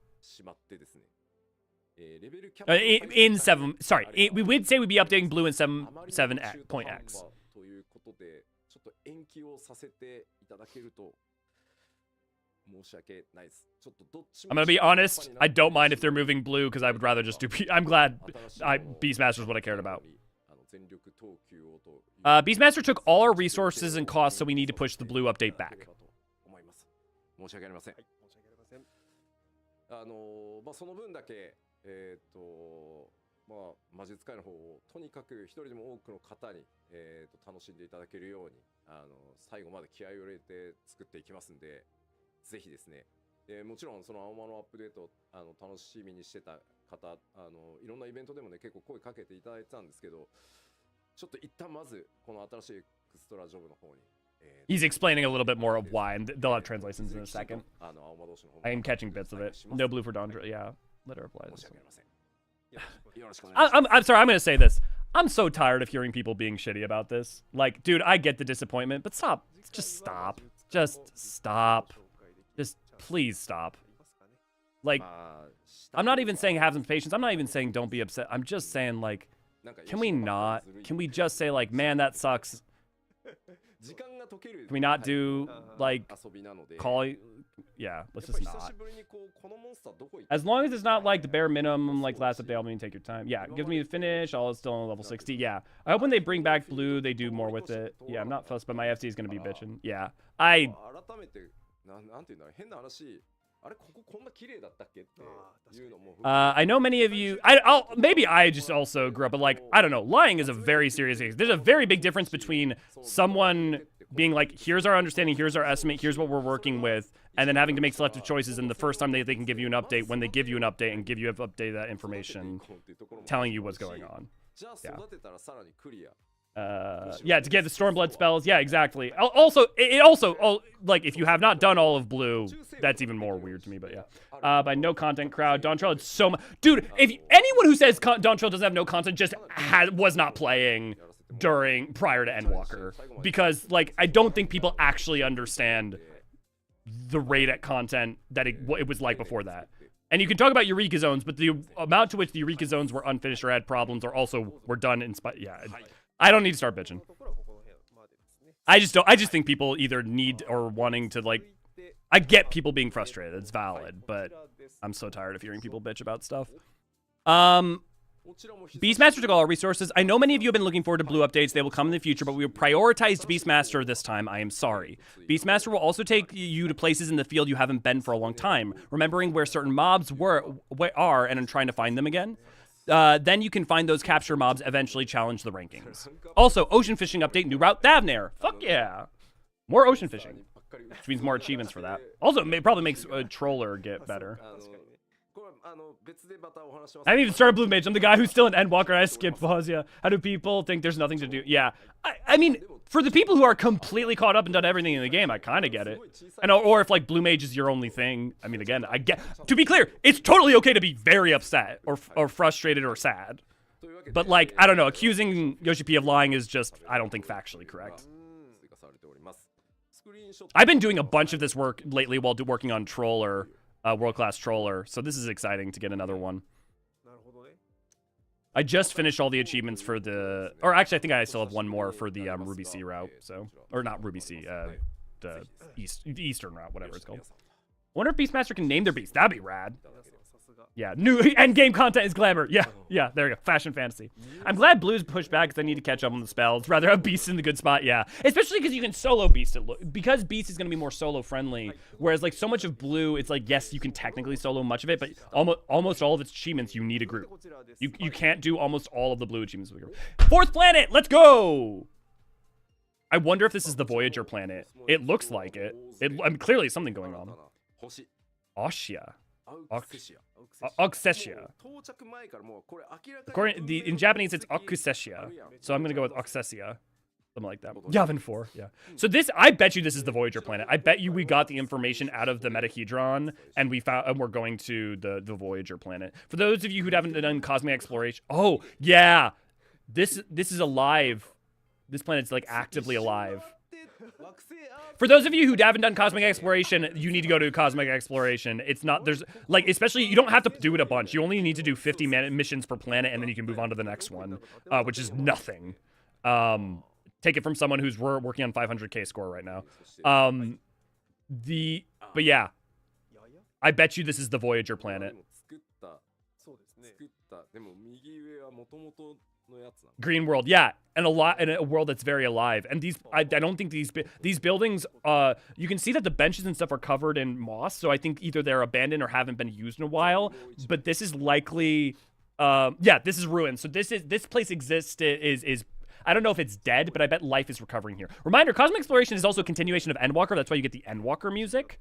We would say we'd be updating Blue in 7.x. I'm gonna be honest, I don't mind if they're moving Blue, because I would rather just do... I'm glad Beastmaster is what I cared about. Beastmaster took all our resources and costs, so we need to push the Blue update back. He's explaining a little bit more of why, and they'll have translations in a second. I am catching bits of it. No Blue for Dawn. Yeah, letter applies. I'm sorry, I'm going to say this. I'm so tired of hearing people being shitty about this. Like, dude, I get the disappointment, but stop. Just stop. Just stop. Just please stop. Like, I'm not even saying have some patience. I'm not even saying don't be upset. I'm just saying, like, can we not? Can we just say, like, man, that sucks? we not do like calling? Yeah, let's just not. As long as it's not like the bare minimum, like last update, I'll mean take your time. Yeah, it gives me the finish. I'll still on level 60. Yeah, I hope when they bring back blue, they do more with it. Yeah, I'm not fussed, but my FC is gonna be bitching. Yeah, I know many of you. Maybe I just also grew up, but like I don't know. Lying is a very serious thing. There's a very big difference between someone being like, "Here's our understanding, here's our estimate, here's what we're working with," and then having to make selective choices. And the first time they can give you an update, when they give you an update and give you update that information, telling you what's going on. Yeah, to get the Stormblood spells. Yeah, exactly. Also, like if you have not done all of blue, that's even more weird to me. But yeah, by no content crowd, Dontrell. It's so much, dude. If anyone who says Dontrell doesn't have no content just was not playing prior to Endwalker, because like I don't think people actually understand the rate at content that it was like before that. And you can talk about Eureka zones, but the amount to which the Eureka zones were unfinished or had problems, or also were done in spite. Yeah. I don't need to start bitching. I just think people either need or wanting to like. I get people being frustrated. It's valid, but I'm so tired of hearing people bitch about stuff. Beastmaster took all our resources. I know many of you have been looking forward to blue updates. They will come in the future, but we prioritized Beastmaster this time. I am sorry. Beastmaster will also take you to places in the field you haven't been for a long time, remembering where certain mobs are and trying to find them again. Then you can find those capture mobs, eventually challenge the rankings. Also, ocean fishing update, new route Thavnair. Fuck yeah. More ocean fishing, which means more achievements for that. Also, it probably makes a troller get better. I haven't even started Blue Mage. I'm the guy who's still an Endwalker. I skipped pause. Yeah. How do people think there's nothing to do? Yeah. I mean, for the people who are completely caught up and done everything in the game, I kind of get it. Or if like Blue Mage is your only thing. I mean, again, I get. To be clear, it's totally okay to be very upset or frustrated or sad. But like, I don't know. Accusing Yoshi P of lying is just, I don't think, factually correct. I've been doing a bunch of this work lately while working on Troller. World-class Troller, so this is exciting to get another one. I just finished all the achievements for the... Or actually, I think I still have one more for the Ruby Sea route, so... Or not Ruby Sea, the Eastern route, whatever it's called. I wonder if Beastmaster can name their beast. That'd be rad. Yeah, new endgame content is glamour. Yeah, there you go. Fashion fantasy. I'm glad Blue's pushed back because I need to catch up on the spells. Rather have Beast in the good spot, yeah. Especially because you can solo Beast it. Because Beast is going to be more solo friendly. Whereas like so much of Blue, it's like, yes, you can technically solo much of it, but almost all of its achievements, you need a group. You can't do almost all of the Blue achievements with a group. Fourth planet, let's go! I wonder if this is the Voyager planet. It looks like it. I mean, clearly something going on. Oshia. Accessia. In Japanese, it's Accessia. So I'm going to go with Accessia. Something like that. Yavin 4, yeah. So this, I bet you this is the Voyager planet. I bet you we got the information out of the Metahedron, and we're going to the Voyager planet. For those of you who haven't done cosmic exploration, oh, yeah. This is alive. This planet's like actively alive. For those of you who haven't done cosmic exploration, you need to go to cosmic exploration. It's not, there's like, especially, you don't have to do it a bunch. You only need to do 50 missions per planet, and then you can move on to the next one, which is nothing. Take it from someone who's working on 500k score right now. But yeah, I bet you this is the Voyager planet. Green world, yeah, and a world that's very alive. And these, I don't think these buildings. You can see that the benches and stuff are covered in moss. So I think either they're abandoned or haven't been used in a while. But this is likely, yeah, this is ruined. So this place exists. Is I don't know if it's dead, but I bet life is recovering here. Reminder: cosmic exploration is also a continuation of Endwalker. That's why you get the Endwalker music.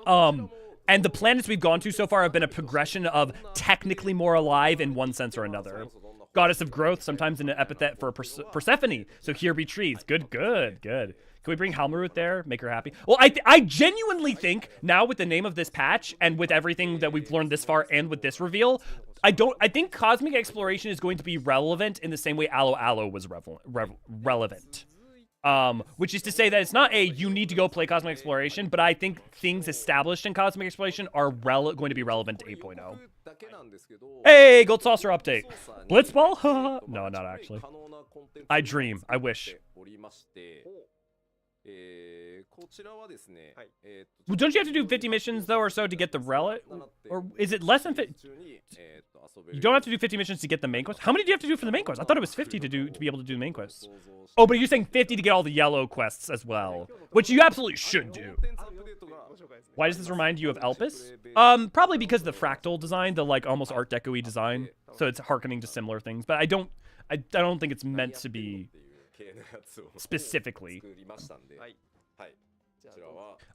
And the planets we've gone to so far have been a progression of technically more alive in one sense or another. Goddess of growth, sometimes an epithet for Persephone. So here be trees. Good. Can we bring Halmarut there? Make her happy. Well, I genuinely think now with the name of this patch and with everything that we've learned this far and with this reveal, I think cosmic exploration is going to be relevant in the same way Aloe Aloe was relevant. Which is to say that it's not you need to go play cosmic exploration, but I think things established in cosmic exploration are going to be relevant to 8.0. Hey, Gold Saucer update. Blitzball? No, not actually. I dream. I wish. Well, don't you have to do 50 missions though or so to get the relic? Or is it less than 50? You don't have to do 50 missions to get the main quest? How many do you have to do for the main quest? I thought it was 50 to be able to do the main quests. Oh, but you're saying 50 to get all the yellow quests as well, which you absolutely should do. Why does this remind you of Elpis? Probably because of the fractal design, the like almost Art Deco-y design. So it's hearkening to similar things, but I don't think it's meant to be specifically.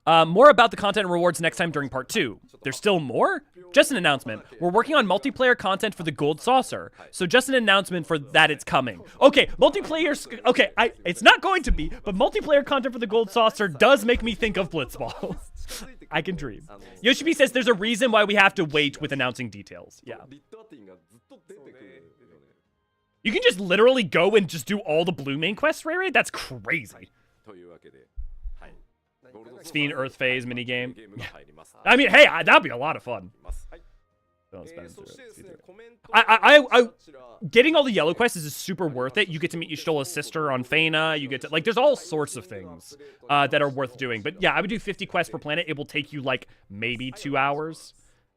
More about the content and rewards next time during part 2. There's still more? Just an announcement. We're working on multiplayer content for the Gold Saucer. So just an announcement for that it's coming. Okay, multiplayer... Okay, it's not going to be, but multiplayer content for the Gold Saucer does make me think of Blitzball. I can dream. Yoshibi says there's a reason why we have to wait with announcing details. Yeah. You can just literally go and just do all the blue main quests, Ray? That's crazy. Sphere Earth Phase minigame. I mean, hey, that'd be a lot of fun. Getting all the yellow quests is super worth it. You get to meet Y'shtola's sister on Fena. You get to, like, there's all sorts of things that are worth doing. But yeah, I would do 50 quests per planet. It will take you, like, maybe 2 hours.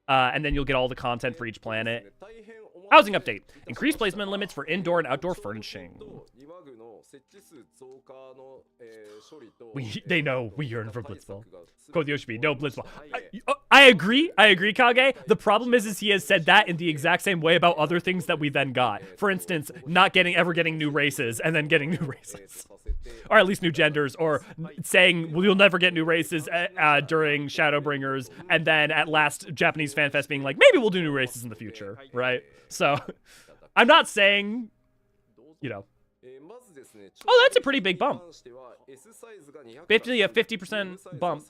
And then you'll get all the content for each planet. Housing update. Increased placement limits for indoor and outdoor furnishing. They know we yearn for Blitzball. Code Yoshibi, no Blitzball. I agree, Kage. The problem is he has said that in the exact same way about other things that we then got. For instance, not ever getting new races and then getting new races. Or at least new genders, or saying we'll never get new races during Shadowbringers, and then at last Japanese Fan Fest being like, maybe we'll do new races in the future, right? So, I'm not saying, you know. Oh, that's a pretty big bump. Basically a 50% bump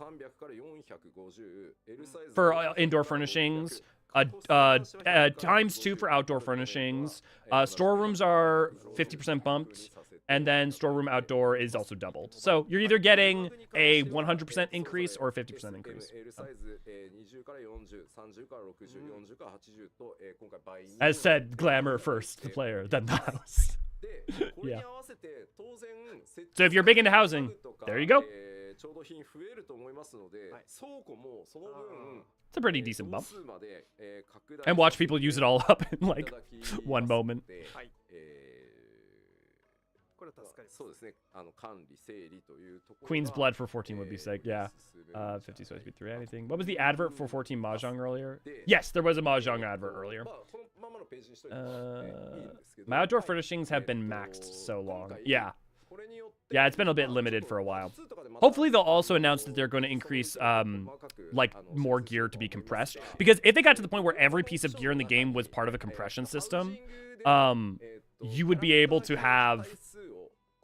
for indoor furnishings. ×2 for outdoor furnishings. Storerooms are 50% bumped. And then storeroom outdoor is also doubled. So you're either getting a 100% increase or a 50% increase. As said, glamour first, the player, then the house. Yeah. So if you're big into housing, there you go. It's a pretty decent bump. And watch people use it all up in like one moment. Queen's Blood for 14 would be sick, yeah. 50 so speed 3 anything. What was the advert for 14 Mahjong earlier? Yes, there was a Mahjong advert earlier. My outdoor furnishings have been maxed so long. Yeah. Yeah, it's been a bit limited for a while. Hopefully they'll also announce that they're going to increase like more gear to be compressed. Because if they got to the point where every piece of gear in the game was part of a compression system, you would be able to have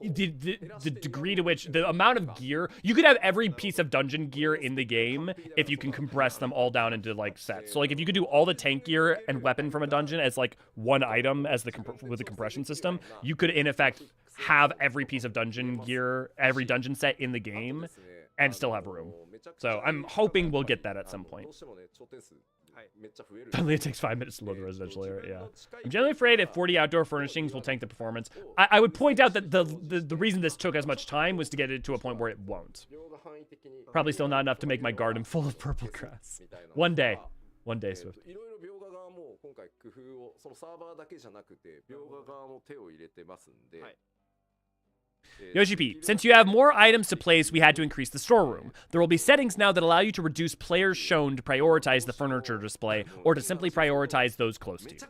the degree to which the amount of gear you could have every piece of dungeon gear in the game if you can compress them all down into like sets. So like if you could do all the tank gear and weapon from a dungeon as like one item as with the compression system, you could in effect have every piece of dungeon gear, every dungeon set in the game and still have room. So I'm hoping we'll get that at some point. Only it takes 5 minutes to load the residential area, yeah. I'm generally afraid if 40 outdoor furnishings will tank the performance. I would point out that the reason this took as much time was to get it to a point where it won't. Probably still not enough to make my garden full of purple grass. One day, Swift. Yoshi P, since you have more items to place, we had to increase the storeroom. There will be settings now that allow you to reduce players shown to prioritize the furniture display, or to simply prioritize those close to you.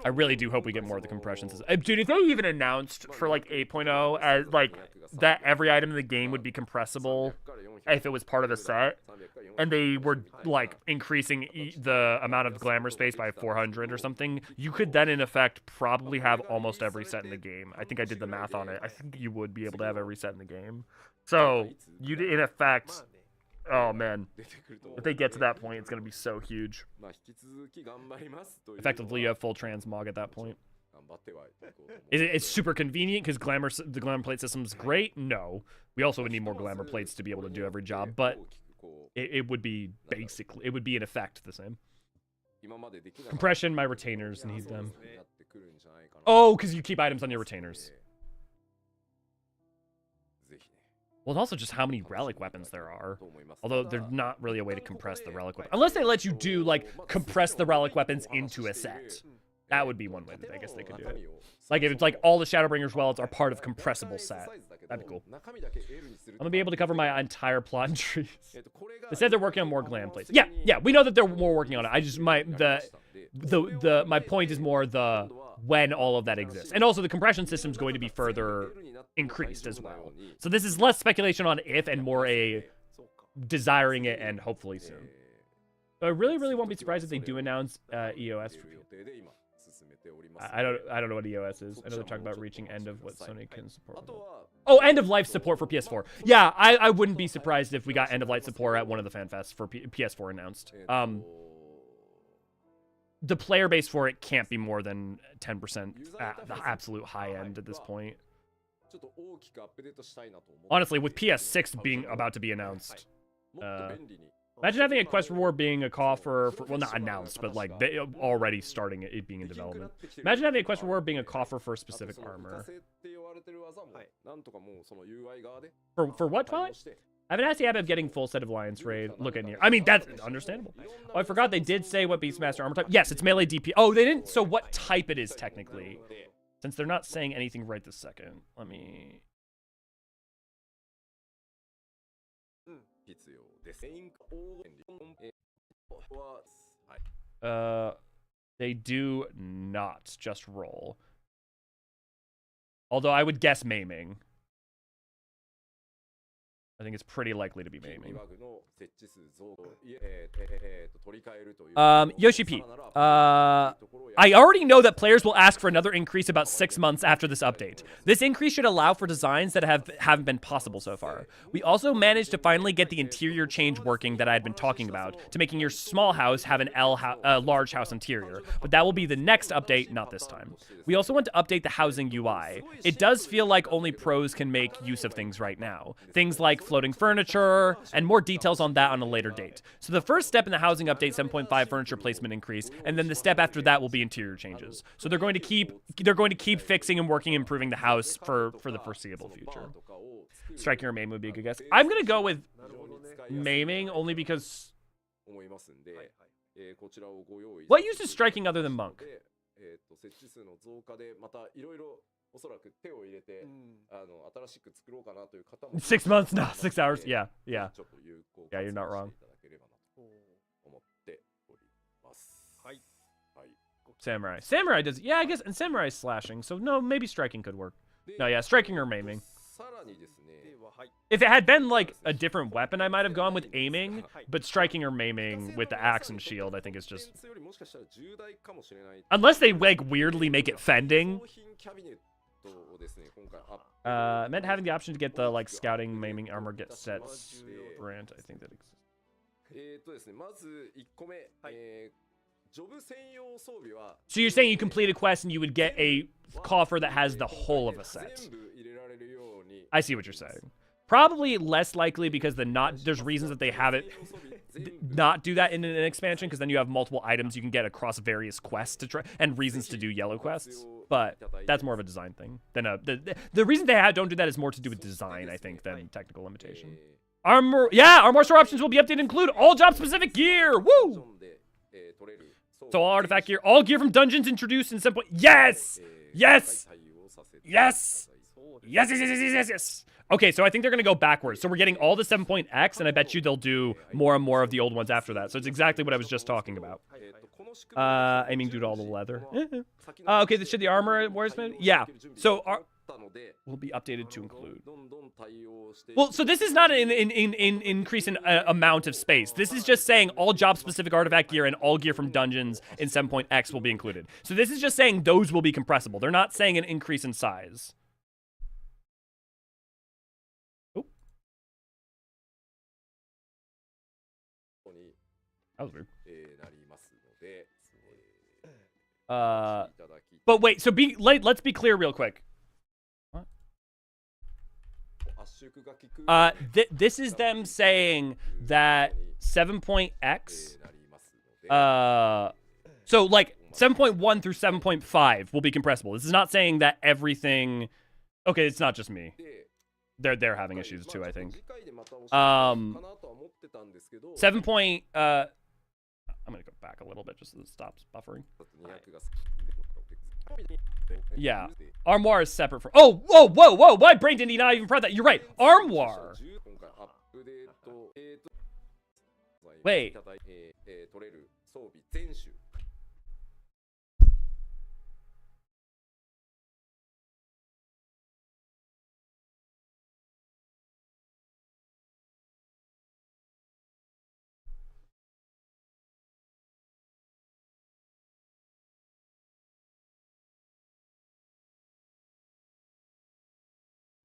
I really do hope we get more of the compression system. Dude, if they even announced for like 8.0 as like that every item in the game would be compressible if it was part of the set, and they were like increasing the amount of glamour space by 400 or something, you could then in effect probably have almost every set in the game. I think I did the math on it. I think you would be able to have every set in the game. So you'd in effect... Oh man, if they get to that point, it's going to be so huge. Effectively, you have full transmog at that point. It's super convenient because the glamour plate system is great. No, we also would need more glamour plates to be able to do every job, but it would be basically, it would be in effect the same. Compression, my retainers need them. Oh, because you keep items on your retainers. Well, and also just how many relic weapons there are. Although there's not really a way to compress the relic weapons. Unless they let you do, like, compress the relic weapons into a set. That would be one way that I guess they could do it. Like, if it's like all the Shadowbringers wallets are part of compressible set. That'd be cool. I'm gonna be able to cover my entire plot and trees. They said they're working on more glam plates. Yeah, we know that they're more working on it. I just, my point is more the when all of that exists. And also the compression system is going to be further increased as well. So this is less speculation on if and more a desiring it and hopefully soon. So I really won't be surprised if they do announce EOS for people. I don't know what EOS is. I know they're talking about reaching end of what Sony can support. Oh, end of life support for PS4. Yeah, I wouldn't be surprised if we got end of life support at one of the fan fests for PS4 announced. The player base for it can't be more than 10% at the absolute high end at this point. Honestly, with PS6 being about to be announced, imagine having a quest reward being a call for well, not announced, but like already starting it being in development. Imagine having a quest reward being a coffer for specific armor. For what, Twilight? I haven't asked the of getting full set of Alliance Raid. Look at here. I mean, that's understandable. Oh, I forgot they did say what Beastmaster armor type. Yes, it's melee DP. Oh, they didn't. So what type it is technically? Since they're not saying anything right this second, let me. They do not just roll. Although I would guess maiming. I think it's pretty likely to be maiming. Yoshi P. I already know that players will ask for another increase about 6 months after this update. This increase should allow for designs that haven't been possible so far. We also managed to finally get the interior change working that I had been talking about, to making your small house have an large house interior. But that will be the next update, not this time. We also want to update the housing UI. It does feel like only pros can make use of things right now. Things like floating furniture, and more details on that on a later date. So the first step in the housing update, 7.5 furniture placement increase, and then the step after that will be interior changes. So they're going to keep fixing and working, improving the house for the foreseeable future. Striking or maiming would be a good guess. I'm gonna go with maiming only because. What use is striking other than monk? 6 months, no, 6 hours. Yeah, you're not wrong. Samurai does, yeah, I guess, and samurai is slashing, so no, maybe striking could work. No, yeah, striking or maiming. If it had been like a different weapon, I might have gone with aiming, but striking or maiming with the axe and shield, I think is just, unless they like weirdly make it fending. Meant having the option to get the like scouting maiming armor get sets brand. I think that exists. So you're saying you complete a quest and you would get a coffer that has the whole of a set. I see what you're saying. Probably less likely because there's reasons that they have it not do that in an expansion, because then you have multiple items you can get across various quests to try and reasons to do yellow quests. But that's more of a design thing than the reason they don't do that is more to do with design, I think, than technical limitation. Armor store options will be updated to include all job specific gear. Woo! So all artifact gear, all gear from dungeons introduced in simple. Yes. Okay, so I think they're going to go backwards. So we're getting all the 7.X, and I bet you they'll do more and more of the old ones after that. So it's exactly what I was just talking about. Aiming due to all the leather. Okay, should the armor warsman? Yeah. So will be updated to include. Well, so this is not an increase in amount of space. This is just saying all job-specific artifact gear and all gear from dungeons in 7.X will be included. So this is just saying those will be compressible. They're not saying an increase in size. That was weird. But wait, so let's be clear real quick. What? This is them saying that 7.x, so like 7.1 through 7.5 will be compressible. This is not saying that everything. Okay, it's not just me. They're having issues too, I think. 7. I'm gonna go back a little bit just so it stops buffering. Yeah, armoire is separate from. Oh, whoa! My brain didn't not even press that. You're right. Armoire. Wait.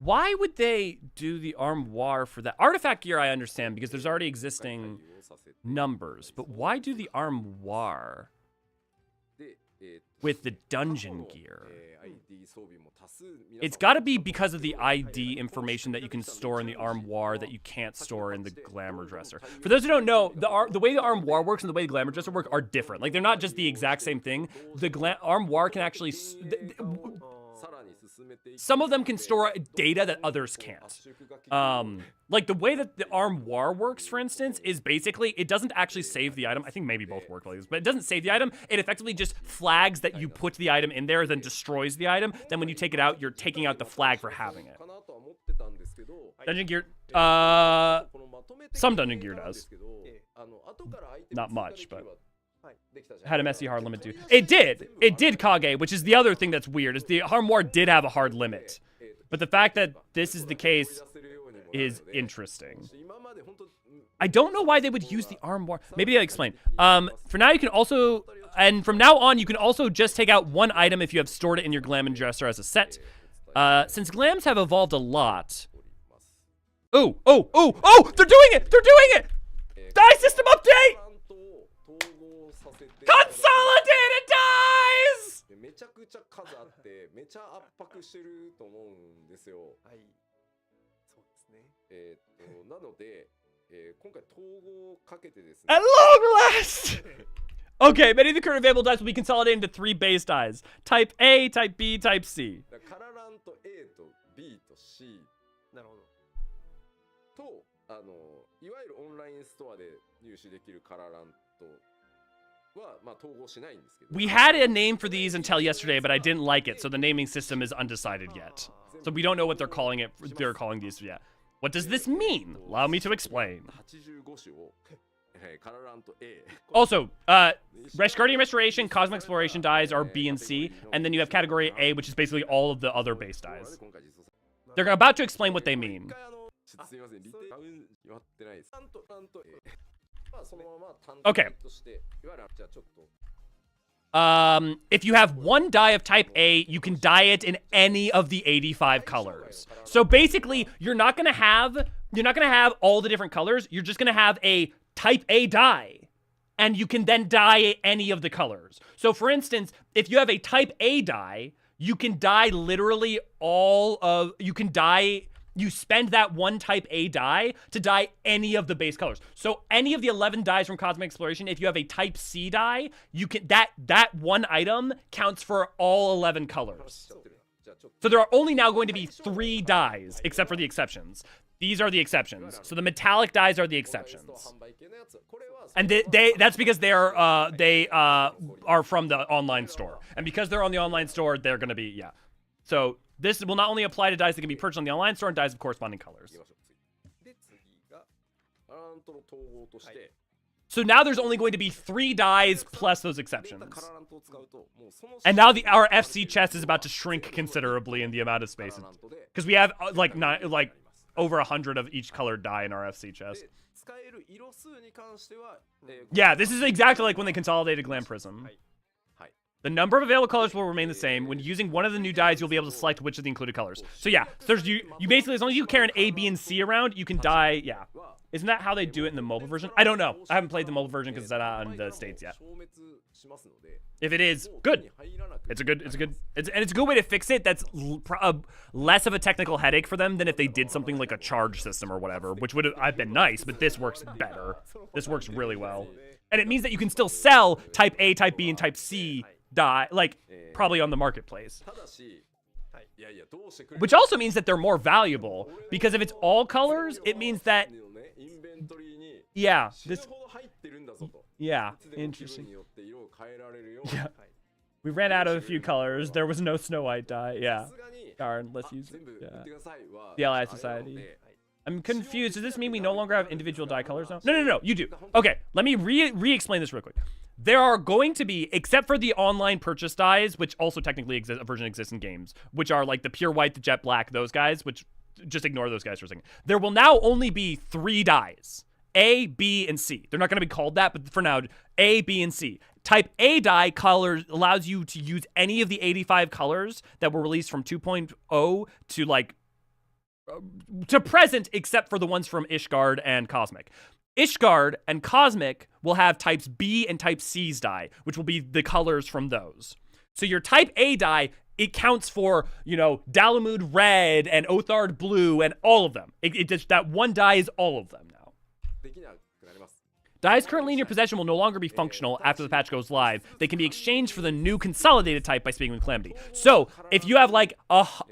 Why would they do the armoire for that? Artifact gear I understand because there's already existing numbers, but why do the armoire with the dungeon gear? It's got to be because of the ID information that you can store in the armoire that you can't store in the glamour dresser. For those who don't know, the way the armoire works and the way the glamour dresser works are different. Like, they're not just the exact same thing. The armoire can actually... Some of them can store data that others can't. Like the way that the armoire works, for instance, is basically it doesn't actually save the item. I think maybe both work like this, but it doesn't save the item. It effectively just flags that you put the item in there, then destroys the item. Then when you take it out, you're taking out the flag for having it. Dungeon gear, some dungeon gear does. Not much, but had a messy hard limit too. It did Kage, which is the other thing that's weird, is the armoire did have a hard limit. But the fact that this is the case is interesting. I don't know why they would use the armoire. Maybe I'll explain. For now you can also, and from now on you can also just take out one item if you have stored it in your glam and dresser as a set. Since glams have evolved a lot. Oh, they're doing it! They're doing it! Die system update! Consolidated dies! めちゃくちゃ数あってめちゃ圧迫してると思うんですよ。はい。そうですね。なので、今回統合をかけてですね。At long last! Okay, many of the current available dice will be consolidated into 3 base dies. Type A, Type B, Type C. カラランと A と B と C。なるほど。と、いわゆるオンラインストアで入手できるカラランと We had a name for these until yesterday, but I didn't like it, so the naming system is undecided yet. So we don't know what they're calling it. They're calling these yet. What does this mean? Allow me to explain. Also, Guardian Restoration, Cosmic Exploration dies are B and C, and then you have Category A, which is basically all of the other base dies. They're about to explain what they mean. Okay. If you have one die of type A, you can dye it in any of the 85 colors. So basically, you're not gonna have all the different colors. You're just gonna have a type A die, and you can then dye any of the colors. So for instance, if you have a type A die, you can dye literally all of. You spend that one type A die to dye any of the base colors. So any of the 11 dies from Cosmic Exploration, if you have a type C die, you can that one item counts for all 11 colors. So there are only now going to be 3 dies, except for the exceptions. These are the exceptions. So the metallic dies are the exceptions. And that's because they are from the online store. And because they're on the online store, they're going to be, yeah. So this will not only apply to dice that can be purchased on the online store and dice of corresponding colors. So now there's only going to be 3 dies plus those exceptions. And now our FC chest is about to shrink considerably in the amount of space. Because we have like over 100 of each colored die in our FC chest. Yeah, this is exactly like when they consolidated Glam Prism. The number of available colors will remain the same. When using one of the new dies, you'll be able to select which of the included colors. So yeah, so there's you basically, as long as you carry an A, B, and C around, you can dye, yeah. Isn't that how they do it in the mobile version? I don't know. I haven't played the mobile version because it's not on the States yet. If it is, good. It's a good way to fix it. That's less of a technical headache for them than if they did something like a charge system or whatever, which would have been nice, but this works better. This works really well. And it means that you can still sell type A, type B, and type C die, like, probably on the marketplace. Which also means that they're more valuable, because if it's all colors, it means that... Yeah, interesting. Yeah. We ran out of a few colors. There was no Snow White dye. Yeah. Darn, let's use it. Yeah. The Ally Society. I'm confused. Does this mean we no longer have individual dye colors now? No, you do. Okay, let me re-explain this real quick. There are going to be, except for the online purchase dyes, which also technically a version exists in games, which are like the pure white, the jet black, those guys, which just ignore those guys for a second. There will now only be 3 dyes. A, B, and C. They're not going to be called that, but for now, A, B, and C. Type A color allows you to use any of the 85 colors that were released from 2.0 to like to present, except for the ones from Ishgard and Cosmic. Ishgard and Cosmic will have types B and type C's dye, which will be the colors from those. So your type A dye, it counts for, Dalamud red and Othard blue and all of them. That one dye is all of them now. Dyes currently in your possession will no longer be functional after the patch goes live. They can be exchanged for the new consolidated type by speaking with Calamity. So if you have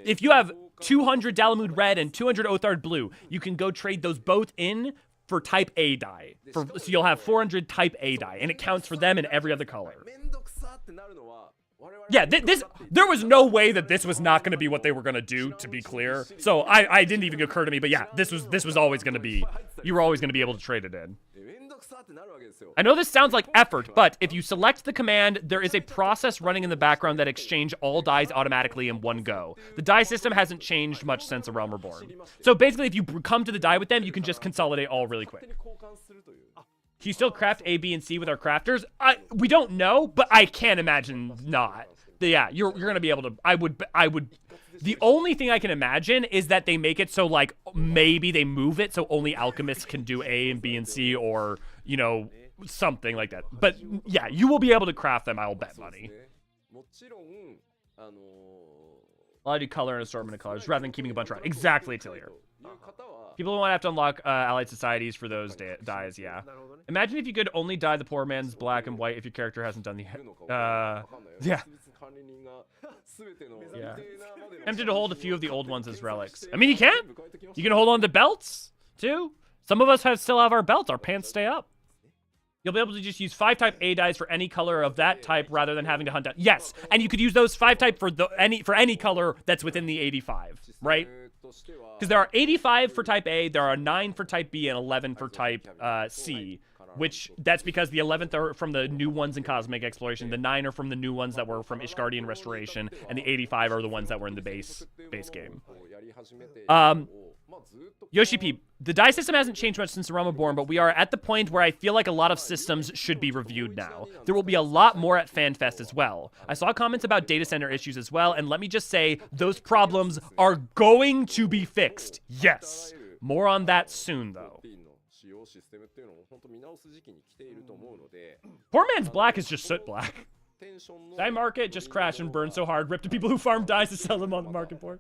if you have 200 Dalamud red and 200 Othard blue, you can go trade those both in for type A dye. So you'll have 400 type A dye, and it counts for them in every other color. Yeah, there was no way that this was not going to be what they were going to do, to be clear. So I didn't even occur to me, but yeah, this was always going to be, you were always going to be able to trade it in. I know this sounds like effort, but if you select the command, there is a process running in the background that exchange all dyes automatically in one go. The dye system hasn't changed much since A Realm Reborn. So basically, if you come to the dye with them, you can just consolidate all really quick. Can you still craft A, B, and C with our crafters? We don't know, but I can't imagine not. Yeah, you're gonna be able to. I would. The only thing I can imagine is that they make it so, like, maybe they move it so only alchemists can do A and B and C, or, something like that. But, yeah, you will be able to craft them, I'll bet money. I'll do color and assortment of colors rather than keeping a bunch around. Exactly, Tillier. People won't have to unlock allied societies for those dyes, yeah. Imagine if you could only dye the poor man's black and white if your character hasn't done the... yeah. Yeah. Tempted to hold a few of the old ones as relics. I mean, you can. You can hold on to belts, too. Some of us still have our belts. Our pants stay up. You'll be able to just use 5 type A dyes for any color of that type rather than having to hunt down. Yes, and you could use those 5 type for any color that's within the 85, right? Because there are 85 for type A, there are 9 for type B, and 11 for type C. Which, that's because the 11th are from the new ones in Cosmic Exploration, the 9 are from the new ones that were from Ishgardian Restoration, and the 85 are the ones that were in the base game. Yoshi P, the dye system hasn't changed much since The Realm Reborn, but we are at the point where I feel like a lot of systems should be reviewed now. There will be a lot more at FanFest as well. I saw comments about data center issues as well, and let me just say, those problems are going to be fixed. Yes. More on that soon, though. Poor man's black is just soot black. Dye market just crashed and burned so hard, ripped to people who farm dyes to sell them on the market board.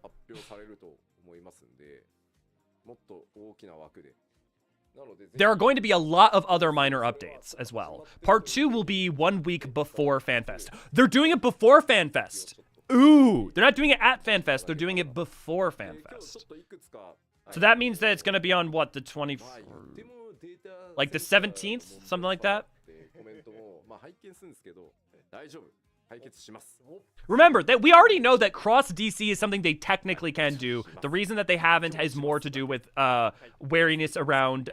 There are going to be a lot of other minor updates as well. Part 2 will be 1 week before FanFest. They're doing it before FanFest. Ooh, they're not doing it at FanFest, they're doing it before FanFest. So that means that it's going to be on, what, the 20th? Like the 17th? Something like that? Remember, that we already know that cross DC is something they technically can do. The reason that they haven't has more to do with wariness around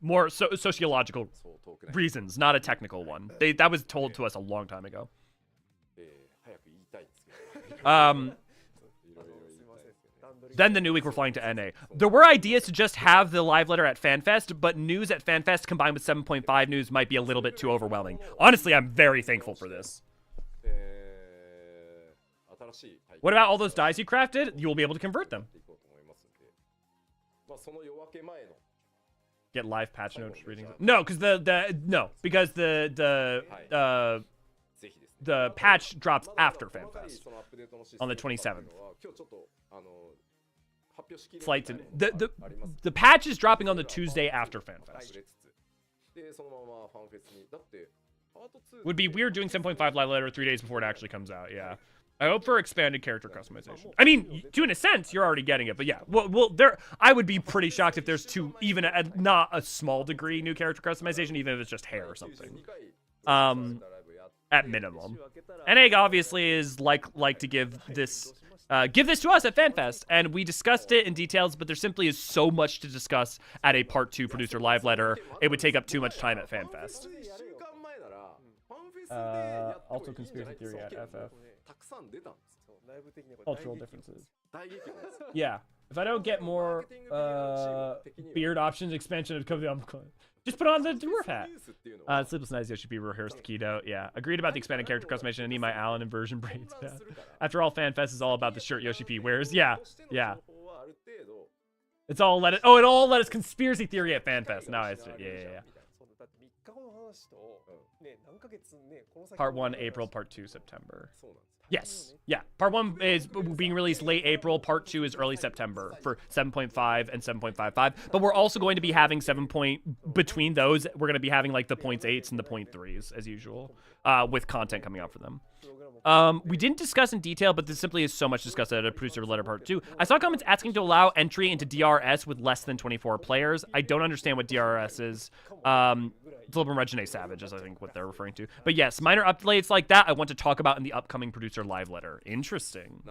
more sociological reasons, not a technical one. That was told to us a long time ago. Then the new week we're flying to NA. There were ideas to just have the live letter at FanFest, but news at FanFest combined with 7.5 news might be a little bit too overwhelming. Honestly, I'm very thankful for this. What about all those dyes you crafted? You will be able to convert them. Get live patch notes reading. No, because the patch drops after FanFest on the 27th. Flights and the patch is dropping on the Tuesday after FanFest. Would be weird doing 7.5 live letter 3 days before it actually comes out. Yeah. I hope for expanded character customization. I mean, to in a sense, you're already getting it, but yeah. Well, I would be pretty shocked if there's even not a small degree new character customization, even if it's just hair or something. At minimum. NA obviously is like to give this to us at FanFest, and we discussed it in details, but there simply is so much to discuss at a Part 2 producer live letter. It would take up too much time at FanFest. Also conspiracy theory at FF. Cultural differences. Yeah. If I don't get more beard options, expansion of the just put on the dwarf hat. Sleepless Nights should be rehearsed the keynote. Yeah. Agreed about the expanded character customization. I need my Alan inversion braids. Yeah. After all, FanFest is all about the shirt Yoshi P wears. Yeah. Yeah. It all let us conspiracy theory at FanFest. Now it's yeah. Part 1 April, Part 2 September. Yes. Yeah. Part 1 is being released late April. Part 2 is early September for 7.5 and 7.55. But we're also going to be having between those, we're going to be having like the 0.8s and the 0.3s as usual, with content coming out for them. We didn't discuss in detail, but this simply is so much discussed at a producer letter Part 2. I saw comments asking to allow entry into DRS with less than 24 players. I don't understand what DRS is. Philip and Regine Savage is, I think, what they're referring to. But yes, minor updates like that I want to talk about in the upcoming producer live letter. Interesting.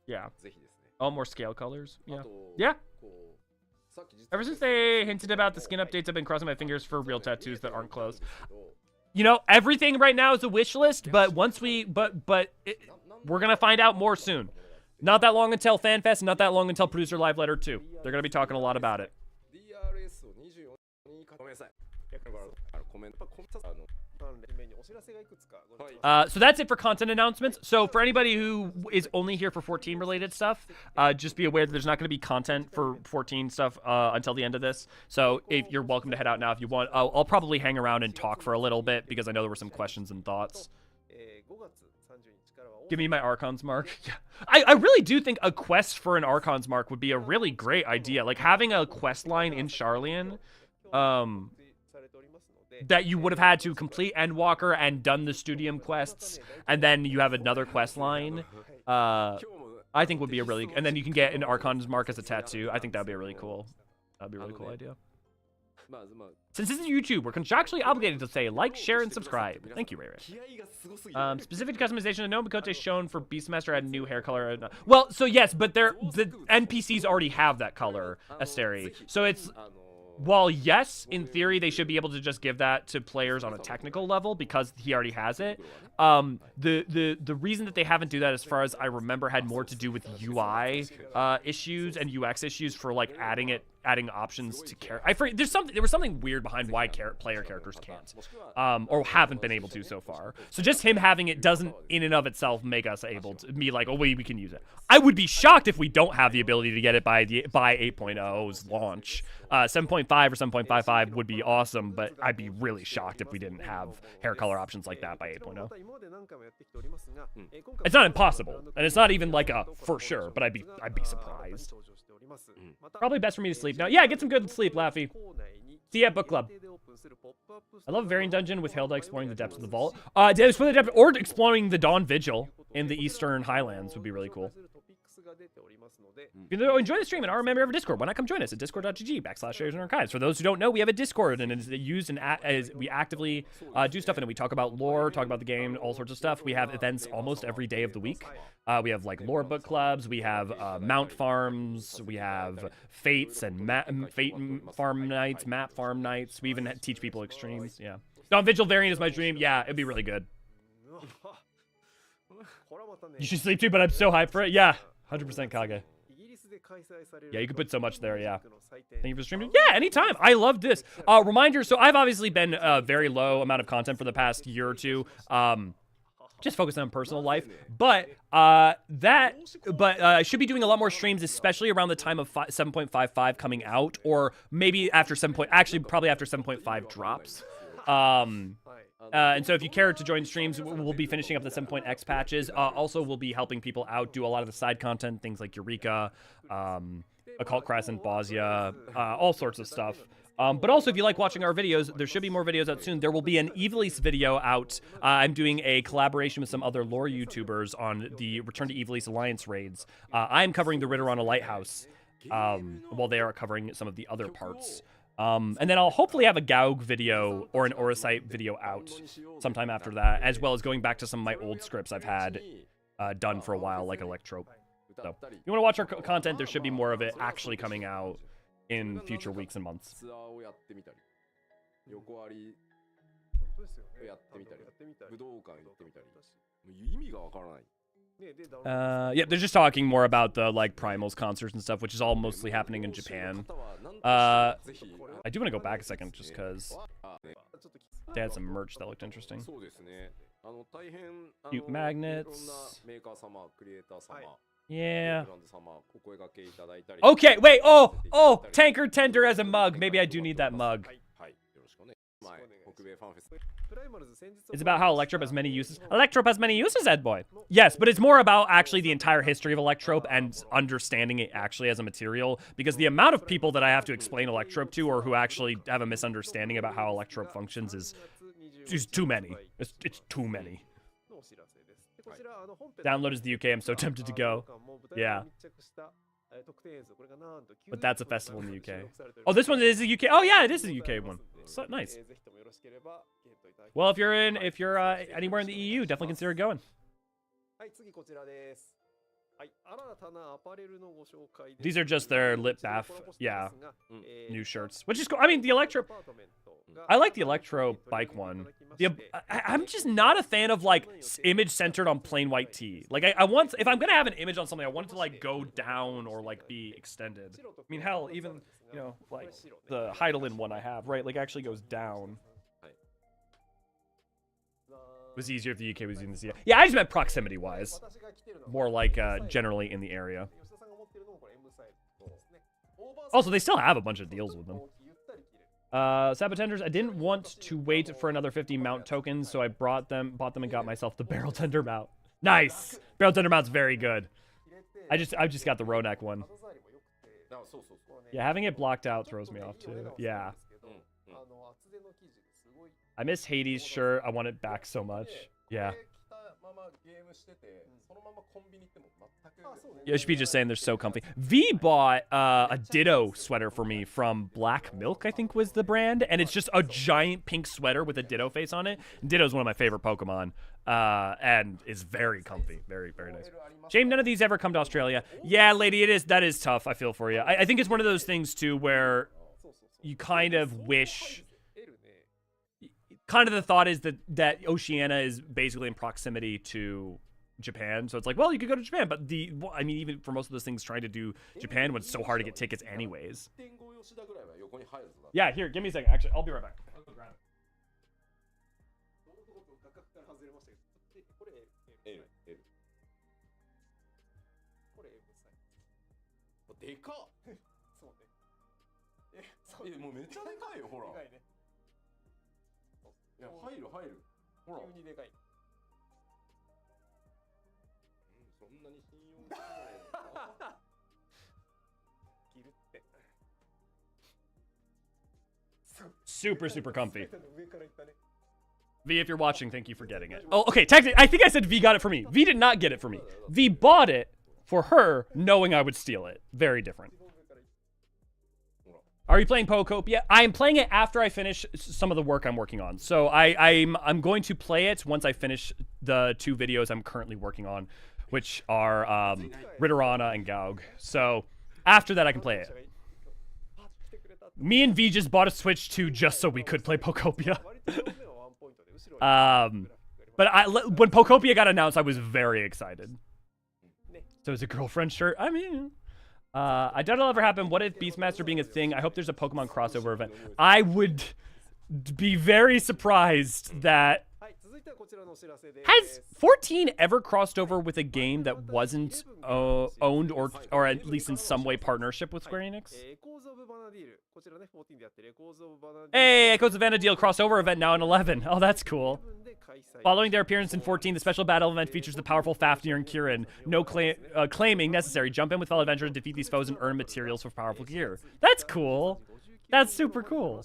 Yeah. Oh, more scale colors. Yeah. Yeah. Ever since they hinted about the skin updates, I've been crossing my fingers for real tattoos that aren't close. You know, everything right now is a wish list, but once we're gonna find out more soon. Not that long until FanFest, not that long until producer live letter 2. They're gonna be talking a lot about it. So that's it for content announcements. So for anybody who is only here for 14 related stuff, just be aware that there's not going to be content for 14 stuff until the end of this. So if you're welcome to head out now if you want. I'll probably hang around and talk for a little bit because I know there were some questions and thoughts. Give me my archons mark. Yeah. I really do think a quest for an archons mark would be a really great idea. Like having a quest line in Charlian, that you would have had to complete Endwalker and done the Studium quests, and then you have another quest line. I think would be a really, and then you can get an Archon's mark as a tattoo. I think that'd be a really cool. That'd be a really cool idea. Since this is YouTube, we're contractually obligated to say like, share, and subscribe. Thank you, Ray Ray. Specific customization of Nobukote shown for Beastmaster had new hair color. Well, so yes, but the NPCs already have that color, Asteri. So it's. While yes, in theory, they should be able to just give that to players on a technical level because he already has it. The reason that they haven't do that, as far as I remember, had more to do with UI issues and UX issues for like adding options to character. There was something weird behind why player characters can't, or haven't been able to so far. So just him having it doesn't, in and of itself, make us able to be like, oh wait, we can use it. I would be shocked if we don't have the ability to get it by 8.0's launch. 7.5 or 7.55 would be awesome, but I'd be really shocked if we didn't have hair color options like that by 8.0. It's not impossible, and it's not even like a for sure, but I'd be surprised. Probably best for me to sleep now. Yeah, get some good sleep, Laffy. See you at book club. I love a variant dungeon with Hilda exploring the depths of the vault. Or exploring the Dawn Vigil in the Eastern Highlands would be really cool. If you enjoy the stream and are a member of our Discord, why not come join us at discord.gg/archives. For those who don't know, we have a Discord, and it's used as we actively do stuff in it. We talk about lore, talk about the game, all sorts of stuff. We have events almost every day of the week. We have like lore book clubs. We have mount farms. We have fates and fate farm nights, map farm nights. We even teach people extremes. Yeah. Dawn Vigil variant is my dream. Yeah, it'd be really good. You should sleep too, but I'm so hyped for it. Yeah. 100% Kage. Yeah, you can put so much there, yeah. Thank you for streaming. Yeah, anytime. I love this. Reminder, so I've obviously been very low amount of content for the past year or two. just focusing on personal life. But I should be doing a lot more streams, especially around the time of 7.55 coming out, or maybe after probably after 7.5 drops. And so if you care to join streams, we'll be finishing up the 7.x patches. Also, we'll be helping people out, do a lot of the side content, things like Eureka, Occult Crescent, Bosnia, all sorts of stuff. But also, if you like watching our videos, there should be more videos out soon. There will be an Evilise video out. I'm doing a collaboration with some other lore YouTubers on the Return to Evilise Alliance raids. I'm covering the Ritterana Lighthouse, while they are covering some of the other parts. And then I'll hopefully have a Gaug video or an Eorzean video out sometime after that, as well as going back to some of my old scripts I've had done for a while, like Electrope. So if you want to watch our content, there should be more of it actually coming out in future weeks and months. Yeah, they're just talking more about the like Primals concerts and stuff, which is all mostly happening in Japan. I do want to go back a second just because they had some merch that looked interesting. Cute magnets. Yeah. Okay, wait. Oh, Tankard Tender as a mug. Maybe I do need that mug. It's about how Electrope has many uses. Electrope has many uses, Ed Boy. Yes, but it's more about actually the entire history of Electrope and understanding it actually as a material, because the amount of people that I have to explain Electrope to, or who actually have a misunderstanding about how Electrope functions, is too many. It's too many. Download is the UK. I'm so tempted to go. Yeah. But that's a festival in the UK. Oh, this one is the UK. Oh yeah, it is the UK one. So nice. Well, if you're anywhere in the EU, definitely consider going. These are just their lip bath, yeah, new shirts, which is cool. I mean, the Electro, I like the Electro bike one. I'm just not a fan of like image centered on plain white tee. Like I want, if I'm gonna have an image on something, I want it to like go down or like be extended. I mean, hell, even like the Hydaelyn one I have, right? Like actually goes down. It was easier if the UK was using the Yeah, I just meant proximity-wise. More like generally in the area. Also, they still have a bunch of deals with them. Sabotenders, I didn't want to wait for another 50 mount tokens, so I bought them and got myself the Barrel Tender mount. Nice! Barrel Tender mount's very good. I just got the Ronak one. Yeah, having it blocked out throws me off too. Yeah. I miss Hades' shirt. I want it back so much. Yeah. You should be just saying they're so comfy. V bought a Ditto sweater for me from Black Milk, I think was the brand. And it's just a giant pink sweater with a Ditto face on it. Ditto's one of my favorite Pokemon. And is very comfy. Very, very nice. Shame none of these ever come to Australia. Yeah, lady, that is tough. I feel for you. I think it's one of those things, too, where you kind of wish... Kind of the thought is that Oceania is basically in proximity to Japan, so it's like, well, you could go to Japan, but I mean, even for most of those things, trying to do Japan when it's so hard to get tickets anyways. Yeah, here, give me a second. Actually, I'll be right back. I'll go grab it. いや入るほら急にでかいそんなに信用できないのか着るって super comfy. V, if you're watching, thank you for getting it. Oh, okay, technically, I think I said V got it for me. V did not get it for me. V bought it for her, knowing I would steal it. Very different. Are you playing Pokopia? I'm playing it after I finish some of the work I'm working on. So I'm going to play it once I finish the 2 videos I'm currently working on, which are Ritterana and Gaug. So after that, I can play it. Me and V just bought a Switch 2 just so we could play Pokopia. But when Pokopia got announced, I was very excited. So it's a girlfriend shirt. I mean... I doubt it'll ever happen. What if Beastmaster being a thing? I hope there's a Pokemon crossover event. I would be very surprised that Has 14 ever crossed over with a game that wasn't owned or at least in some way partnership with Square Enix? Hey, Echoes of Vana'diel crossover event now in 11. Oh, that's cool. Following their appearance in 14, the special battle event features the powerful Fafnir and Kirin. No claiming necessary. Jump in with fellow adventurers, defeat these foes, and earn materials for powerful gear. That's cool. That's super cool.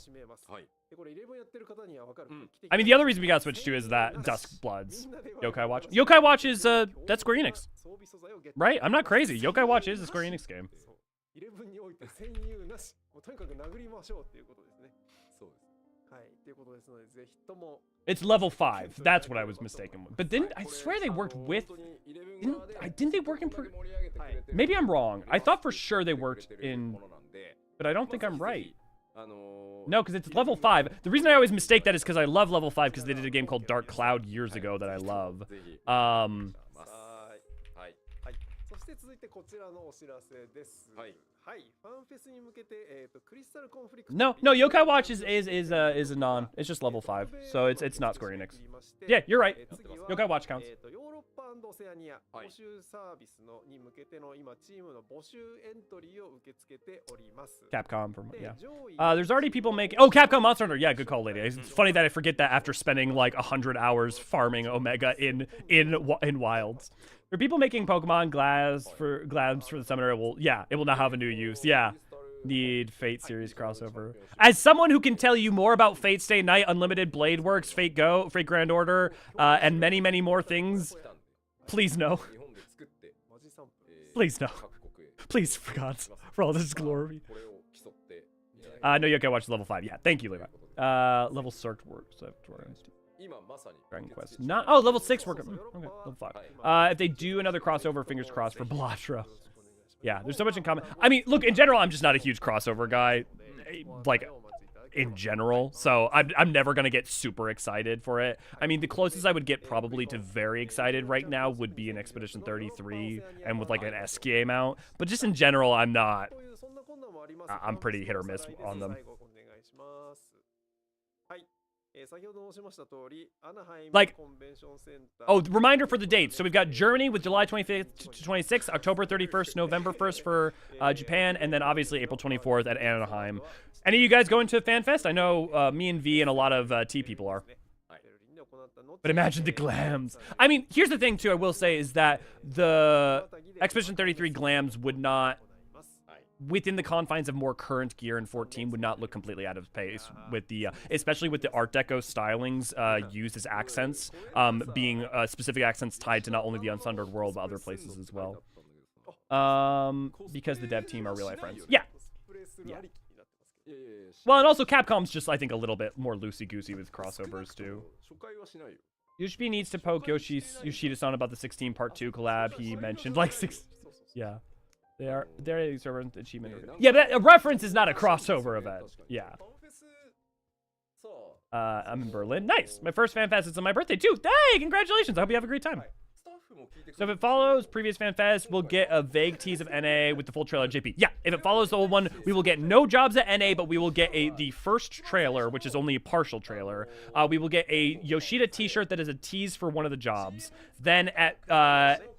I mean, the other reason we got switched to is that Dusk Bloods. Yokai Watch. Yokai Watch is, that's Square Enix. Right? I'm not crazy. Yokai Watch is a Square Enix game. It's level 5. That's what I was mistaken with. But didn't I swear they worked with? Didn't they work in? Maybe I'm wrong. I thought for sure they worked in, but I don't think I'm right. No, because it's level 5. The reason I always mistake that is because I love level 5 because they did a game called Dark Cloud years ago that I love. No, Yokai Watch is a non. It's just level 5, so it's not Square Enix. Yeah, you're right. Yokai Watch counts. Capcom, yeah. There's already people making. Oh, Capcom Monster Hunter. Yeah, good call, lady. It's funny that I forget that after spending like 100 hours farming Omega in Wilds. There are people making Pokemon glabs for the summoner. It will now have a new use. Yeah. Need Fate series crossover. As someone who can tell you more about Fate Stay Night, Unlimited Blade Works, Fate Go, Fate Grand Order, and many, many more things, please no. Please no. Please, for God's, for all this glory. No, Yokai Watch level 5. Yeah, thank you, Levi. Level Circ works. Dragon Quest. Not. Oh, level 6 work. Okay, level 5. If they do another crossover, fingers crossed for Bellatra. Yeah, there's so much in common. I mean, look, in general, I'm just not a huge crossover guy, like, in general. So I'm never gonna get super excited for it. I mean, the closest I would get probably to very excited right now would be an Expedition 33 and with like an SKA mount. But just in general, I'm not. I'm pretty hit or miss on them. Like, oh, reminder for the dates. So we've got Germany with July 25th to 26th, October 31st, November 1st for Japan, and then obviously April 24th at Anaheim. Any of you guys going to FanFest? I know me and V and a lot of T people are. But imagine the glams. I mean, here's the thing, too, I will say, is that the Expedition 33 glams would not, within the confines of more current gear in 14, would not look completely out of place with the, especially with the Art Deco stylings used as accents, being specific accents tied to not only the Unsundered World, but other places as well. Because the dev team are real-life friends. Yeah. Well, and also Capcom's just, I think, a little bit more loosey-goosey with crossovers, too. Yoshi needs to poke Yoshida-san about the 16 Part 2 collab he mentioned. Like, 6... Yeah. They're a servant achievement. Yeah, but a reference is not a crossover event. Yeah. I'm in Berlin. Nice. My first FanFest is on my birthday, too. Hey, congratulations. I hope you have a great time. So if it follows previous FanFest, we'll get a vague tease of NA with the full trailer. JP. Yeah, if it follows the old one, we will get no jobs at NA, but we will get the first trailer, which is only a partial trailer. We will get a Yoshida t-shirt that is a tease for one of the jobs. Then at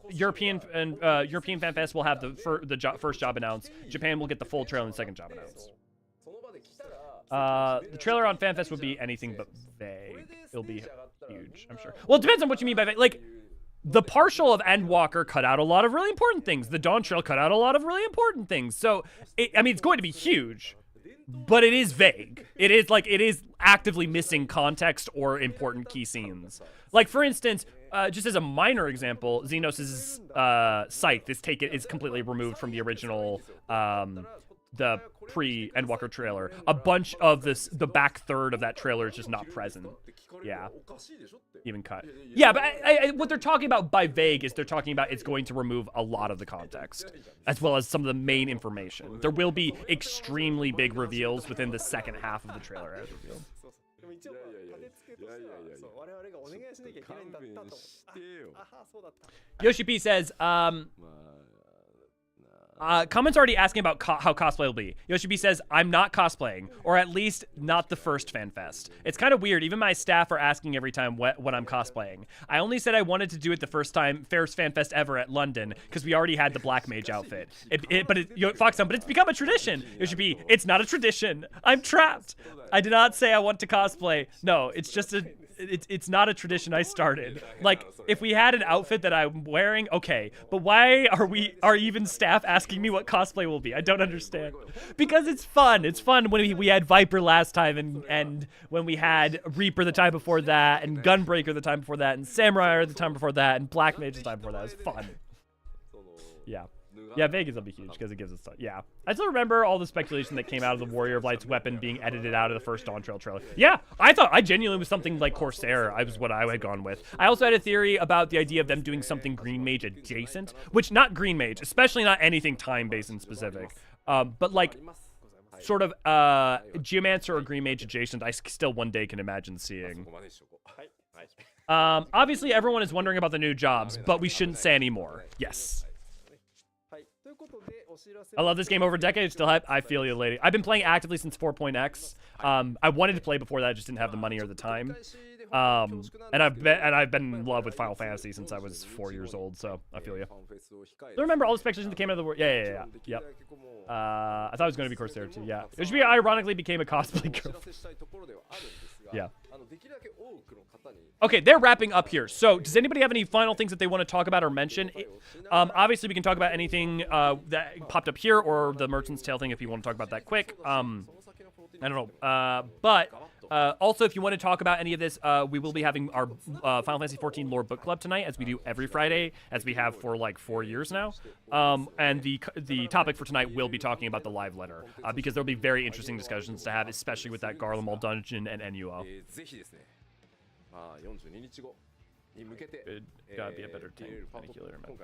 European FanFest, we'll have the first job announced. Japan will get the full trailer and the second job announced. The trailer on FanFest would be anything but vague. It'll be huge, I'm sure. Well, it depends on what you mean by vague. Like, the partial of Endwalker cut out a lot of really important things. The Dawn Trail cut out a lot of really important things. So, I mean, it's going to be huge, but it is vague. It is actively missing context or important key scenes. Like, for instance, just as a minor example, Xenos' Scythe is completely removed from the original, the pre-Endwalker trailer. A bunch of the back third of that trailer is just not present. Yeah. Even cut. Yeah, but what they're talking about by vague is they're talking about it's going to remove a lot of the context, as well as some of the main information. There will be extremely big reveals within the second half of the trailer as revealed. Yoshi P says, Comments already asking about how cosplay will be. Yoshibi says, I'm not cosplaying, or at least not the first FanFest. It's kind of weird. Even my staff are asking every time when I'm cosplaying. I only said I wanted to do it the first FanFest ever at London, because we already had the Black Mage outfit. But it's become a tradition. Yoshibi, it's not a tradition. I'm trapped. I did not say I want to cosplay. No, it's just it's not a tradition I started. Like, if we had an outfit that I'm wearing, okay. But why are even staff asking me what cosplay will be? I don't understand. Because it's fun. It's fun when we had Viper last time and when we had Reaper the time before that and Gunbreaker the time before that and Samurai the time before that and Black Mage the time before that. It was fun. Yeah. Yeah, Vegas will be huge because it gives us stuff. Yeah. I still remember all the speculation that came out of the Warrior of Light's weapon being edited out of the first Dawn Trail trailer. Yeah, I genuinely was something like Corsair. Was what I had gone with. I also had a theory about the idea of them doing something Green Mage adjacent, which not Green Mage, especially not anything time-based and specific. But like sort of Geomancer or Green Mage adjacent, I still one day can imagine seeing. Obviously, everyone is wondering about the new jobs, but we shouldn't say any more. Yes. I love this game over a decade. Still hype. I feel you, lady. I've been playing actively since 4.x. I wanted to play before that. I just didn't have the money or the time. And I've been in love with Final Fantasy since I was 4 years old. So I feel you. I remember all the speculations that came out of the world. Yeah. Yep. I thought it was going to be Corsair too. Yeah. It should be ironically became a cosplay girl. Yeah. Okay, they're wrapping up here. So, does anybody have any final things that they want to talk about or mention? Obviously, we can talk about anything that popped up here or the Merchant's Tale thing if you want to talk about that quick. I don't know. But also, if you want to talk about any of this, we will be having our Final Fantasy XIV Lore Book Club tonight, as we do every Friday, as we have for like 4 years now. And the topic for tonight will be talking about the live letter, because there'll be very interesting discussions to have, especially with that Garlemald dungeon and NUO. Gotta be a better tank than a healer, man.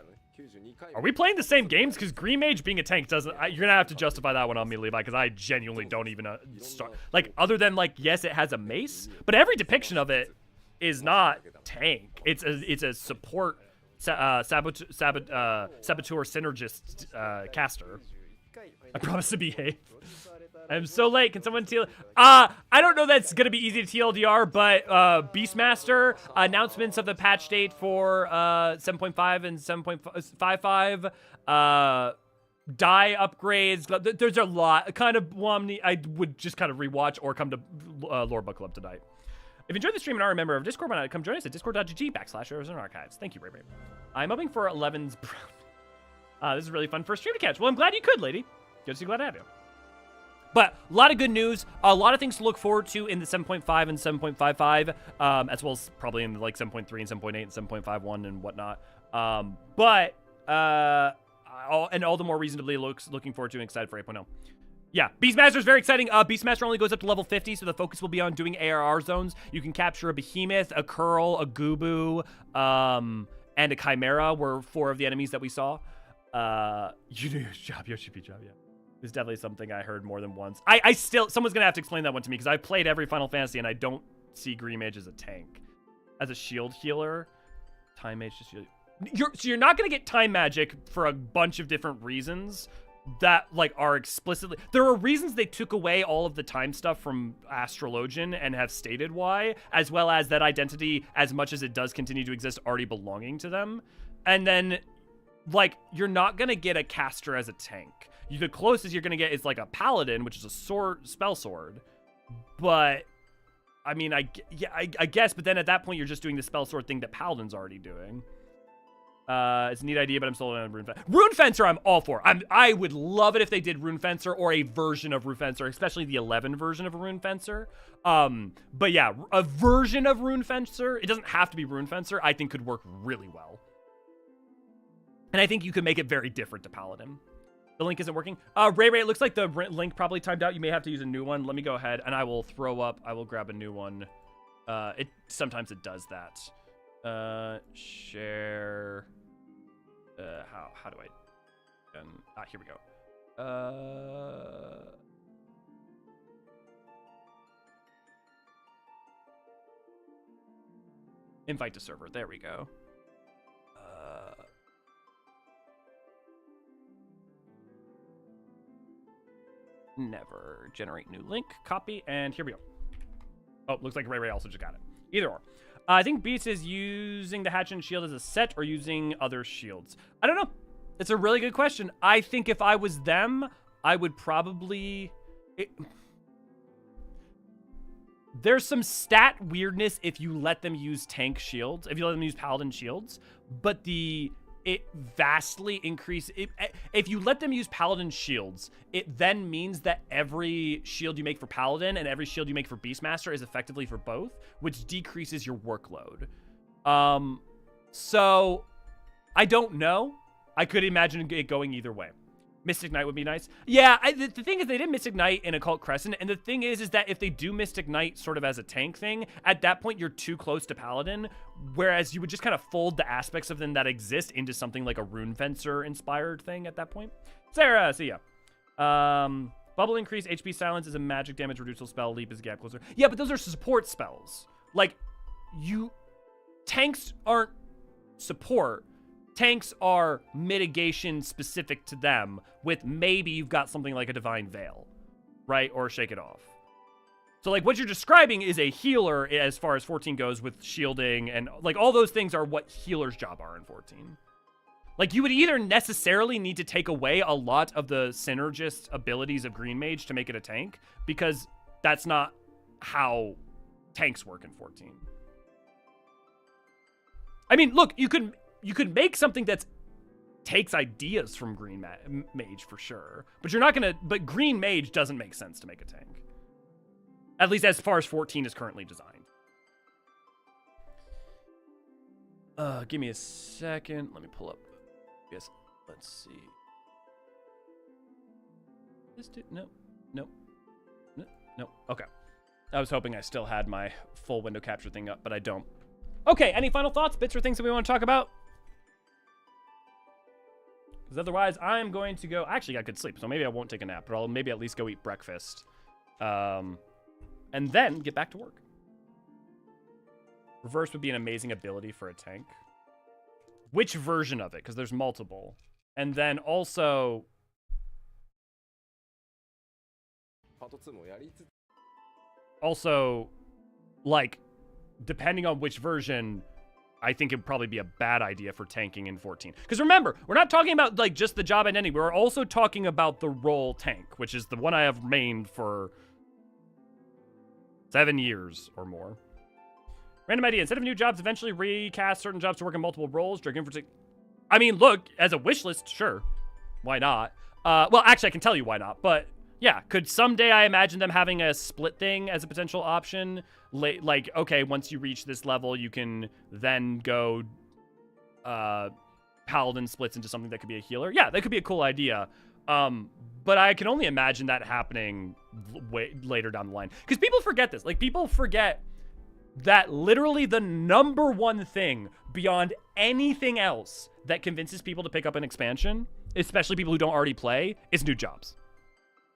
Are we playing the same games? Because Green Mage being a tank doesn't... you're gonna have to justify that one on me, Levi, because I genuinely don't even start... Like, other than, like, yes, it has a mace, but every depiction of it is not tank. It's a support saboteur synergist caster. I promise to behave. I'm so late. Can someone TL? I don't know that's gonna be easy to TLDR, but Beastmaster announcements of the patch date for 7.5 and 7.55. Die upgrades. There's a lot. Kind of Womni. I would just kind of rewatch or come to Lore Book Club tonight. If you enjoyed the stream and are a member of Discord, why not come join us at discord.gg/Eorzean Archives. Thank you, Ray Ray. I'm hoping for 11's brown. This is really fun first stream to catch. Well, I'm glad you could, lady. Good to see you. Glad to have you. But a lot of good news, a lot of things to look forward to in the 7.5 and 7.55, as well as probably in like 7.3 and 7.8 and 7.51 and whatnot. But all the more reasonably looking forward to and excited for 8.0. Yeah, Beastmaster is very exciting. Beastmaster only goes up to level 50, so the focus will be on doing ARR zones. You can capture a Behemoth, a Curl, a Gubu, and a Chimera were 4 of the enemies that we saw. You do your job, Yoshipi job, yeah. It's definitely something I heard more than once. Someone's gonna have to explain that one to me, because I've played every Final Fantasy and I don't see Green Mage as a tank. As a shield healer, Time Mage just so you're not gonna get Time Magic for a bunch of different reasons that like are explicitly... There are reasons they took away all of the time stuff from Astrologian and have stated why, as well as that identity, as much as it does continue to exist, already belonging to them. And then, like, you're not gonna get a caster as a tank. The closest you're gonna get is like a paladin, which is a spell sword. But I mean, I guess. But then at that point, you're just doing the spell sword thing that paladin's already doing. It's a neat idea, but I'm still on Rune Fencer. Rune Fencer, I'm all for. I would love it if they did Rune Fencer or a version of Rune Fencer, especially the 11 version of Rune Fencer. But yeah, a version of Rune Fencer. It doesn't have to be Rune Fencer. I think could work really well. And I think you could make it very different to paladin. The link isn't working. Ray, it looks like the link probably timed out. You may have to use a new one. Let me go ahead and I will grab a new one. Sometimes it does that. Share. How do I? Here we go. Invite to server. There we go. Never. Generate new link. Copy. And here we go. Oh, looks like Ray also just got it. Either or. I think Beats is using the Hatchet and Shield as a set or using other shields. I don't know. It's a really good question. I think if I was them, I would probably... There's some stat weirdness if you let them use tank shields, if you let them use paladin shields, but it vastly increases. If you let them use paladin shields, it then means that every shield you make for paladin and every shield you make for beastmaster is effectively for both, which decreases your workload. So I don't know. I could imagine it going either way. Mystic Knight would be nice. Yeah, the thing is they did Mystic Knight in Occult Crescent, and the thing is that if they do Mystic Knight sort of as a tank thing, at that point you're too close to Paladin, whereas you would just kind of fold the aspects of them that exist into something like a Rune Fencer inspired thing at that point. Sarah, see ya. Bubble Increase, HP Silence is a magic damage reducible spell, Leap is a gap closer. Yeah, but those are support spells. Like, tanks aren't support. Tanks are mitigation specific to them, with maybe you've got something like a Divine Veil, right? Or Shake It Off. So, like, what you're describing is a healer as far as 14 goes with shielding, and, like, all those things are what healer's job are in 14. Like, you would either necessarily need to take away a lot of the synergist abilities of Green Mage to make it a tank, because that's not how tanks work in 14. I mean, look, you could make something that takes ideas from Green Mage for sure, but you're not gonna. But Green Mage doesn't make sense to make a tank, at least as far as 14 is currently designed. Give me a second. Let me pull up. Yes, let's see. No. Okay. I was hoping I still had my full window capture thing up, but I don't. Okay. Any final thoughts, bits, or things that we want to talk about? Because otherwise, I'm going to go... Actually, I could sleep, so maybe I won't take a nap, but I'll maybe at least go eat breakfast. And then get back to work. Reverse would be an amazing ability for a tank. Which version of it? Because there's multiple. And then also... Also, like, depending on which version... I think it'd probably be a bad idea for tanking in 14. Because remember, we're not talking about, like, just the job identity. We're also talking about the role tank, which is the one I have mained for 7 years or more. Random idea. Instead of new jobs, eventually recast certain jobs to work in multiple roles. I mean, look, as a wish list, sure. Why not? Well, actually, I can tell you why not. But, yeah, could someday I imagine them having a split thing as a potential option? Like, okay, once you reach this level, you can then go Paladin splits into something that could be a healer. Yeah, that could be a cool idea. But I can only imagine that happening way later down the line. Because people forget this. Like, people forget that literally the #1 thing beyond anything else that convinces people to pick up an expansion, especially people who don't already play, is new jobs.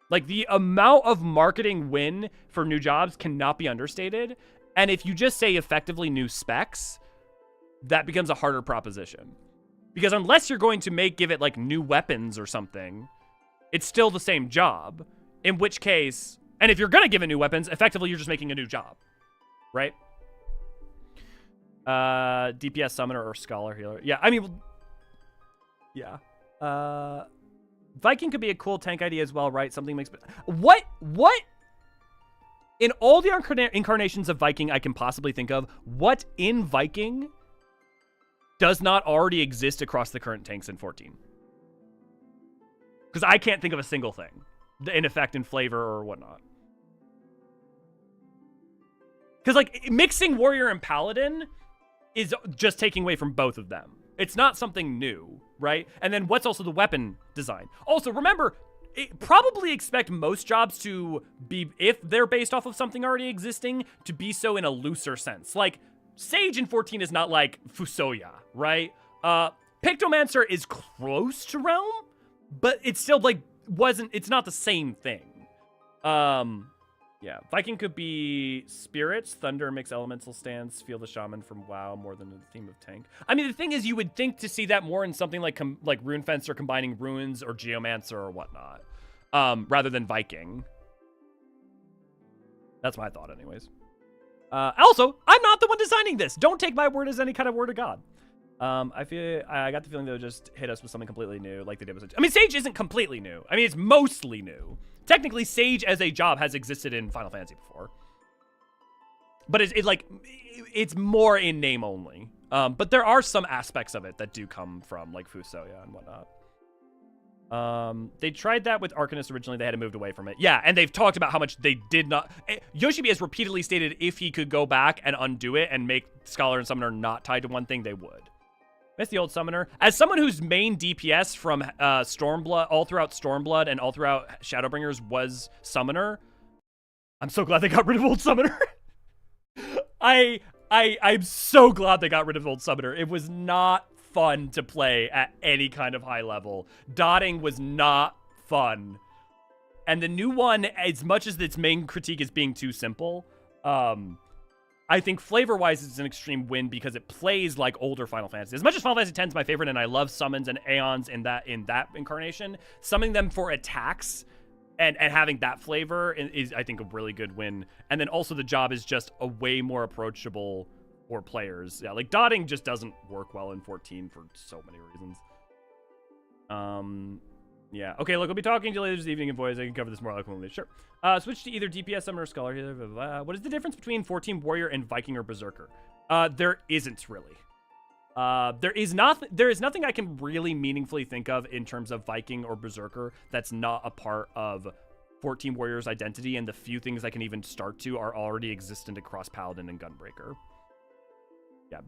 Like, the amount of marketing win for new jobs cannot be understated. And if you just say effectively new specs, that becomes a harder proposition. Because unless you're going to give it, like, new weapons or something, it's still the same job. In which case, and if you're going to give it new weapons, effectively you're just making a new job. Right? DPS summoner or scholar healer. Yeah, I mean, yeah. Viking could be a cool tank idea as well, right? Something makes... What? In all the incarnations of Viking I can possibly think of, what in Viking does not already exist across the current tanks in 14? Because I can't think of a single thing in effect, in flavor, or whatnot. Because, like, mixing Warrior and Paladin is just taking away from both of them. It's not something new, right? And then what's also the weapon design? Also, remember, probably expect most jobs to be, if they're based off of something already existing, to be so in a looser sense. Like, Sage in 14 is not like Fusoya, right? Pictomancer is close to Realm, but it's still, like, it's not the same thing. Yeah, Viking could be Spirits, Thunder, Mix Elemental Stance, Feel the Shaman from WoW more than the theme of tank. I mean, the thing is, you would think to see that more in something like Rune Fencer combining Runes or Geomancer or whatnot. rather than Viking. That's my thought, anyways. Also, I'm not the one designing this. Don't take my word as any kind of word of God. I got the feeling they'll just hit us with something completely new, like they did with Sage. I mean, Sage isn't completely new. I mean, it's mostly new. Technically, Sage as a job has existed in Final Fantasy before, but it's more in name only. But there are some aspects of it that do come from like Fusoya and whatnot. They tried that with Arcanist originally. They had moved away from it. Yeah, and they've talked about how much they did not. Yoshibi has repeatedly stated if he could go back and undo it and make Scholar and Summoner not tied to one thing, they would. Miss the old Summoner. As someone whose main DPS from Stormblood, all throughout Stormblood and all throughout Shadowbringers was Summoner, I'm so glad they got rid of old Summoner. I'm so glad they got rid of old Summoner. It was not fun to play at any kind of high level. Dotting was not fun. And the new one, as much as its main critique is being too simple, I think flavor-wise it's an extreme win because it plays like older Final Fantasy. As much as Final Fantasy X is my favorite and I love summons and Aeons in that incarnation, summoning them for attacks and having that flavor is, I think, a really good win. And then also the job is just a way more approachable for players. Yeah, like dotting just doesn't work well in 14 for so many reasons. Yeah. Okay, look, we'll be talking to you later this evening in voice. I can cover this more eloquently. Sure. Switch to either DPS, Summoner, or Scholar here. What is the difference between 14 Warrior and Viking or Berserker? There isn't really. There is nothing I can really meaningfully think of in terms of Viking or Berserker that's not a part of 14 Warrior's identity, and the few things I can even start to are already existent across Paladin and Gunbreaker. Yeah.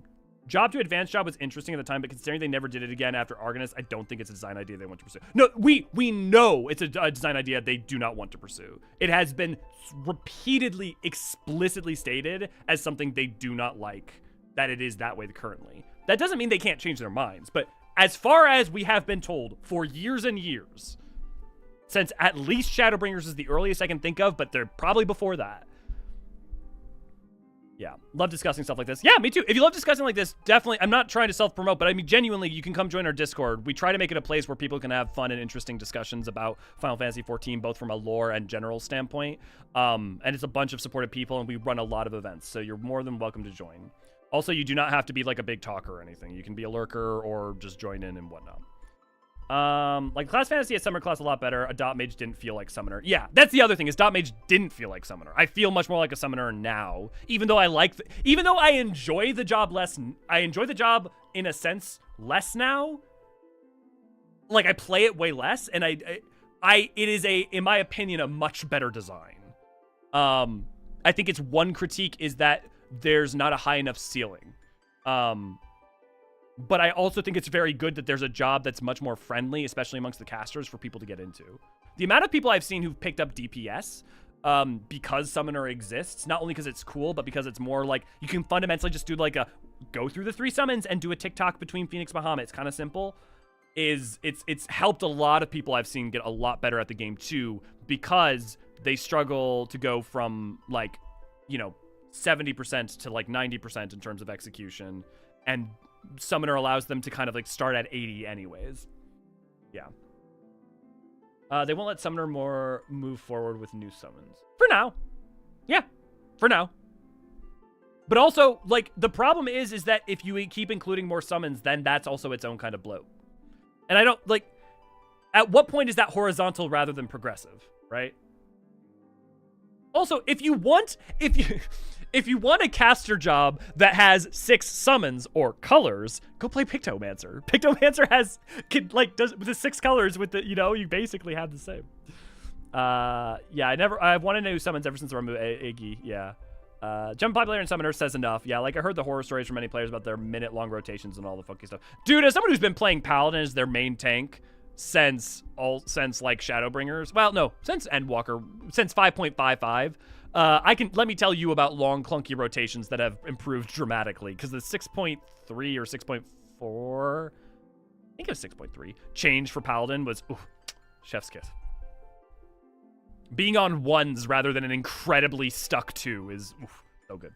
Job to advanced job was interesting at the time, but considering they never did it again after Arcanist, I don't think it's a design idea they want to pursue. No, we know it's a design idea they do not want to pursue. It has been repeatedly, explicitly stated as something they do not like, that it is that way currently. That doesn't mean they can't change their minds, but as far as we have been told for years and years, since at least Shadowbringers is the earliest I can think of, but they're probably before that. Yeah, love discussing stuff like this. Yeah, me too. If you love discussing like this, definitely, I'm not trying to self-promote, but I mean, genuinely, you can come join our Discord. We try to make it a place where people can have fun and interesting discussions about Final Fantasy XIV, both from a lore and general standpoint. And it's a bunch of supportive people, and we run a lot of events, so you're more than welcome to join. Also, you do not have to be like a big talker or anything. You can be a lurker or just join in and whatnot. Like Class Fantasy has Summoner class a lot better. A Dot Mage didn't feel like Summoner. Yeah, that's the other thing, is Dot Mage didn't feel like Summoner. I feel much more like a Summoner now, even though even though I enjoy the job less. I enjoy the job in a sense less now. Like I play it way less, and it is in my opinion, a much better design. I think its one critique is that there's not a high enough ceiling. But I also think it's very good that there's a job that's much more friendly, especially amongst the casters, for people to get into. The amount of people I've seen who've picked up DPS because Summoner exists, not only because it's cool, but because it's more like you can fundamentally just do like go through the 3 summons and do a TikTok between Phoenix Bahamut. It's kind of simple. It's helped a lot of people I've seen get a lot better at the game too, because they struggle to go from like, 70% to like 90% in terms of execution, and Summoner allows them to kind of like start at 80 anyways. Yeah. They won't let Summoner more move forward with new summons. For now. Yeah. For now. But also, like, the problem is that if you keep including more summons, then that's also its own kind of bloat. And I don't, like, at what point is that horizontal rather than progressive, right? Also, if you want a caster job that has 6 summons or colors, go play Pictomancer. Pictomancer does the 6 colors with the, you basically have the same. Yeah, I've wanted new summons ever since I removed Iggy. Yeah. Jump Popular and Summoner says enough. Yeah, like I heard the horror stories from many players about their minute-long rotations and all the funky stuff. Dude, as someone who's been playing Paladin as their main tank since like Shadowbringers, well, no, since Endwalker, since 5.55, let me tell you about long, clunky rotations that have improved dramatically, because the 6.3 or 6.4, I think it was 6.3, change for Paladin was, chef's kiss. Being on 1s rather than an incredibly stuck 2 is so good.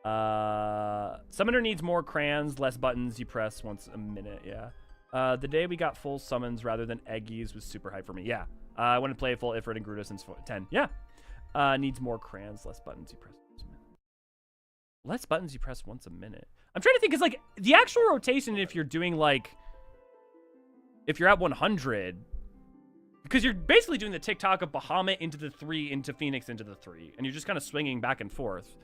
Summoner needs more crayons, less buttons you press once a minute, yeah. The day we got full summons rather than eggies was super hype for me. Yeah. I want to play full Ifrit and Gruda since 10. Yeah. Needs more crayons, less buttons you press once a minute. Less buttons you press once a minute. I'm trying to think, because like the actual rotation, if you're doing like, if you're at 100, because you're basically doing the tick-tock of Bahamut into the 3, into Phoenix, into the 3, and you're just kind of swinging back and forth.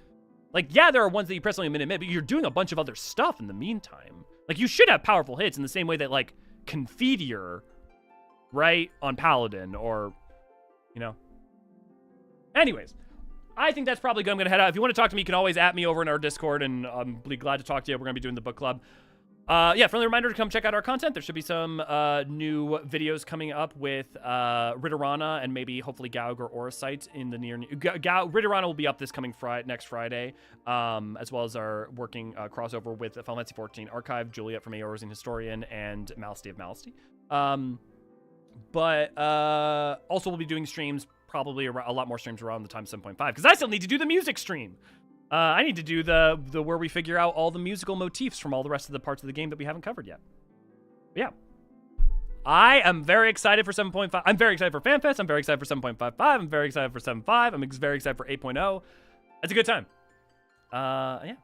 Like, yeah, there are ones that you press only a minute, but you're doing a bunch of other stuff in the meantime. Like, you should have powerful hits in the same way that, like, Confiteor, right, on Paladin, or, you know. Anyways, I think that's probably good. I'm going to head out. If you want to talk to me, you can always at me over in our Discord, and I'm be glad to talk to you. We're going to be doing the book club. Yeah, friendly reminder to come check out our content. There should be some new videos coming up with Ritterana and maybe hopefully Gaug or Eorzean in the near... Ritterana will be up this coming next Friday, as well as our working crossover with Final Fantasy 14 Archive, Juliet from Eorzean Historian, and Malasty of Malasty. But also we'll be doing streams, probably a lot more streams around the time 7.5, because I still need to do the music stream. I need to do the where we figure out all the musical motifs from all the rest of the parts of the game that we haven't covered yet. But yeah. I am very excited for 7.5. I'm very excited for FanFest. I'm very excited for 7.55. I'm very excited for 7.5. I'm very excited for 8.0. It's a good time. Yeah.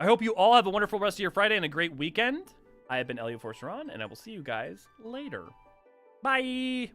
I hope you all have a wonderful rest of your Friday and a great weekend. I have been Elliot Forceron, and I will see you guys later. Bye!